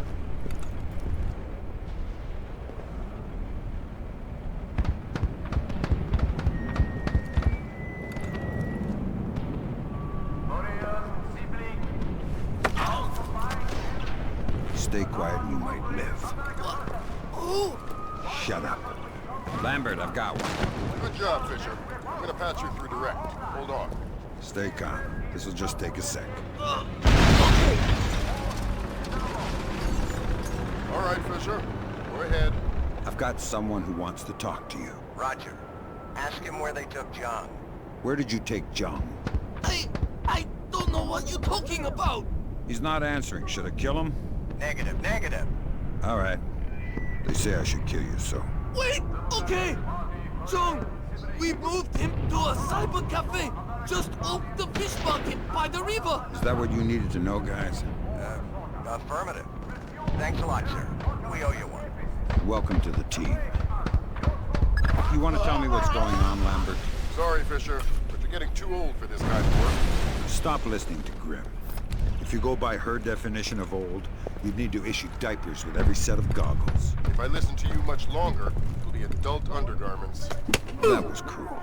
Stay quiet and you might live. Shut up. Lambert, I've got one. Good job, Fisher. I'm gonna patch you through direct. Hold on. Stay calm. This'll just take a sec. right, Fisher. Go ahead. I've got someone who wants to talk to you. Roger. Ask him where they took John. Where did you take John? I don't know what you're talking about. He's not answering. Should I kill him? Negative, negative. All right. They say I should kill you, so... Wait, okay. John, we moved him to a cyber cafe just off the fish market by the river. Is that what you needed to know, guys? Affirmative. Thanks a lot, sir. We owe you one. Welcome to the team. You want to tell me what's going on, Lambert? Sorry, Fisher, but you're getting too old for this kind of work. Stop listening to Grim. If you go by her definition of old, you'd need to issue diapers with every set of goggles. If I listen to you much longer, it'll be adult undergarments. That was cruel.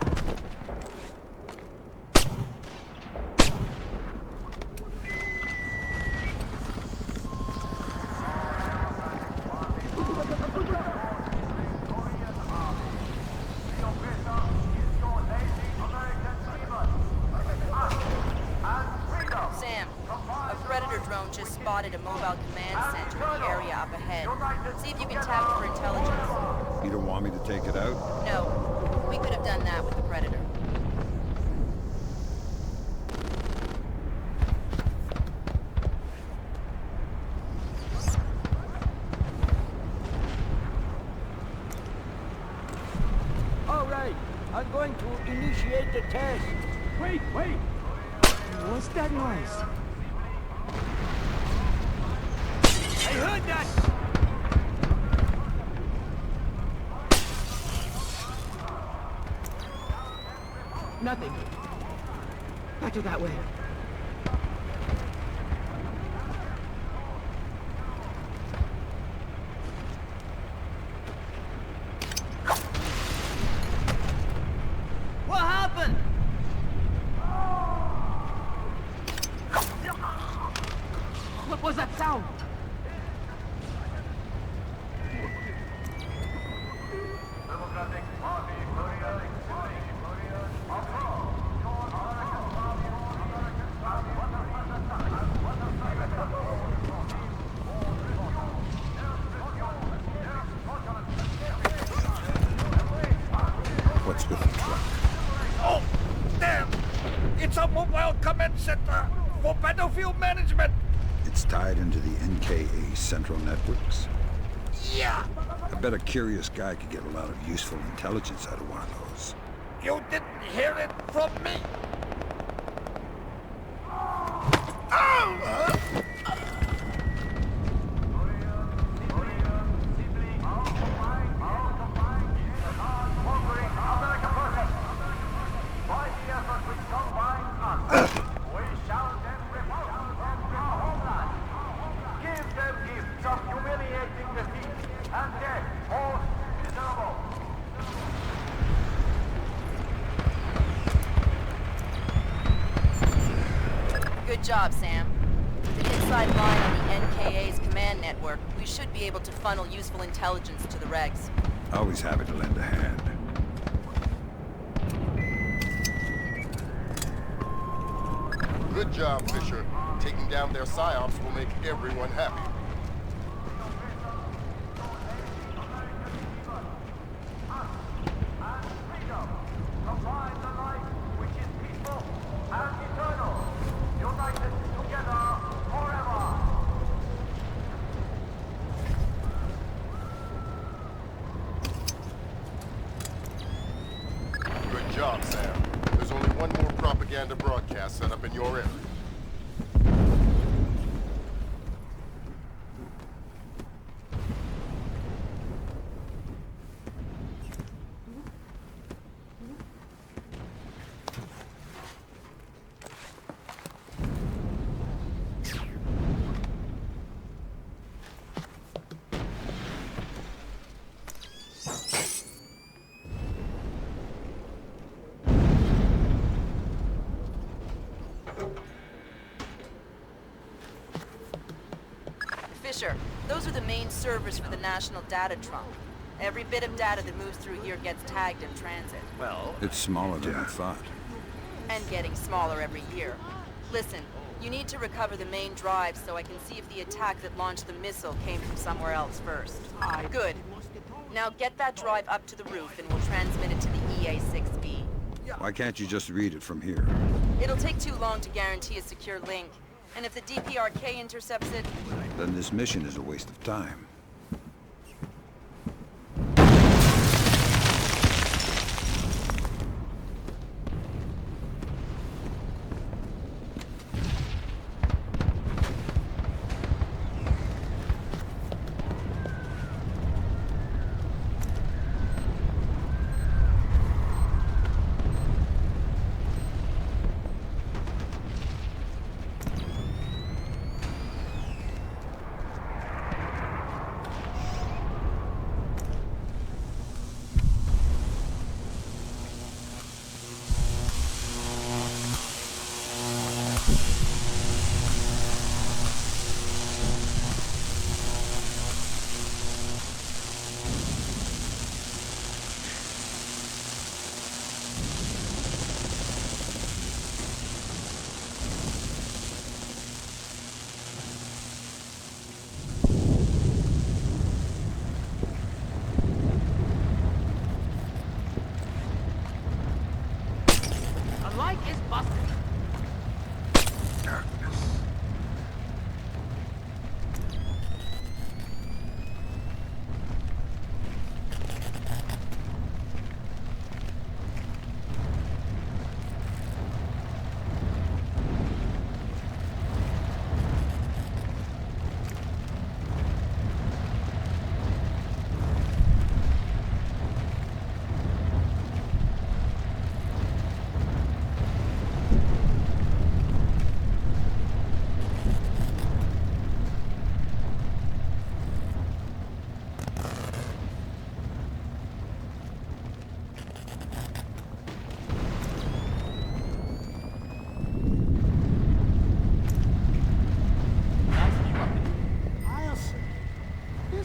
Sam, a Predator drone just spotted a mobile command center in the area up ahead. See if you can tap it for intelligence. You don't want me to take it out? No, we could have done that with the Predator. All right, I'm going to initiate the test. Wait! What's that noise? I heard that! Nothing. Better that way. What happened? What was that sound? What's with the truck? Oh, damn! It's a mobile command center for battlefield management. It's tied into the NKA central networks. Yeah! I bet a curious guy could get a lot of useful intelligence out of one of those. You didn't hear it from me. Good job, Sam. With an inside line on the NKA's command network, we should be able to funnel useful intelligence to the regs. Always happy to lend a hand. Good job, Fisher. Taking down their psyops will make everyone happy. Good job, Sam. There's only one more propaganda broadcast set up in your area. Fisher, those are the main servers for the National Data Trunk. Every bit of data that moves through here gets tagged in transit. It's smaller than I thought. And getting smaller every year. Listen, You need to recover the main drive so I can see if the attack that launched the missile came from somewhere else first. Good. Now get that drive up to the roof and we'll transmit it to the EA-6B. Why can't you just read it from here? It'll take too long to guarantee a secure link. And if the DPRK intercepts it... Then this mission is a waste of time.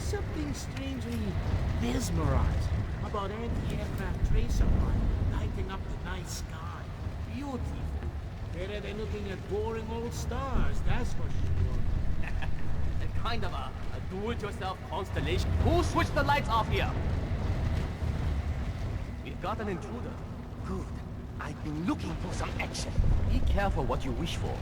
Something strangely mesmerizing about anti-aircraft tracer fire lighting up the night sky. Beautiful. Better than looking at boring old stars, that's for sure. Kind of a do-it-yourself constellation. Who switched the lights off here? We've got an intruder. Good. I've been looking for some action. Be careful what you wish for.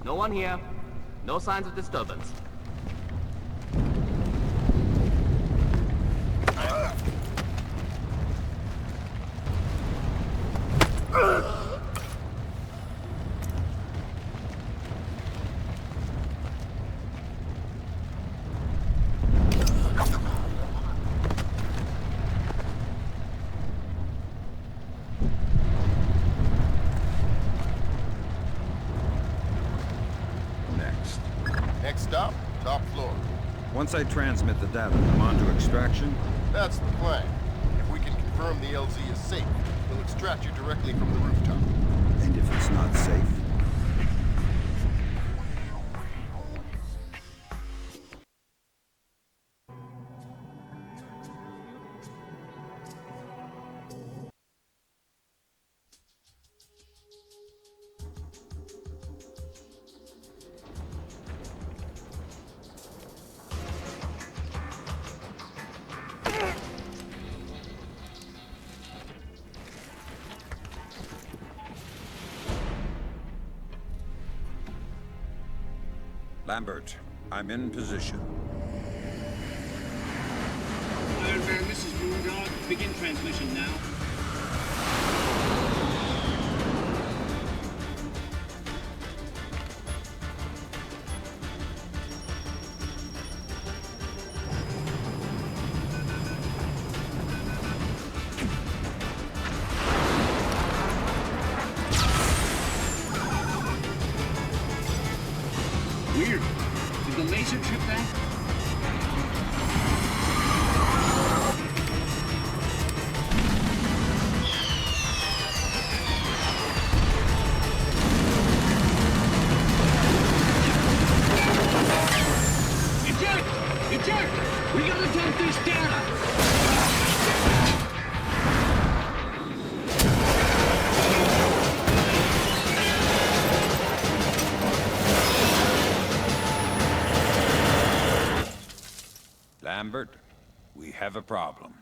No one here. No signs of disturbance. Next stop, top floor. Once I transmit the data, I'm on to extraction? That's the plan. If we can confirm the LZ is safe, we'll extract you directly from the rooftop. And if it's not safe? Lambert, I'm in position. Iron Man, this is Moondog. Begin transmission now. Weird. Did the laser trip that? Lambert, we have a problem.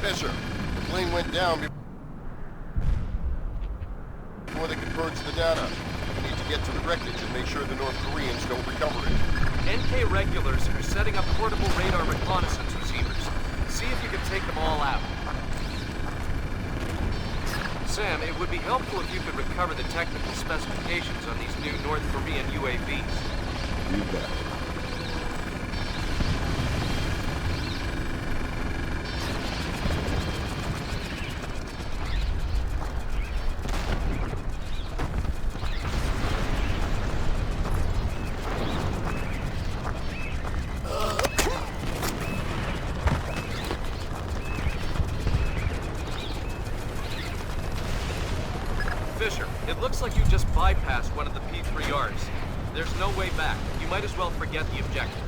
Fisher, the plane went down before they could purge the data. We need to get to the wreckage and make sure the North Koreans don't recover it. NK regulars are setting up portable radar reconnaissance receivers. See if you can take them all out. Sam, it would be helpful if you could recover the technical specifications on these new North Korean UAVs. You bet. Fisher, it looks like you just bypassed one of the P3Rs. There's no way back. You might as well forget the objective.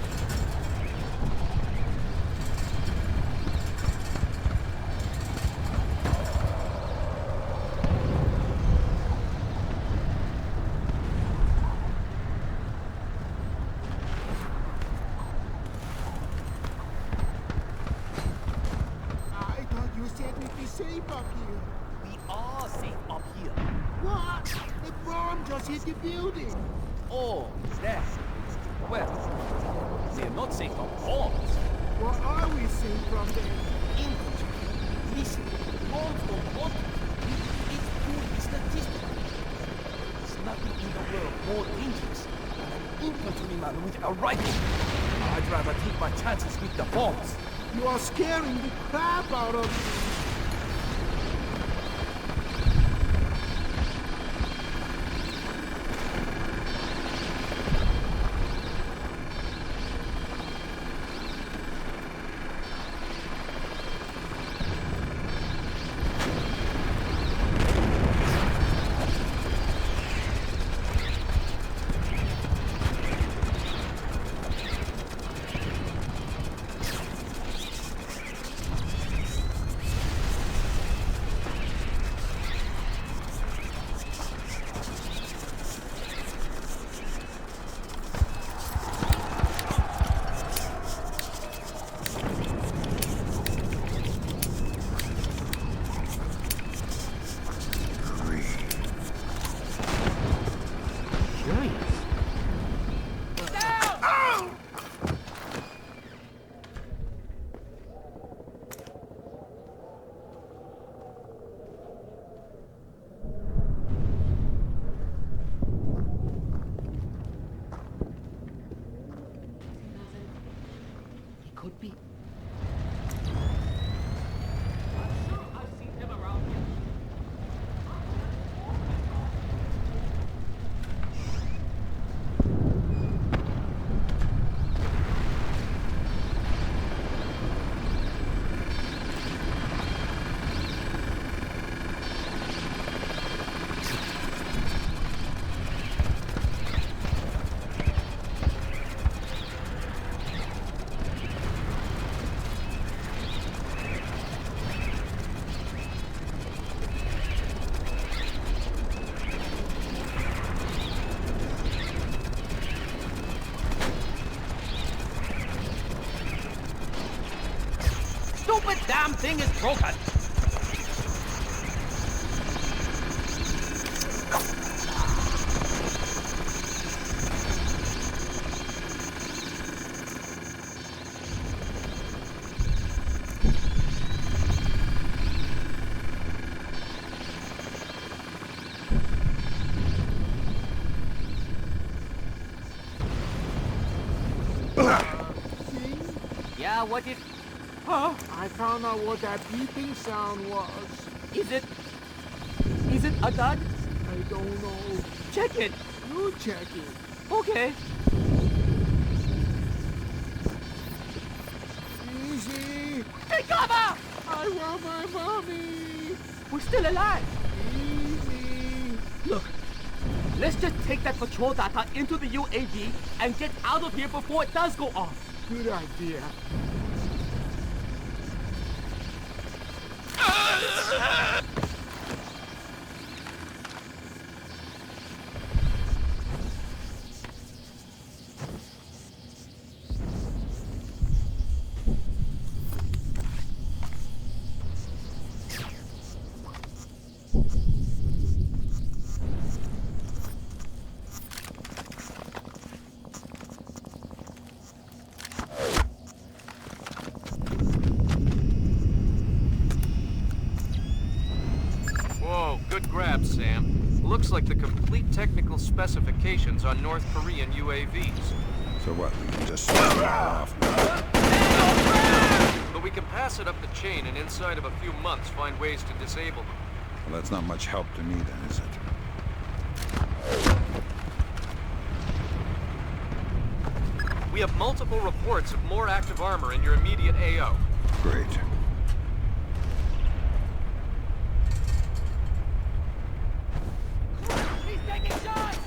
I thought you said we'd be safe up here. We are safe up here. What? The bomb just hit the building. Oh, that. Well, we're not safe from bombs. What are we safe from then? Infantry. Listen, bombs don't want to. It's purely statistical. There's nothing in the world more dangerous than an infantryman with a rifle. I'd rather take my chances with the bombs. You are scaring the crap out of me. Could be. Stupid damn thing is broken! Yeah, what if... Huh? I found out what that beeping sound was. Is it a dud? I don't know. Check it. You check it. Okay. Easy. Take cover! I want my mommy. We're still alive. Easy. Look, let's just take that patrol data into the UAV and get out of here before it does go off. Good idea. just grabbed, Sam. Looks like the complete technical specifications on North Korean UAVs. So what, we can just switch it off now? But we can pass it up the chain and inside of a few months find ways to disable them. Well, that's not much help to me then, is it? We have multiple reports of more active armor in your immediate AO. Great. He's taking shots!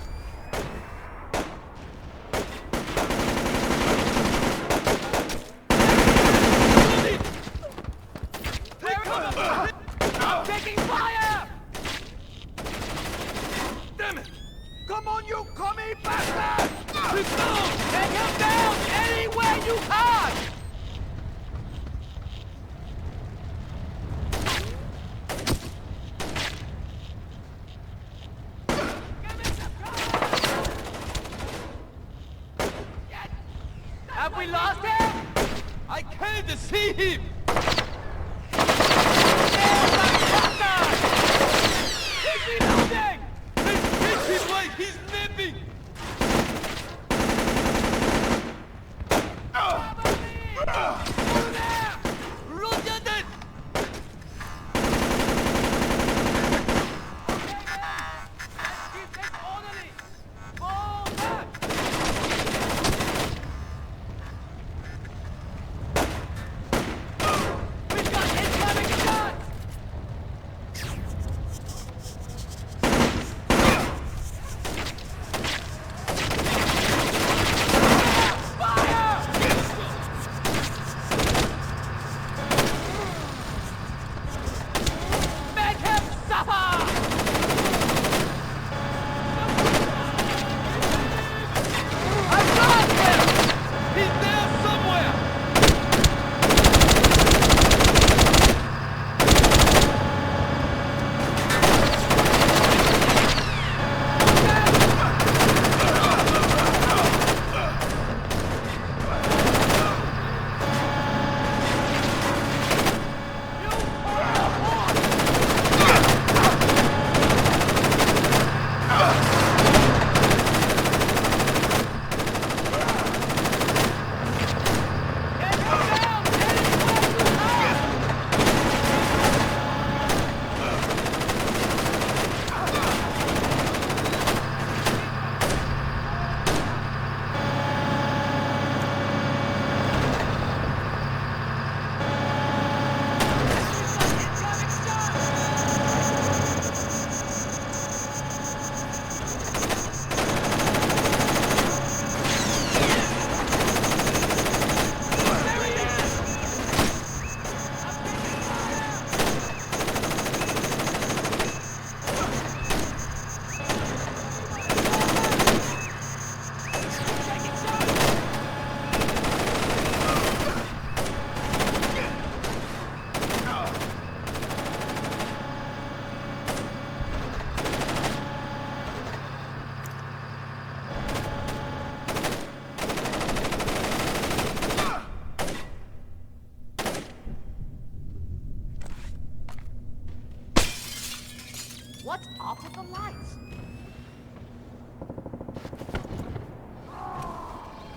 I'm taking fire! Damn it! Come on, you commie bastard! Take him down anywhere you can! Have we lost him? I can't see him! He's reloading! Hit him like he's nipping! Lieutenant! Keep this orderly! Fall back! We've got incoming shots! Make him suffer! I got him! He's there somewhere! What's up with the lights?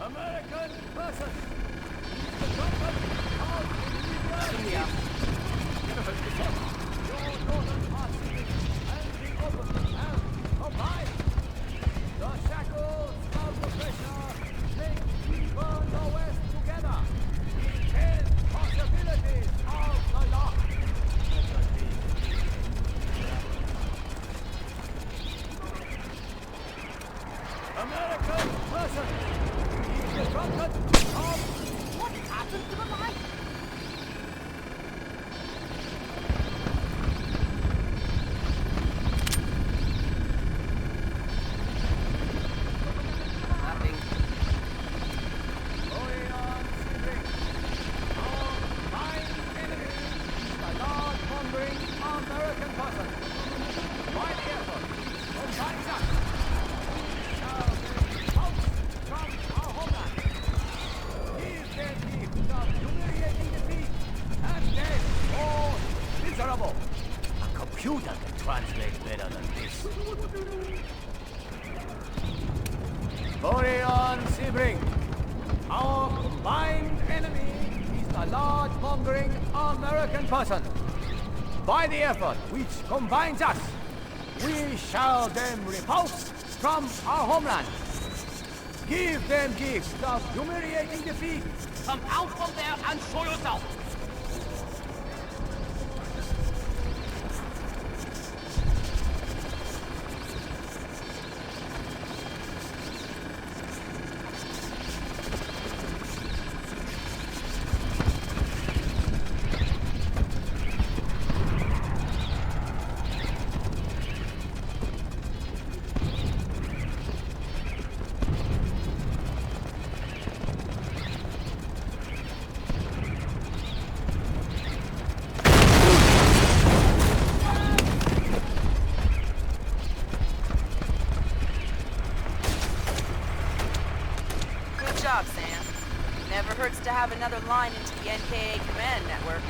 American person! The government of India! Your northern parts and the open and combined! The shackles of the pressure make people the West together! 10 possibilities of the law! American person! The government of... What happened to the lights? Nothing. Going on sleeping. Our fine enemy is the Lord-mongering American person. Mighty effort. Combined up. Shall be out from our homeland. He is the humiliating better than this. Orion Sebring, our combined enemy is the large-mongering American person. By the effort which combines us, we shall them repulse from our homeland. Give them gift of humiliating defeat. Come out from there and show yourself! Job, Sam. Never hurts to have another line into the NKA command network.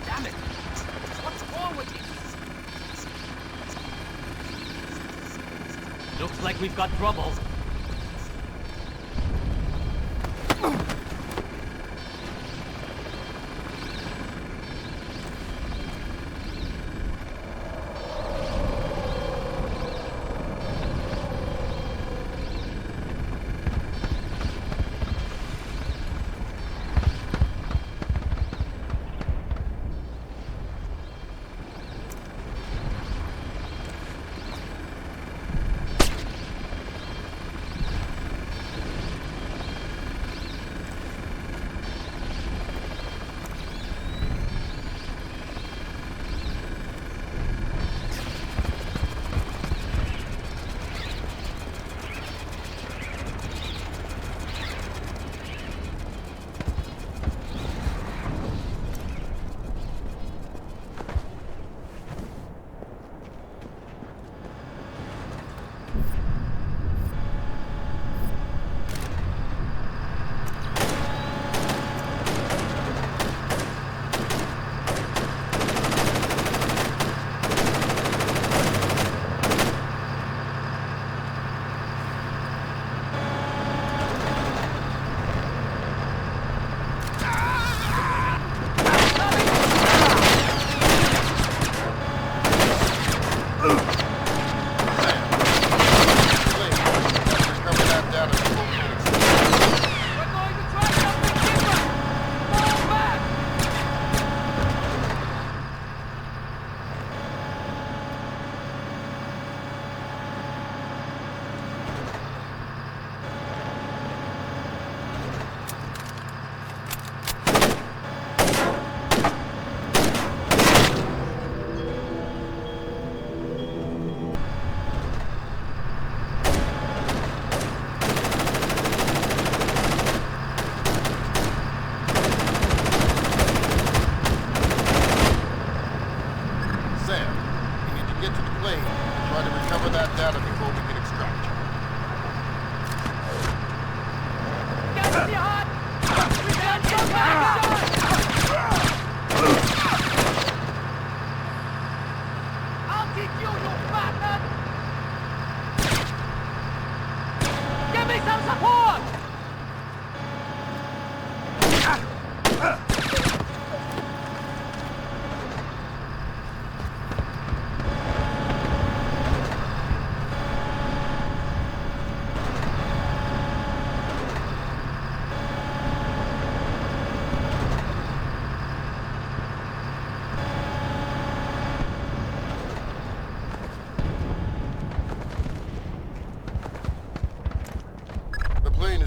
Damn it! What's wrong with you? Looks like we've got trouble.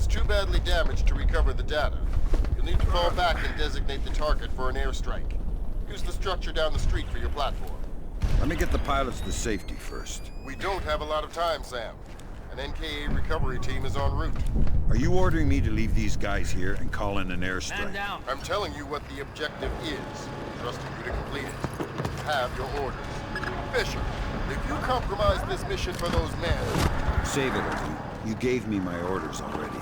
Too badly damaged to recover the data. You'll need to fall back and designate the target for an airstrike. Use the structure down the street for your platform. Let me get the pilots to safety first. We don't have a lot of time, Sam. An NKA recovery team is en route. Are you ordering me to leave these guys here and call in an airstrike? Man down. I'm telling you what the objective is. Trusting you to complete it. You have your orders. Fisher, If you compromise this mission for those men... Save it, Eddie. You gave me my orders already.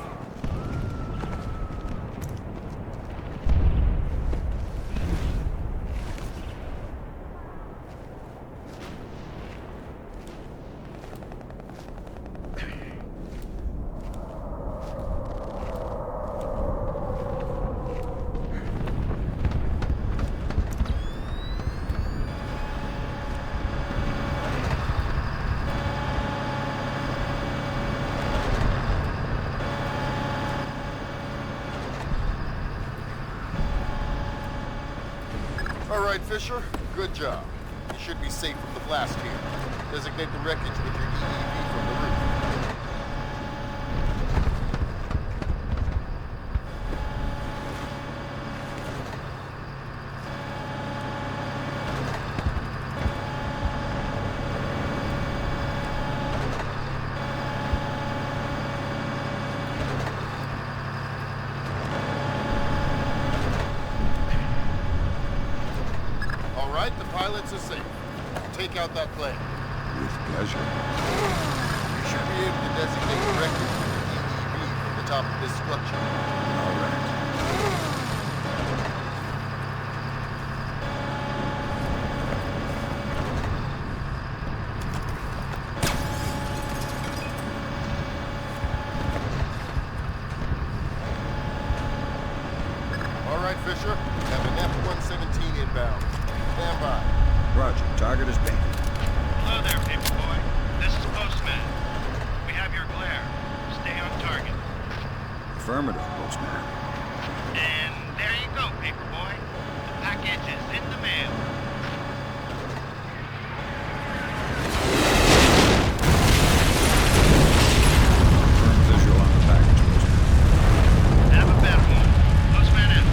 All right, Fisher. Good job. You should be safe from the blast here. Designate the wreckage with your EEV from the roof. All right, the pilots are safe. Take out that plane. With pleasure. You should be able to designate the wreckage with your EEV from the top of this structure. All right. All right, Fisher. We have an F-117 inbound. Stand by. Roger. Target is painted. Hello there, Paperboy. This is Postman. We have your glare. Stay on target. Affirmative, Postman. And there you go, Paperboy. The package is in the mail. Confirm visual on the package, Postman. Have a better one. Postman out.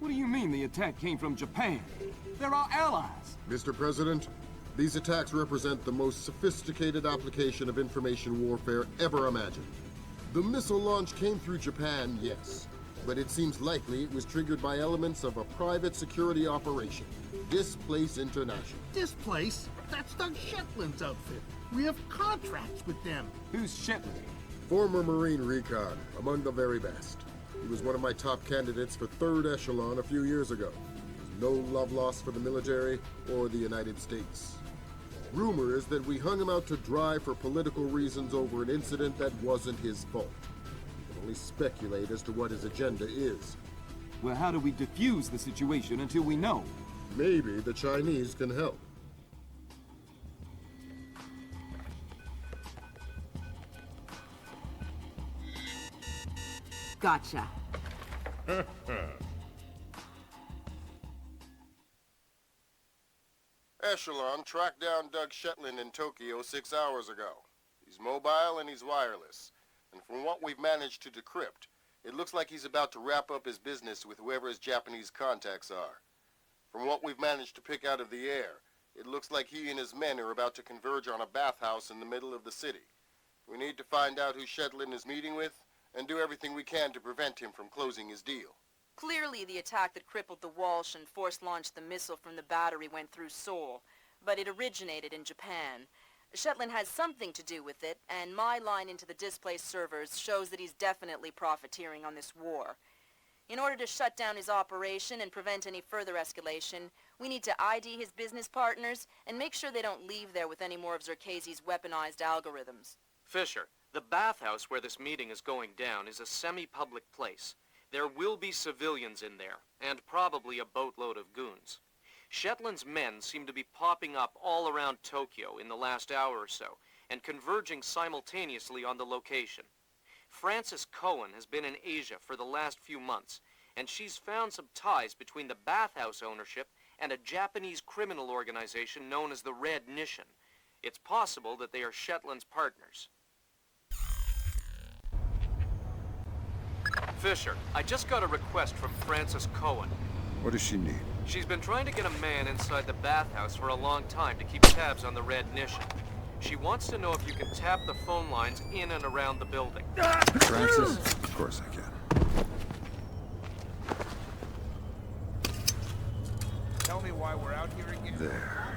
What do you mean the attack came from Japan? They're our allies. Mr. President, these attacks represent the most sophisticated application of information warfare ever imagined. The missile launch came through Japan, yes, but it seems likely it was triggered by elements of a private security operation, Displace International. This place? That's Doug Shetland's outfit. We have contracts with them. Who's Shetland? Former Marine recon, among the very best. He was one of my top candidates for third echelon a few years ago. No love lost for the military or the United States. Rumor is that we hung him out to dry for political reasons over an incident that wasn't his fault. We can only speculate as to what his agenda is. Well, how do we defuse the situation until we know? Maybe the Chinese can help. Gotcha. Echelon tracked down Doug Shetland in Tokyo 6 hours ago. He's mobile and he's wireless. And from what we've managed to decrypt, it looks like he's about to wrap up his business with whoever his Japanese contacts are. From what we've managed to pick out of the air, it looks like he and his men are about to converge on a bathhouse in the middle of the city. We need to find out who Shetland is meeting with and do everything we can to prevent him from closing his deal. Clearly, the attack that crippled the Walsh and force-launched the missile from the battery went through Seoul, but it originated in Japan. Shetland has something to do with it, and my line into the displaced servers shows that he's definitely profiteering on this war. In order to shut down his operation and prevent any further escalation, we need to ID his business partners and make sure they don't leave there with any more of Zerkezi's weaponized algorithms. Fisher, the bathhouse where this meeting is going down is a semi-public place. There will be civilians in there, and probably a boatload of goons. Shetland's men seem to be popping up all around Tokyo in the last hour or so, and converging simultaneously on the location. Frances Cohen has been in Asia for the last few months, and she's found some ties between the bathhouse ownership and a Japanese criminal organization known as the Red Nishan. It's possible that they are Shetland's partners. Fisher, I just got a request from Frances Cohen. What does she need? She's been trying to get a man inside the bathhouse for a long time to keep tabs on the Red Nishan. She wants to know if you can tap the phone lines in and around the building. Francis? Of course I can. Tell me why we're out here again. There.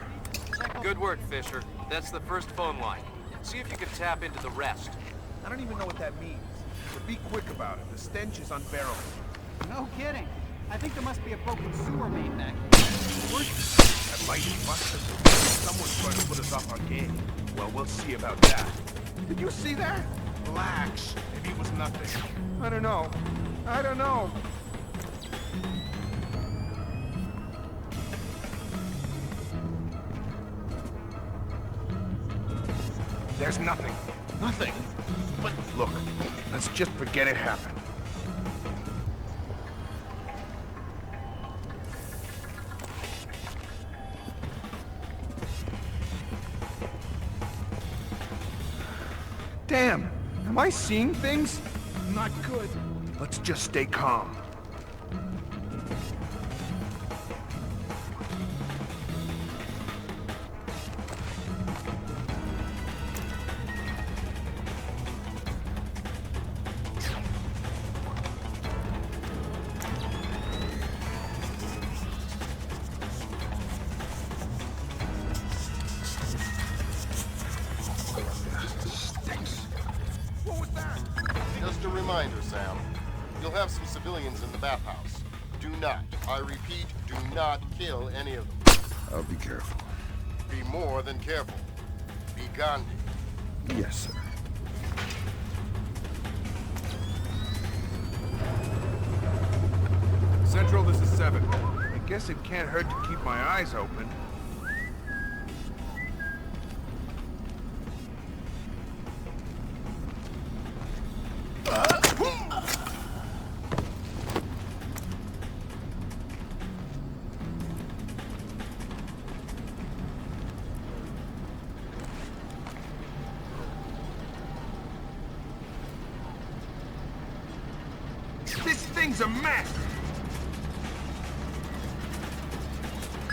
Good work, Fisher. That's the first phone line. See if you can tap into the rest. I don't even know what that means. But be quick about it. The stench is unbearable. No kidding. I think there must be a broken sewer main back here. That light is busted. Someone's trying to put us off our game. Well, we'll see about that. Did you see that? Relax. Maybe it was nothing. I don't know. I don't know. There's nothing. Nothing. But look, let's just forget it happened. Damn! Am I seeing things? Not good. Let's just stay calm. Just a reminder, Sam. You'll have some civilians in the bathhouse. Do not, I repeat, do not kill any of them. I'll be careful. Be more than careful. Be Gandhi. Yes, sir. Central, this is 7. I guess it can't hurt to keep my eyes open. This thing's a mess!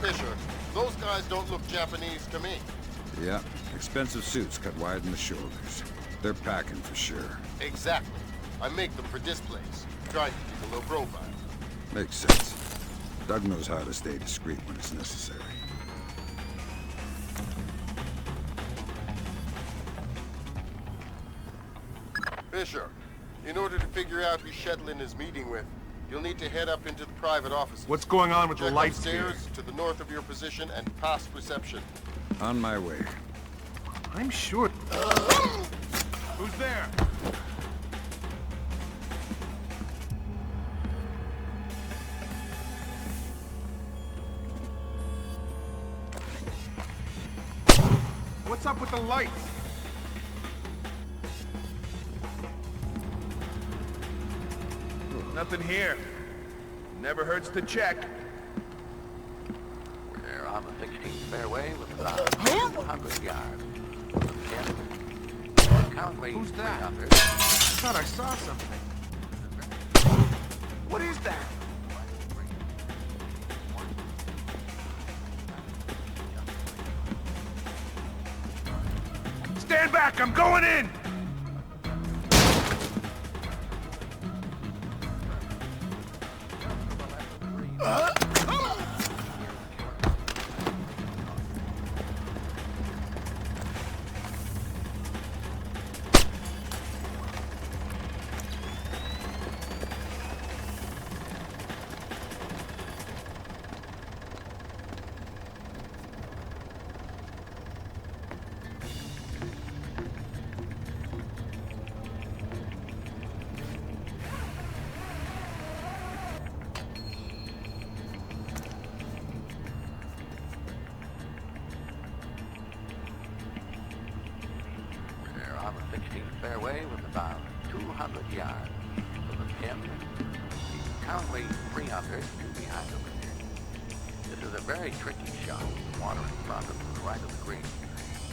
Fisher, those guys don't look Japanese to me. Yeah, expensive suits cut wide in the shoulders. They're packing for sure. Exactly. I make them for displays. Try to keep a low profile. Makes sense. Doug knows how to stay discreet when it's necessary. Fisher, in order to figure out who Shetland is meeting with, you'll need to head up into the private offices. What's going on with the Check lights upstairs to the north of your position and past reception. On my way. I'm sure... Who's there? What's up with the lights? Nothing here. Never hurts to check. We're on the 16th fairway with about 200 yards. Who's that? I thought I saw something. What is that? Stand back! I'm going in! 16th fairway with about 200 yards from the pin. He's currently 300 to behind the wicket. This is a very tricky shot with the water in front of the right of the green,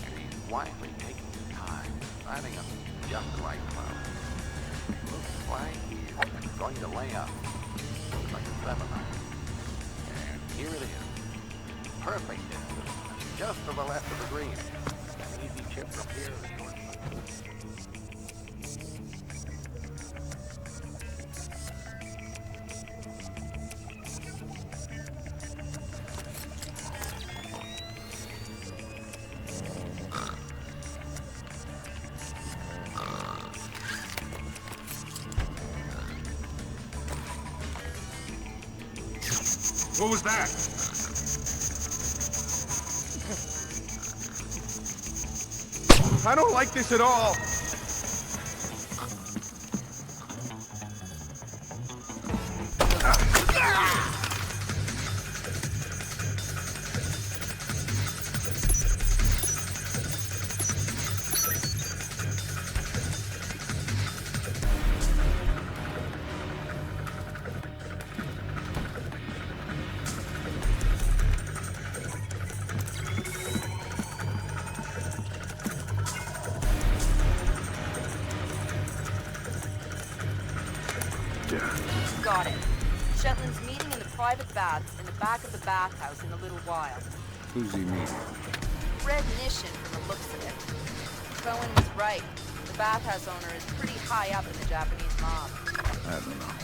and he's wisely taking his time, finding up just the right club. Looks like he's going to lay up. Looks like a 7-iron. And here it is. Perfect distance, just to the left of the green. An easy chip from here is short. What was that? I don't like this at all. Got it. Shetland's meeting in the private baths in the back of the bathhouse in a little while. Who's he meeting? Red Nishin from the looks of it. Cohen was right. The bathhouse owner is pretty high up in the Japanese mob. I don't know.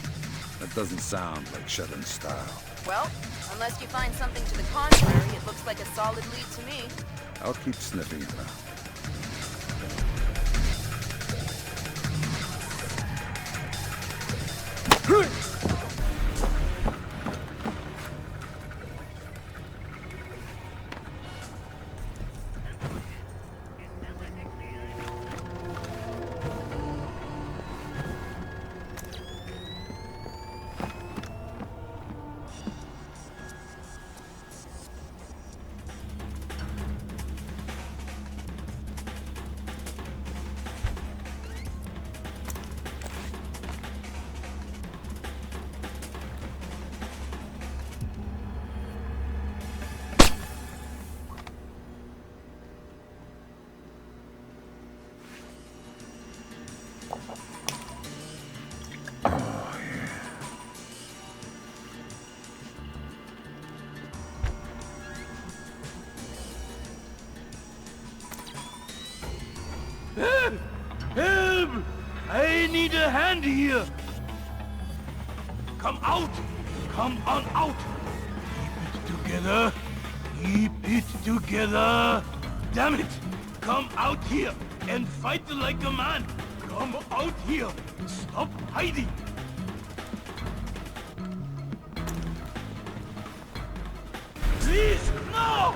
That doesn't sound like Shetland's style. Well, unless you find something to the contrary, it looks like a solid lead to me. I'll keep sniffing around. Help! I need a hand here! Come out! Come on out! Keep it together! Keep it together! Damn it! Come out here and fight like a man! Come out here! Stop hiding! Please, no!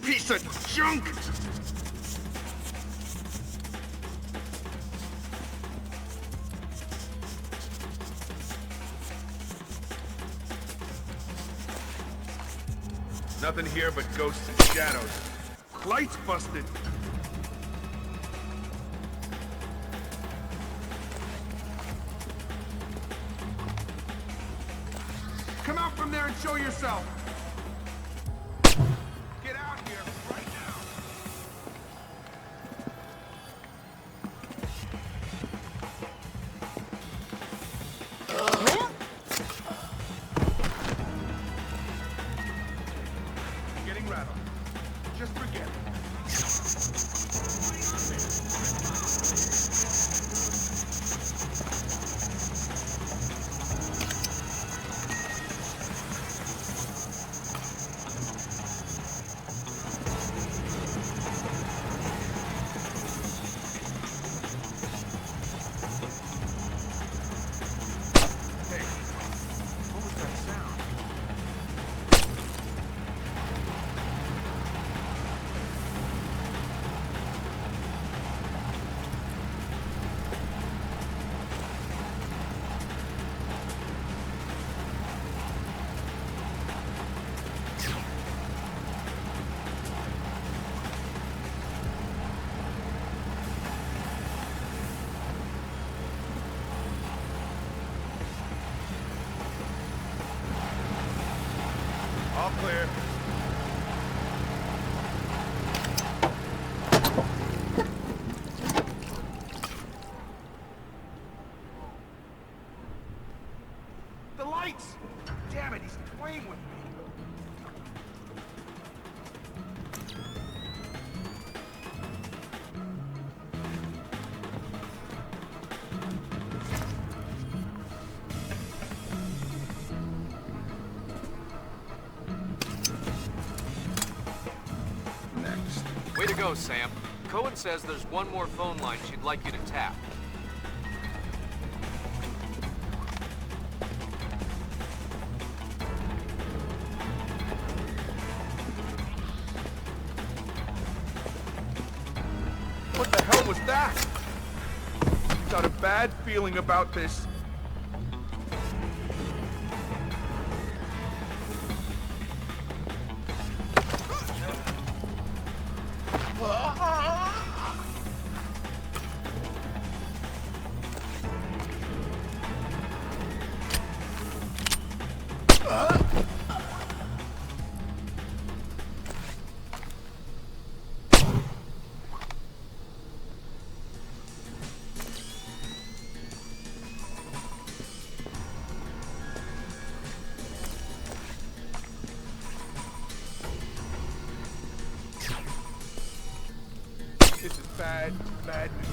Piece of junk! Nothing here but ghosts and shadows. Lights busted. Come out from there and show yourself. Get out here right now. Getting rattled. Just forget it. go, Sam. Cohen says there's one more phone line she'd like you to tap. What the hell was that? Got a bad feeling about this. This is bad, bad news.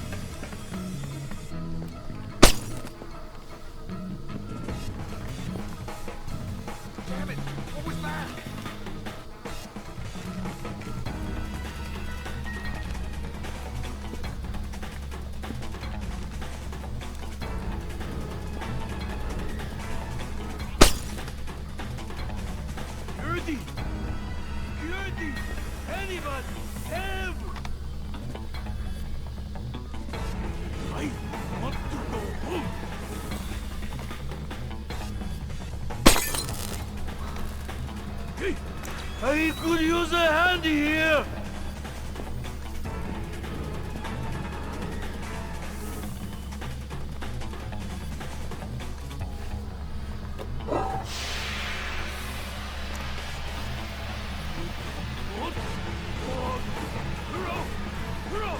Damn it! What was that? Gertie! Gertie! Anybody! Help! I want to go home. Hey, I could use a handy here. What? Oh, hurry,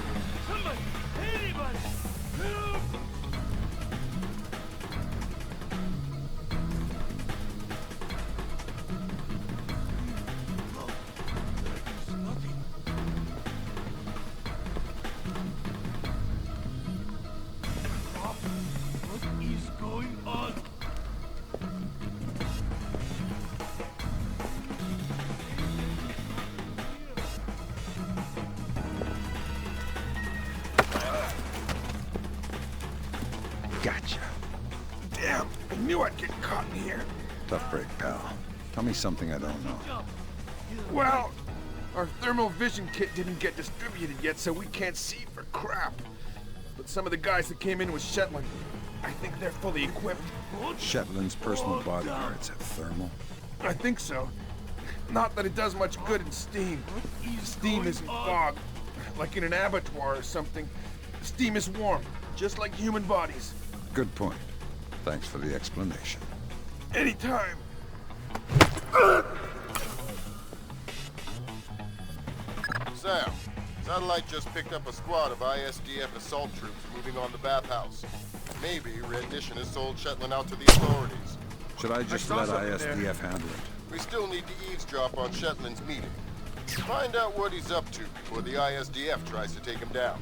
somebody, anybody, help! What is going on? Gotcha. Damn, I knew I'd get caught in here. Tough break, pal. Tell me something I don't know. Well, our thermal vision kit didn't get distributed yet, so we can't see for crap. But some of the guys that came in with Shetland, I think they're fully equipped. Shetland's personal bodyguards have thermal. I think so. Not that it does much good in steam. Steam isn't fog, like in an abattoir or something. Steam is warm, just like human bodies. Good point. Thanks for the explanation. Anytime. Sam, Satellite just picked up a squad of ISDF assault troops moving on the bathhouse. Maybe rendition has sold Shetland out to the authorities. Should I just let ISDF handle it? We still need to eavesdrop on Shetland's meeting. Find out what he's up to before the ISDF tries to take him down.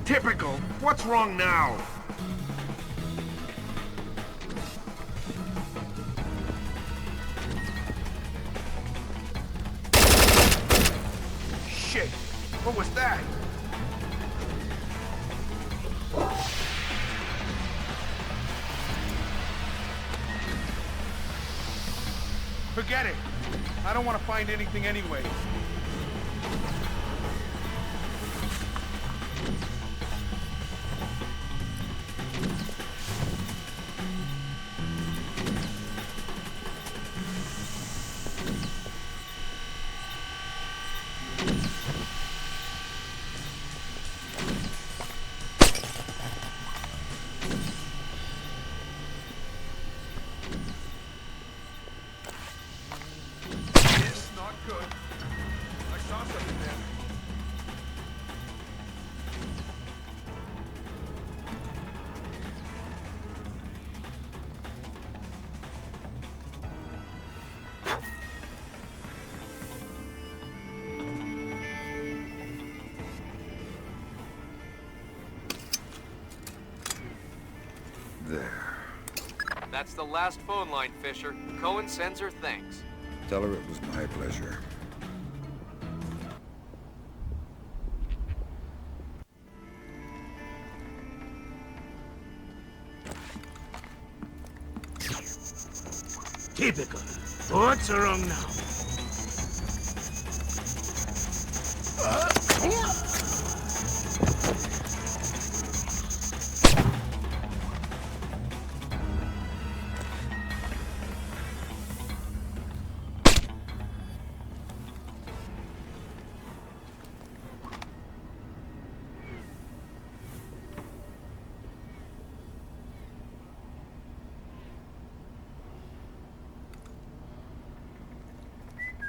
Typical. What's wrong now? Shit. What was that? Forget it. I don't want to find anything anyway. It's not good. I saw something there. That's the last phone line, Fisher. Cohen sends her thanks. Tell her it was my pleasure. Typical. What's wrong now?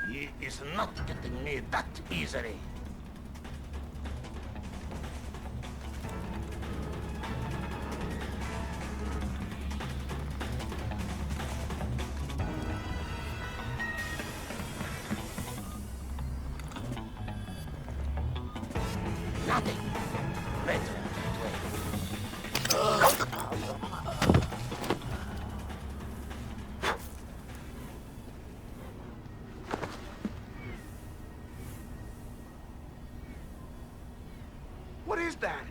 He is not getting me that easily. Nothing. Better that way. What is that?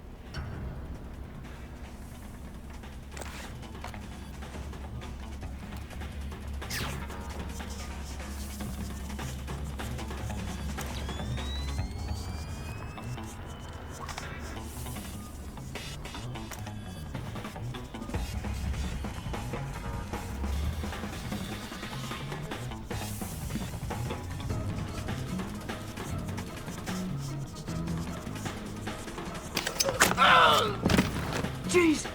Jesus!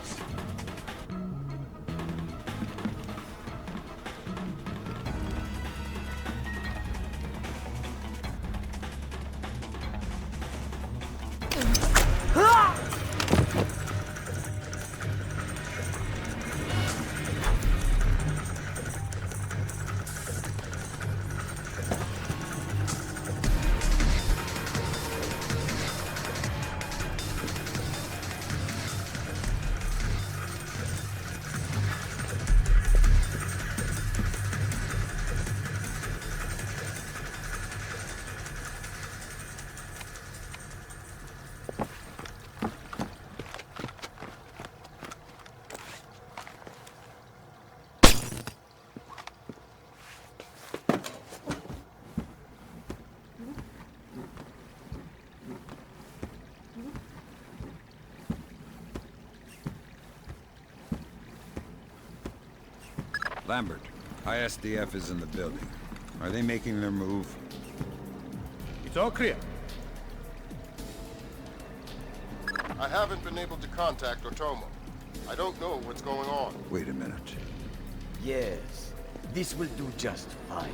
Lambert, ISDF is in the building. Are they making their move? It's all clear. I haven't been able to contact Otomo. I don't know what's going on. Wait a minute. Yes, this will do just fine.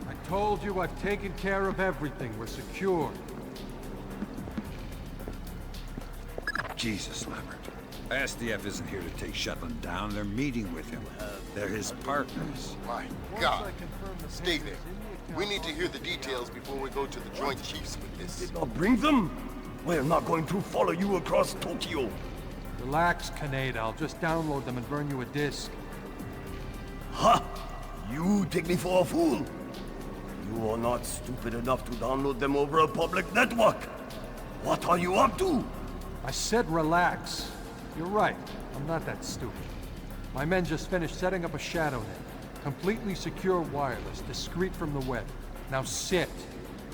I told you I've taken care of everything. We're secure. Jesus, Lambert. ISDF isn't here to take Shetland down. They're meeting with him. They're his partners. My God. Stay there. We need to hear the details before we go to the Joint Chiefs with this. I'll bring them? We're not going to follow you across Tokyo. Relax, Kaneda. I'll just download them and burn you a disc. Ha! You take me for a fool. You are not stupid enough to download them over a public network. What are you up to? I said relax. You're right. I'm not that stupid. My men just finished setting up a shadow net. Completely secure wireless, discreet from the web. Now sit.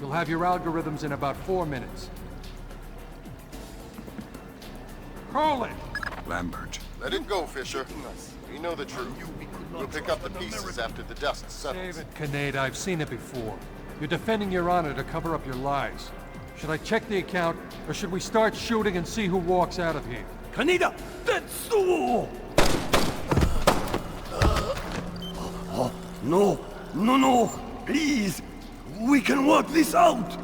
You'll have your algorithms in about 4 minutes. Call it! Lambert. Let it go, Fisher. We know the truth. We'll pick up the pieces after the dust settles. Save it, Kaneda. I've seen it before. You're defending your honor to cover up your lies. Should I check the account, or should we start shooting and see who walks out of here? Kaneda! That's so... Oh, no! No, no! Please! We can work this out!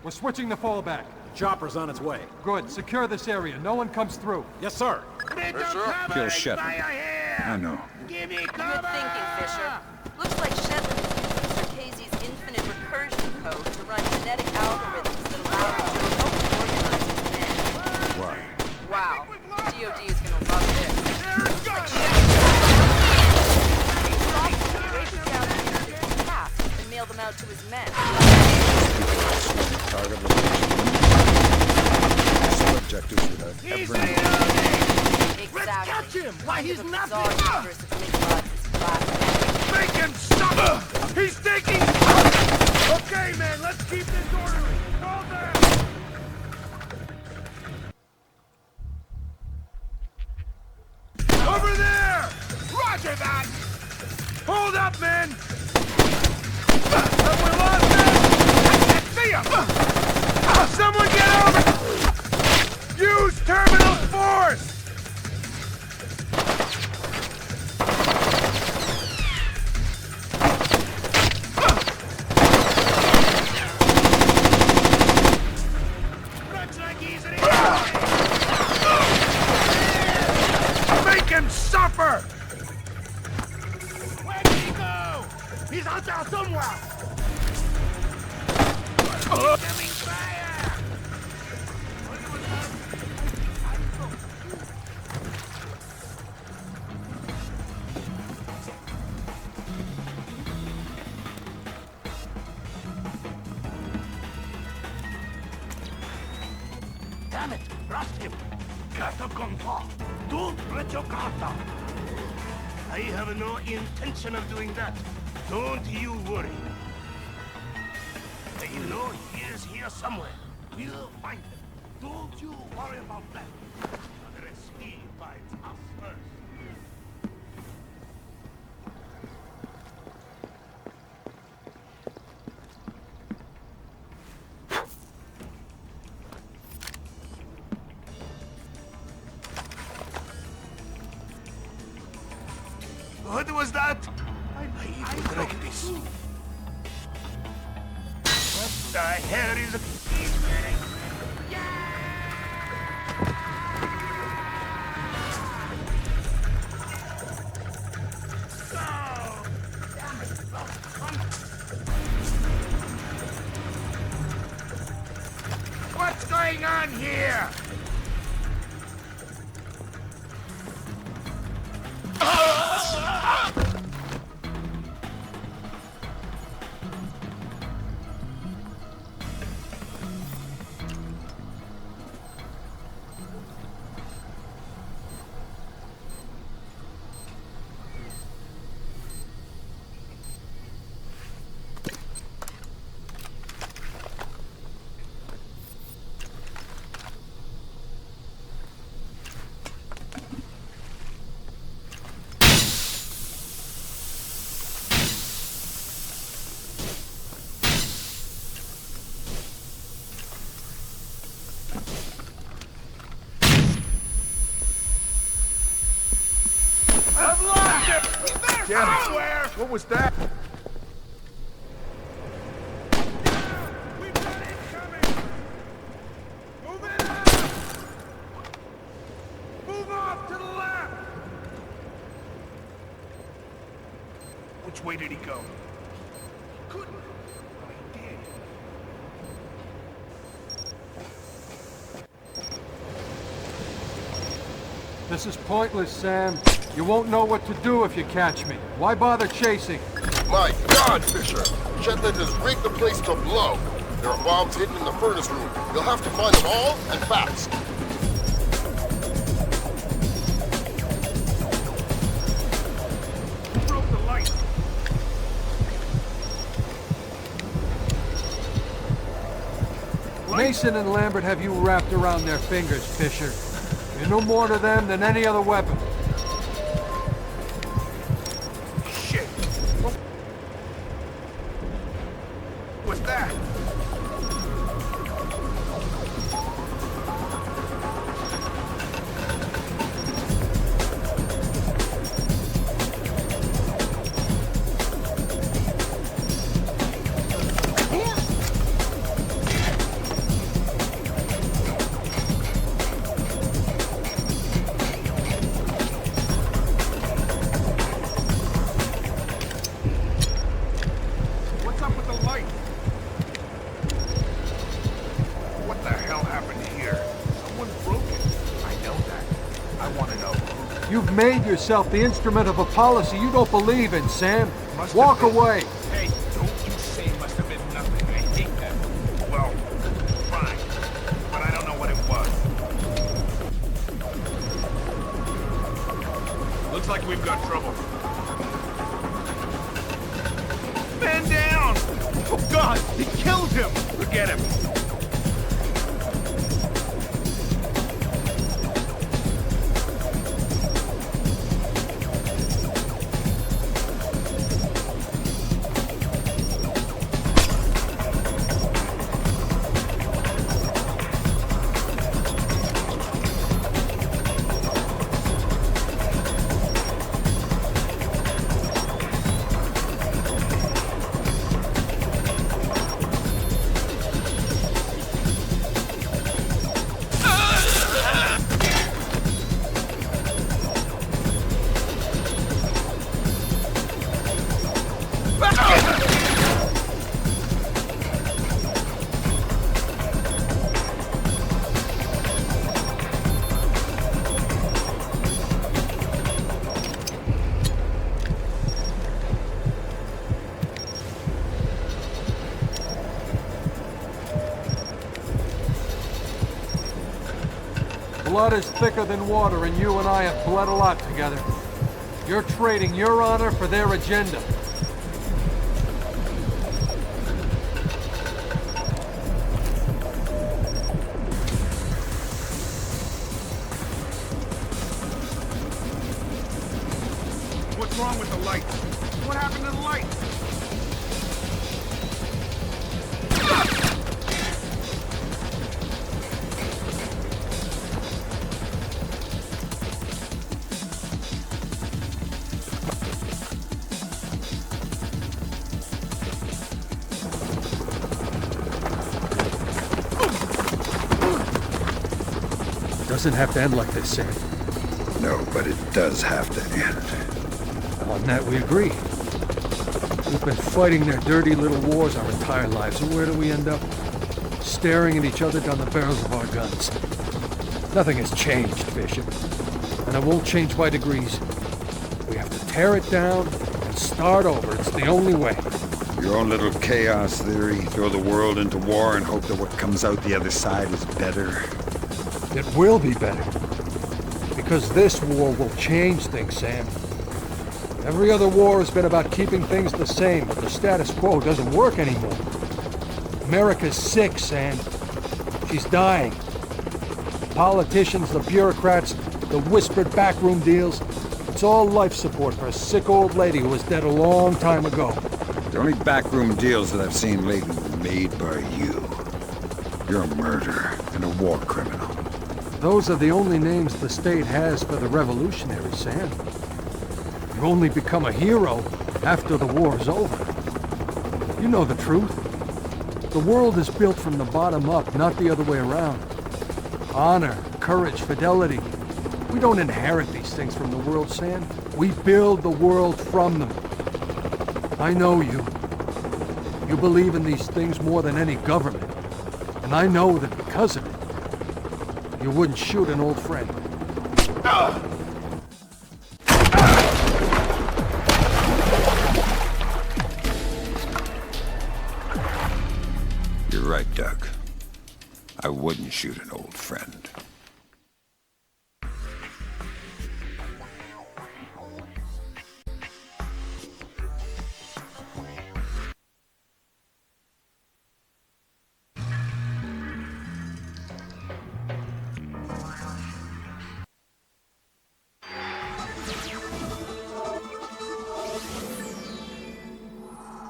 We're switching the fallback. Chopper's on its way. Good. Secure this area. No one comes through. Yes, sir. Kill Shetland. I know. Good thinking, Fisher. Looks like Shetland is using Casey's infinite recursion code to run genetic algorithms that allow him to remotely organize his men. Why? Wow. DOD is gonna love this. Breaks down the tasks and mail them out to his men. Target location. Objectives without ever knowing. Exactly. Let's catch him! Why, he's nothing! Make him stop! He's taking... Okay, man, let's keep this orderly. Fall down! Over there! Roger that! Hold up, men! Have we lost him? I can't see him! Someone get over! Use terminal force! Looks like he's an Make him suffer! Where did he go? He's out there somewhere! Incoming fire! Damn it! Blast him! Gotta come back! Don't let your guard down! I have no intention of doing that. Don't you worry. You know he is here somewhere. We'll find him. Don't you worry about that. Unless he finds us first. What was that? I break this. What the hell is... What's going on here? I've lost it! Damn it! What was that? Move off to the left! Which way did he go? Couldn't. Oh, he did. This is pointless, Sam. You won't know what to do if you catch me. Why bother chasing? My God, Fisher! Shetland has rigged the place to blow. There are bombs hidden in the furnace room. You'll have to find them all, and fast. Who broke the light? Mason and Lambert have you wrapped around their fingers, Fisher. You're no more to them than any other weapon. Shit! What's that? You've made yourself the instrument of a policy you don't believe in, Sam. Walk away. Hey, don't you say must have been nothing. I hate that. Well, fine. But I don't know what it was. Looks like we've got trouble. Man down! Oh God, he killed him! Forget him. Blood is thicker than water, and you and I have bled a lot together. You're trading your honor for their agenda. What's wrong with the lights? What happened to the lights? Doesn't have to end like this, Sam. No, but it does have to end. On that we agree. We've been fighting their dirty little wars our entire lives, and where do we end up? Staring at each other down the barrels of our guns. Nothing has changed, Bishop. And it won't change by degrees. We have to tear it down and start over. It's the only way. Your own little chaos theory, throw the world into war and hope that what comes out the other side is better. It will be better. Because this war will change things, Sam. Every other war has been about keeping things the same, but the status quo doesn't work anymore. America's sick, Sam. She's dying. The politicians, the bureaucrats, the whispered backroom deals, it's all life support for a sick old lady who was dead a long time ago. The only backroom deals that I've seen lately were made by you. You're a murderer and a war criminal. Those are the only names the state has for the revolutionaries, Sam. You only become a hero after the war is over. You know the truth. The world is built from the bottom up, not the other way around. Honor, courage, fidelity. We don't inherit these things from the world, Sam. We build the world from them. I know you. You believe in these things more than any government. And I know that because of it, you wouldn't shoot an old friend. You're right, Doug. I wouldn't shoot an old friend.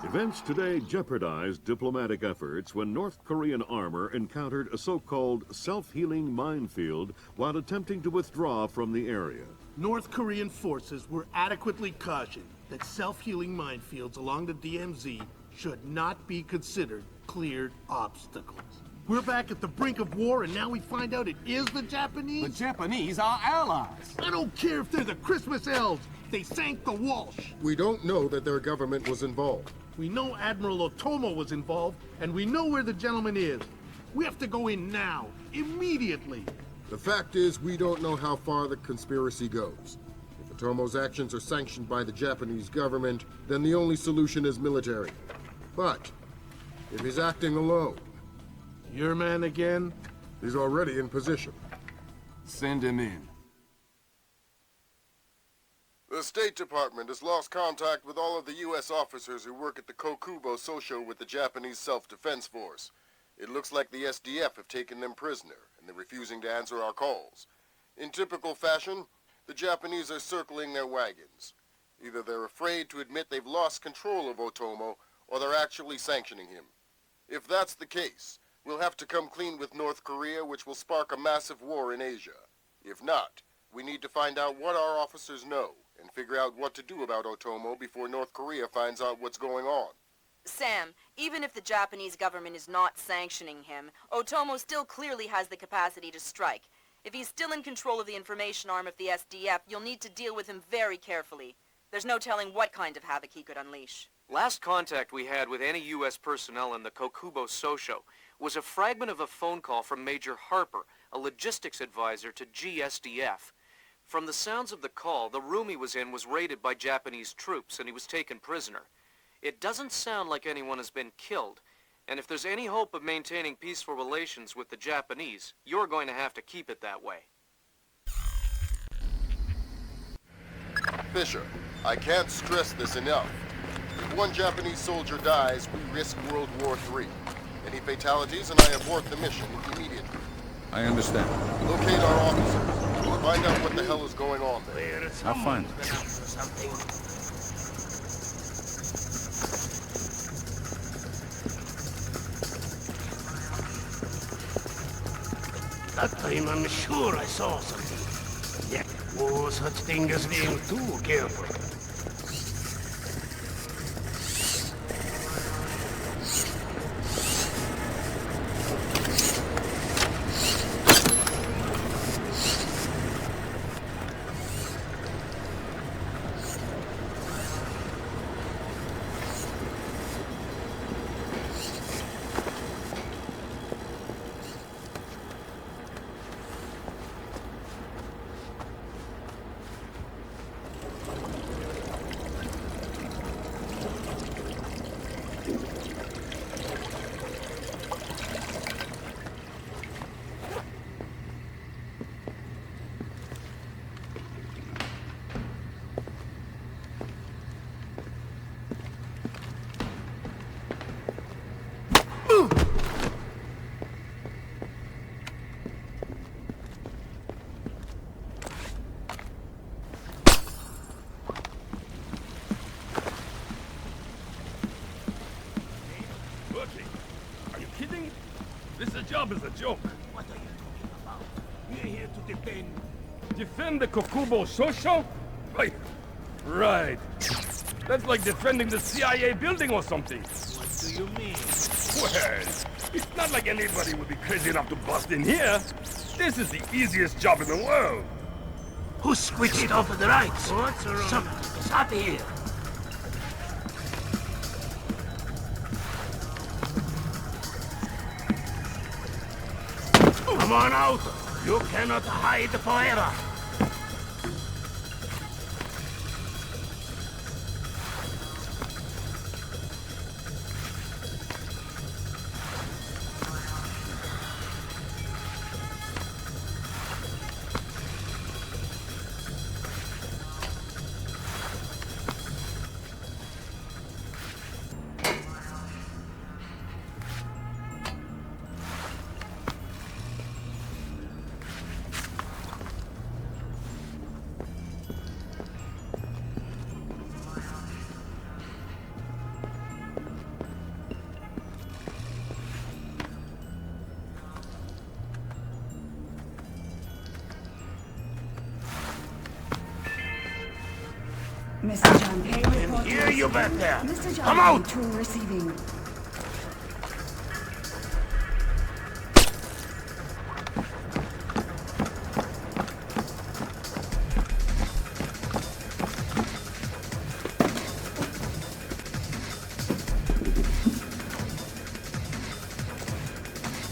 Events today jeopardized diplomatic efforts when North Korean armor encountered a so-called self-healing minefield while attempting to withdraw from the area. North Korean forces were adequately cautioned that self-healing minefields along the DMZ should not be considered cleared obstacles. We're back at the brink of war, and now we find out it is the Japanese? The Japanese are allies. I don't care if they're the Christmas elves. They sank the Walsh. We don't know that their government was involved. We know Admiral Otomo was involved, and we know where the gentleman is. We have to go in now, immediately. The fact is, we don't know how far the conspiracy goes. Otomo's actions are sanctioned by the Japanese government, then the only solution is military. But if he's acting alone... Your man again? He's already in position. Send him in. The State Department has lost contact with all of the U.S. officers who work at the Kokubo Sosho with the Japanese Self-Defense Force. It looks like the SDF have taken them prisoner, and they're refusing to answer our calls. In typical fashion, the Japanese are circling their wagons. Either they're afraid to admit they've lost control of Otomo, or they're actually sanctioning him. If that's the case, we'll have to come clean with North Korea, which will spark a massive war in Asia. If not, we need to find out what our officers know, and figure out what to do about Otomo before North Korea finds out what's going on. Sam, even if the Japanese government is not sanctioning him, Otomo still clearly has the capacity to strike. If he's still in control of the information arm of the SDF, you'll need to deal with him very carefully. There's no telling what kind of havoc he could unleash. Last contact we had with any U.S. personnel in the Kokubo Sosho was a fragment of a phone call from Major Harper, a logistics advisor to GSDF. From the sounds of the call, the room he was in was raided by Japanese troops and he was taken prisoner. It doesn't sound like anyone has been killed, and if there's any hope of maintaining peaceful relations with the Japanese, you're going to have to keep it that way. Fisher, I can't stress this enough. If one Japanese soldier dies, we risk World War III. Any fatalities and I abort the mission immediately. I understand. Locate our officers. Find out what the hell is going on there. I'll find them. That time I'm sure I saw something. Yet, no such thing as being too careful. Are you kidding? This job is a joke. What are you talking about? We're here to defend... Defend the Kokubo Sosho? Right. That's like defending the CIA building or something. What do you mean? Well, it's not like anybody would be crazy enough to bust in here. This is the easiest job in the world. Who switched off of the lights? What's wrong? Something's out here. Come on out! You cannot hide forever! Mr. John Pay report. Here, you back there! Mr. John Come out! Pay, tool receiving.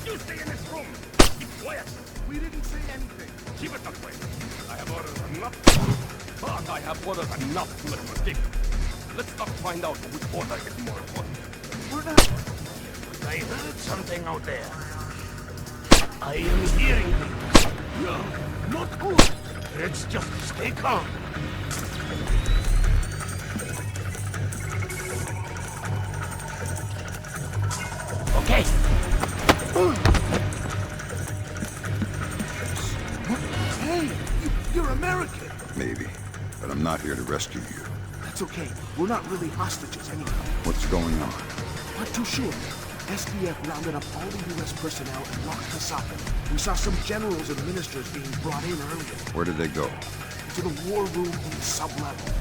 You stay in this room. Keep quiet. We didn't say anything. Keep it that way. I have orders enough. But I have orders enough to let you escape. Let's not find out which order is more important. We're not... I heard something out there. I am hearing things. No, not good. Let's just stay calm. Okay. Hey, you're American. Maybe, but I'm not here to rescue you. That's okay. We're not really hostages anyway. What's going on? Not too sure. SDF rounded up all the U.S. personnel and locked us up. We saw some generals and ministers being brought in earlier. Where did they go? To the war room in the sub-level.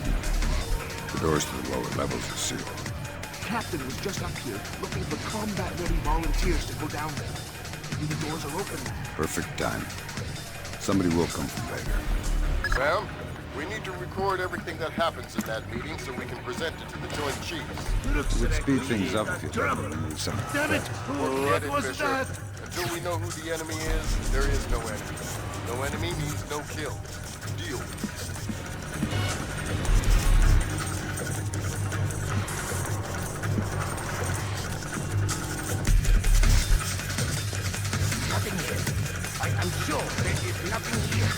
The doors to the lower levels are sealed. The captain was just up here looking for combat-ready volunteers to go down there. Maybe the doors are open now. Perfect timing. Somebody will come from later. Sam, we need to record everything that happens in that meeting so we can present it to the Joint Chiefs. It would speed things up if you'd let me remove some. Damn it! Forget it, Fisher. Until we know who the enemy is, there is no enemy. No enemy means no kill. Deal with it. Nothing here. I'm sure there is nothing here.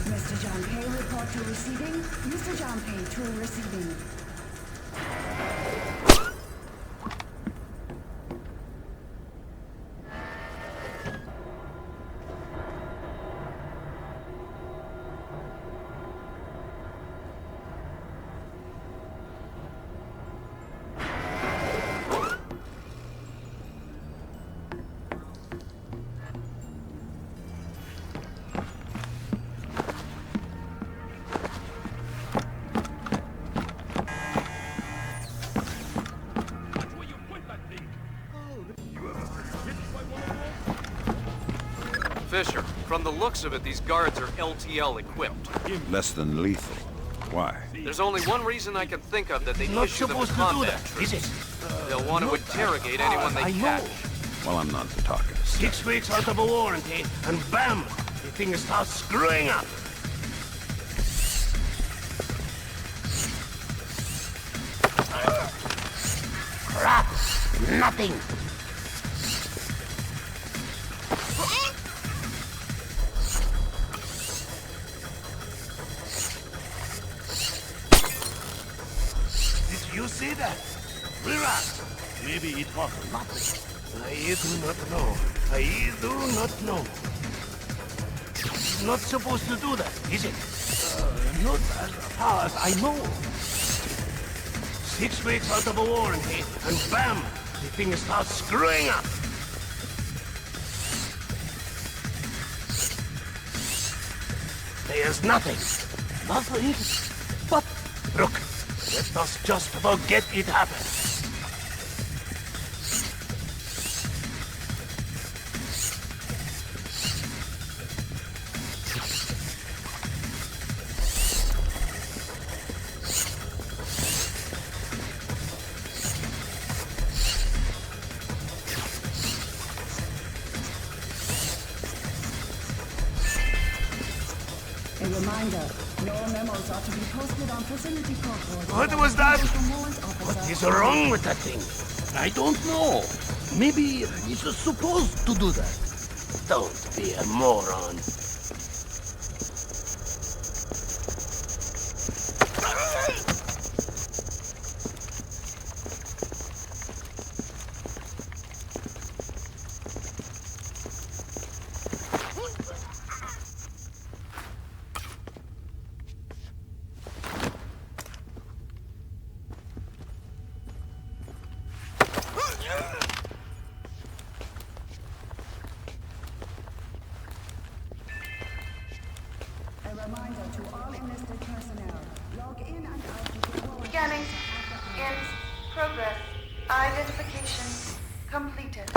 Mr. John Pay, report to receiving. Mr. John Pay, to receiving. Fisher, from the looks of it, these guards are LTL equipped. Less than lethal. Why? There's only one reason I can think of that they Not issue them supposed to to do combat that, troops. is it? They'll want to interrogate anyone they I catch. know. Well, I'm not the talking. 6 weeks out of a warranty, and bam! The thing starts screwing up. Crap! Nothing! Did you see that? Relax. Maybe it was nothing. I do not know. I do not know. It's not supposed to do that, is it? Not as far as I know. 6 weeks out of a warranty, and bam! The thing starts screwing up. There's nothing. Nothing. But, look, let us just forget it happened. A reminder, no memos are to be posted on facility corridors. What was that? What is wrong with that thing? I don't know. Maybe it's supposed to do that. Don't be a moron. A reminder to all enlisted personnel, log in and out of the war. Scanning. In progress. Identification completed.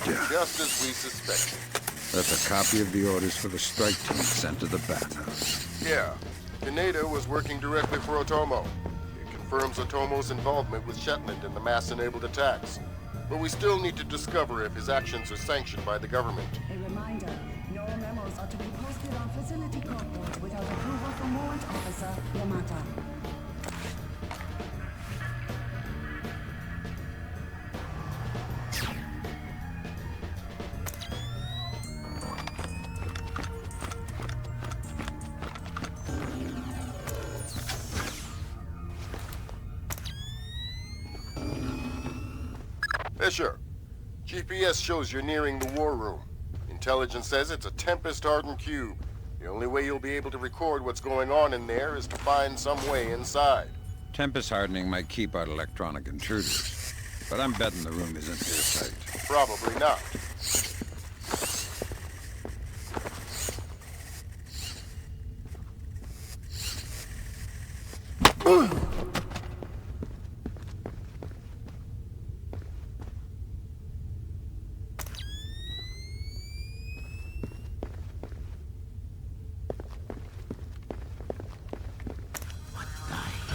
Yeah. Just as we suspected. That's a copy of the orders for the strike team sent to the bathhouse. Yeah. Kaneda was working directly for Otomo. It confirms Otomo's involvement with Shetland in the mass-enabled attacks. But we still need to discover if his actions are sanctioned by the government. A reminder, no memos are to be posted on facility corridors without approval from Warrant Officer Yamata. Fisher, GPS shows you're nearing the war room. Intelligence says it's a Tempest-hardened cube. The only way you'll be able to record what's going on in there is to find some way inside. Tempest hardening might keep out electronic intruders, but I'm betting the room isn't airtight. Probably not.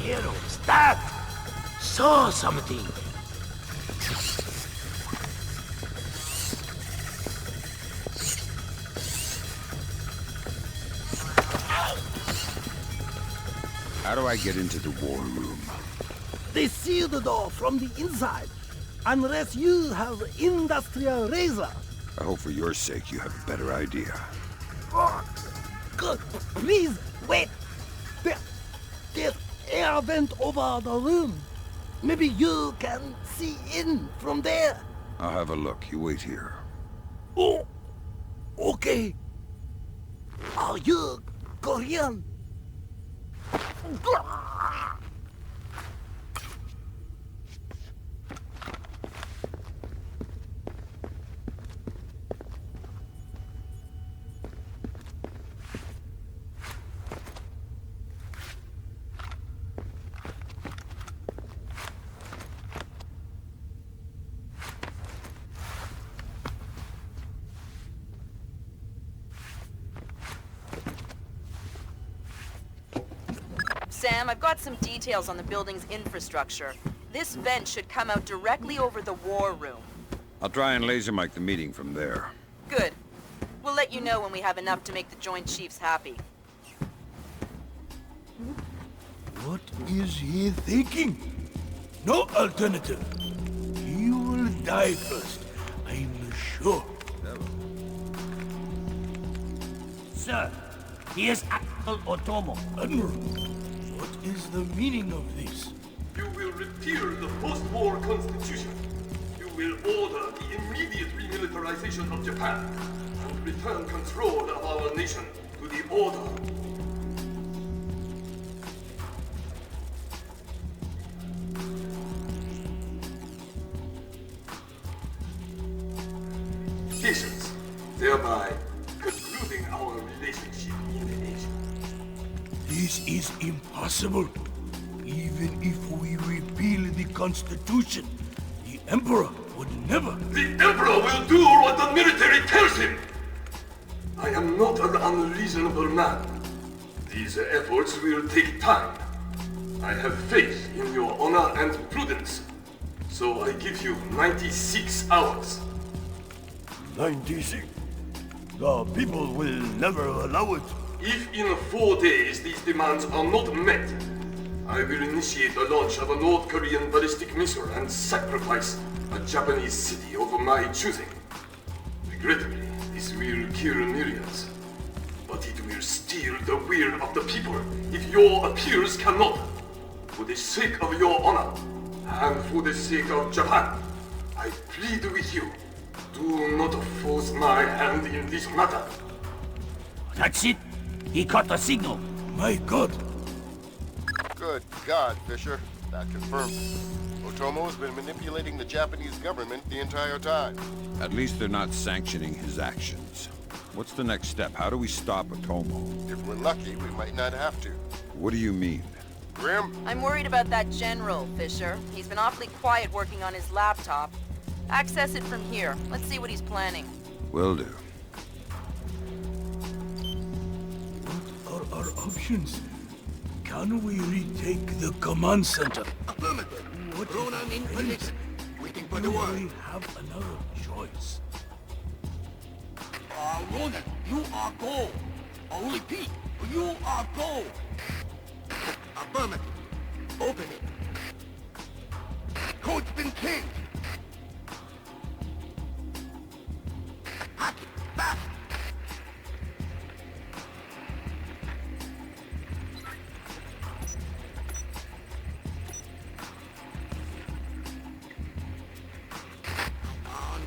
Hero, stop! Saw something. How do I get into the war room? They seal the door from the inside, unless you have industrial razor. I hope for your sake you have a better idea. Oh, good. Please, wait. There's air vent over the room. Maybe you can see in from there. I'll have a look. You wait here. Oh, okay. Are you Korean? Sam, I've got some details on the building's infrastructure. This vent should come out directly over the war room. I'll try and laser mic the meeting from there. Good. We'll let you know when we have enough to make the Joint Chiefs happy. What is he thinking? No alternative. He will die first, I'm sure. Sir, he is Admiral Otomo. Admiral, what is the meaning of this? You will repeal the post-war constitution. You will order the immediate remilitarization of Japan and return control of our nation to the order. Patience, thereby concluding our relationship in the nation. This is impossible. Even if we repeal the Constitution, the Emperor would never... The Emperor will do what the military tells him! I am not an unreasonable man. These efforts will take time. I have faith in your honor and prudence. So I give you 96 hours. 96? The people will never allow it. If in 4 days these demands are not met, I will initiate the launch of a North Korean ballistic missile and sacrifice a Japanese city of my choosing. Regrettably, this will kill millions, but it will steal the will of the people if your appeals cannot. For the sake of your honor, and for the sake of Japan, I plead with you, do not force my hand in this matter. That's it. He caught the signal. My God. Good God, Fisher. That confirms it. Otomo has been manipulating the Japanese government the entire time. At least they're not sanctioning his actions. What's the next step? How do we stop Otomo? If we're lucky, we might not have to. What do you mean? Grim? I'm worried about that general, Fisher. He's been awfully quiet working on his laptop. Access it from here. Let's see what he's planning. Will do. What are our options? Can we retake the command center? Affirmative. What Ronan in position. Waiting for the word. we have another choice? Ronan, you are go. I'll repeat. You are go. Affirmative. Open it. Code's been changed. Hack it. Fast.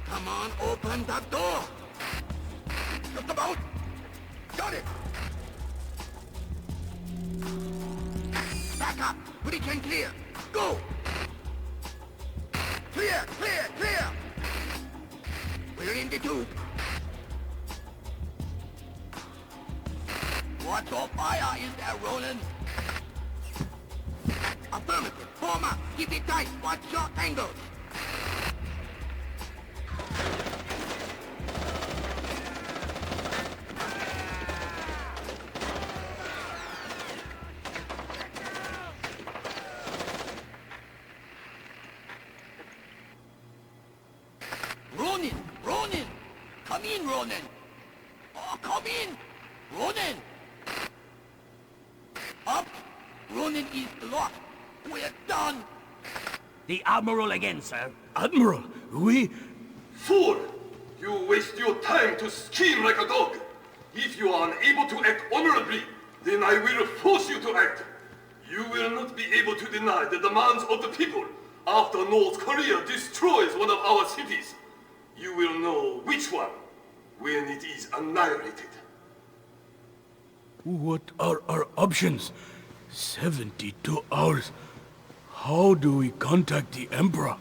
Come on, open that door. Just about. Got it. Back up. Breach and clear. Go. Clear, clear, clear. We're in the tube. Watch your fire in there, Roland. Affirmative. Form up. Keep it tight. Watch your angles. Ronin! Come in, Ronin! Oh, come in! Ronin! Up! Ronin is locked! We're done! The Admiral again, sir. Admiral, we... Fool! You waste your time to scheme like a dog. If you are unable to act honorably, then I will force you to act. You will not be able to deny the demands of the people after North Korea destroys one of our cities. You will know which one when it is annihilated. What are our options? 72 hours. How do we contact the Emperor?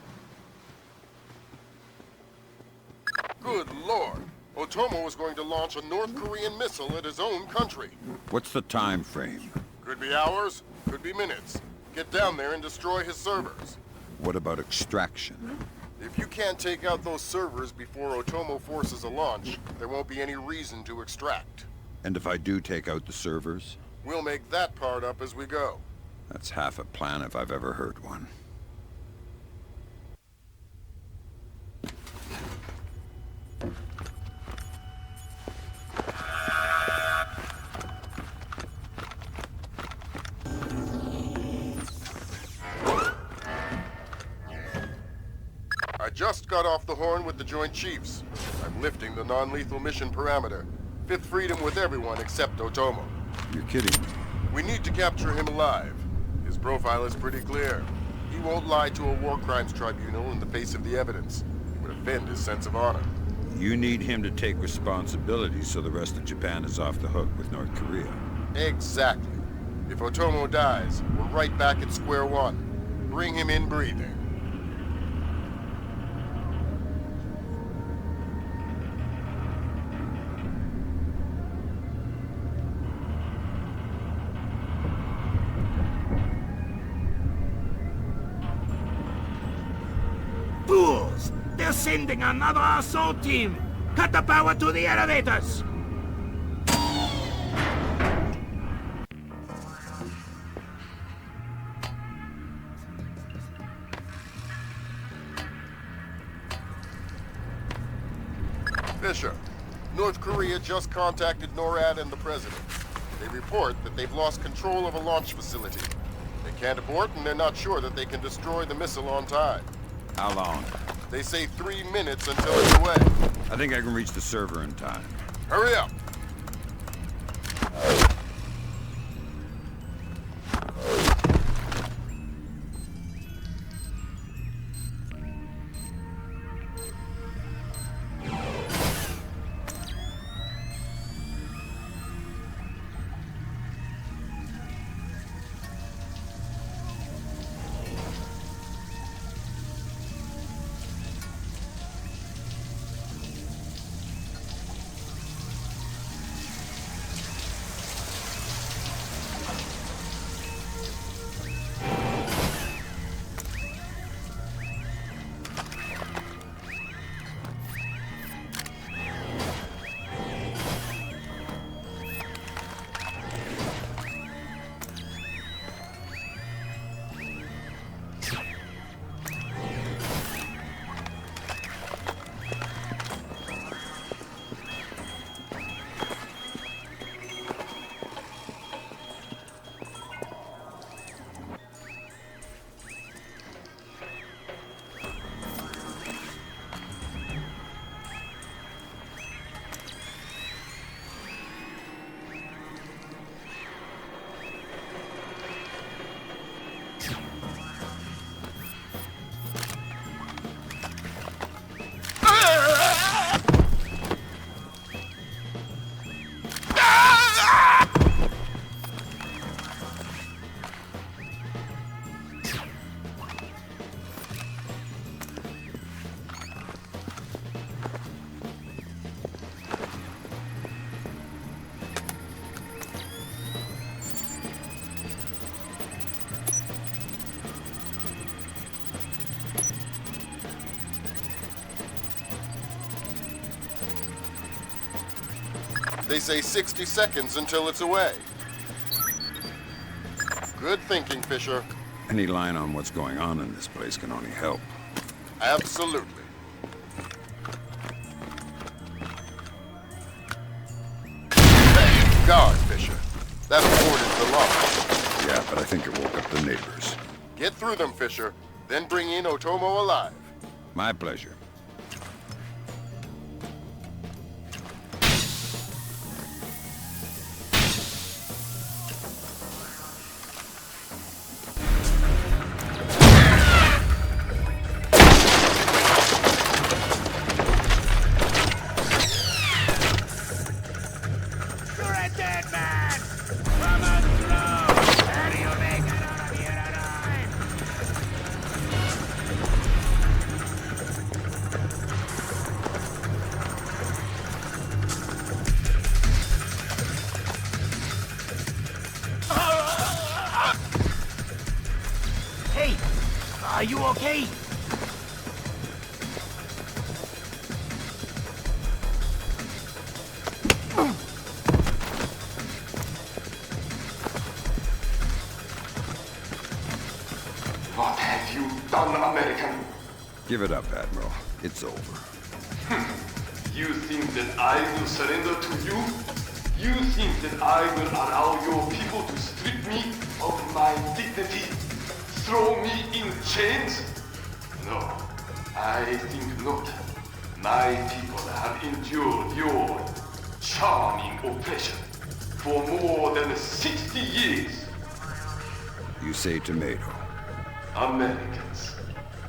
Good lord. Otomo is going to launch a North Korean missile at his own country. What's the time frame? Could be hours, could be minutes. Get down there and destroy his servers. What about extraction? If you can't take out those servers before Otomo forces a launch, there won't be any reason to extract. And if I do take out the servers? We'll make that part up as we go. That's half a plan if I've ever heard one. I just got off the horn with the Joint Chiefs. I'm lifting the non-lethal mission parameter. Fifth freedom with everyone except Otomo. You're kidding me. We need to capture him alive. His profile is pretty clear. He won't lie to a war crimes tribunal in the face of the evidence. It would offend his sense of honor. You need him to take responsibility so the rest of Japan is off the hook with North Korea. Exactly. If Otomo dies, we're right back at square one. Bring him in breathing. Fools! They're sending another assault team! Cut the power to the elevators! Fisher, North Korea just contacted NORAD and the President. They report that they've lost control of a launch facility. They can't abort, and they're not sure that they can destroy the missile on time. How long? They say 3 minutes until it's away. I think I can reach the server in time. Hurry up! They say 60 seconds until it's away. Good thinking, Fisher. Any line on what's going on in this place can only help. Absolutely. Thank God, Fisher. That boarded the lock. Yeah, but I think it woke up the neighbors. Get through them, Fisher. Then bring in Otomo alive. My pleasure. Hey, are you okay? What have you done, American? Give it up, Admiral. It's over. You think that I will surrender to you? You think that I will allow your people to strip me of my dignity? Throw me in chains? No, I think not. My people have endured your charming oppression for more than 60 years. You say tomato. Americans,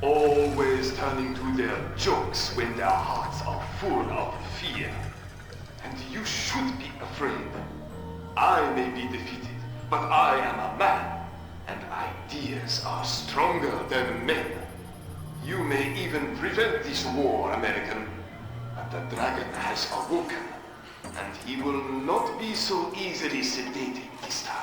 always turning to their jokes when their hearts are full of fear. And you should be afraid. I may be defeated, but I am a man, and ideas are stronger than men. You may even prevent this war, American, but the dragon has awoken, and he will not be so easily sedated this time.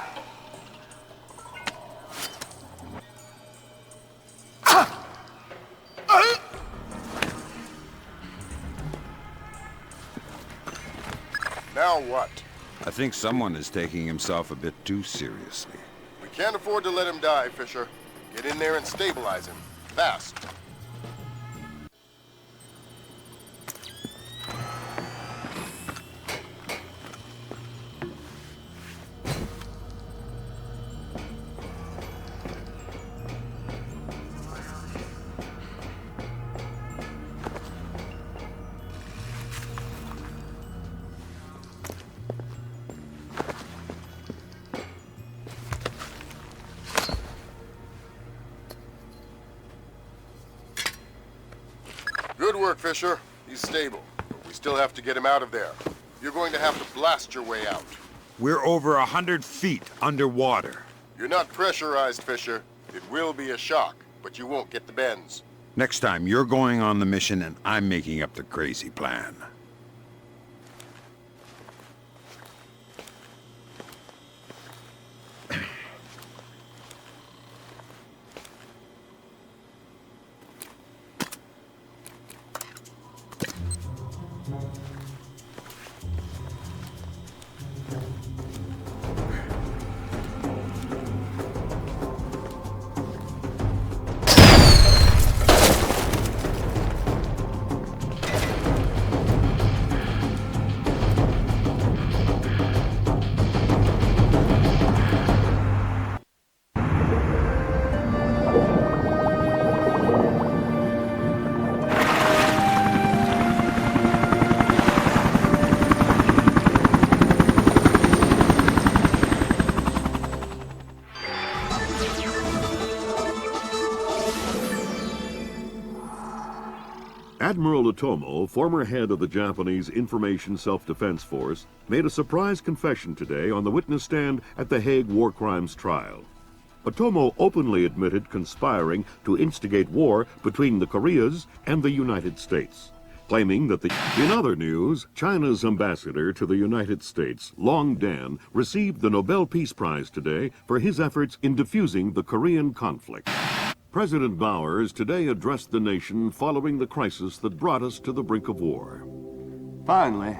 Now what? I think someone is taking himself a bit too seriously. We can't afford to let him die, Fisher. Get in there and stabilize him. Fast. Good work, Fisher. He's stable, but we still have to get him out of there. You're going to have to blast your way out. We're over 100 feet underwater. You're not pressurized, Fisher. It will be a shock, but you won't get the bends. Next time, you're going on the mission and I'm making up the crazy plan. Admiral Otomo, former head of the Japanese Information Self-Defense Force, made a surprise confession today on the witness stand at the Hague War Crimes trial. Otomo openly admitted conspiring to instigate war between the Koreas and the United States, claiming that In other news, China's ambassador to the United States, Long Dan, received the Nobel Peace Prize today for his efforts in defusing the Korean conflict. President Bowers today addressed the nation following the crisis that brought us to the brink of war. Finally,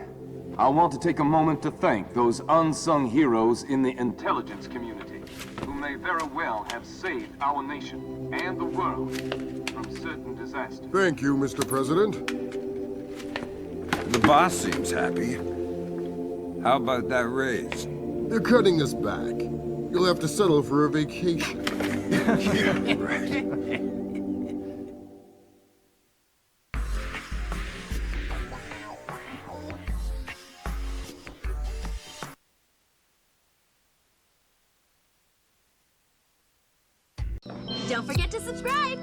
I want to take a moment to thank those unsung heroes in the intelligence community, who may very well have saved our nation and the world from certain disasters. Thank you, Mr. President. The boss seems happy. How about that raise? They're cutting us back. You'll have to settle for a vacation. Yeah, right. Don't forget to subscribe!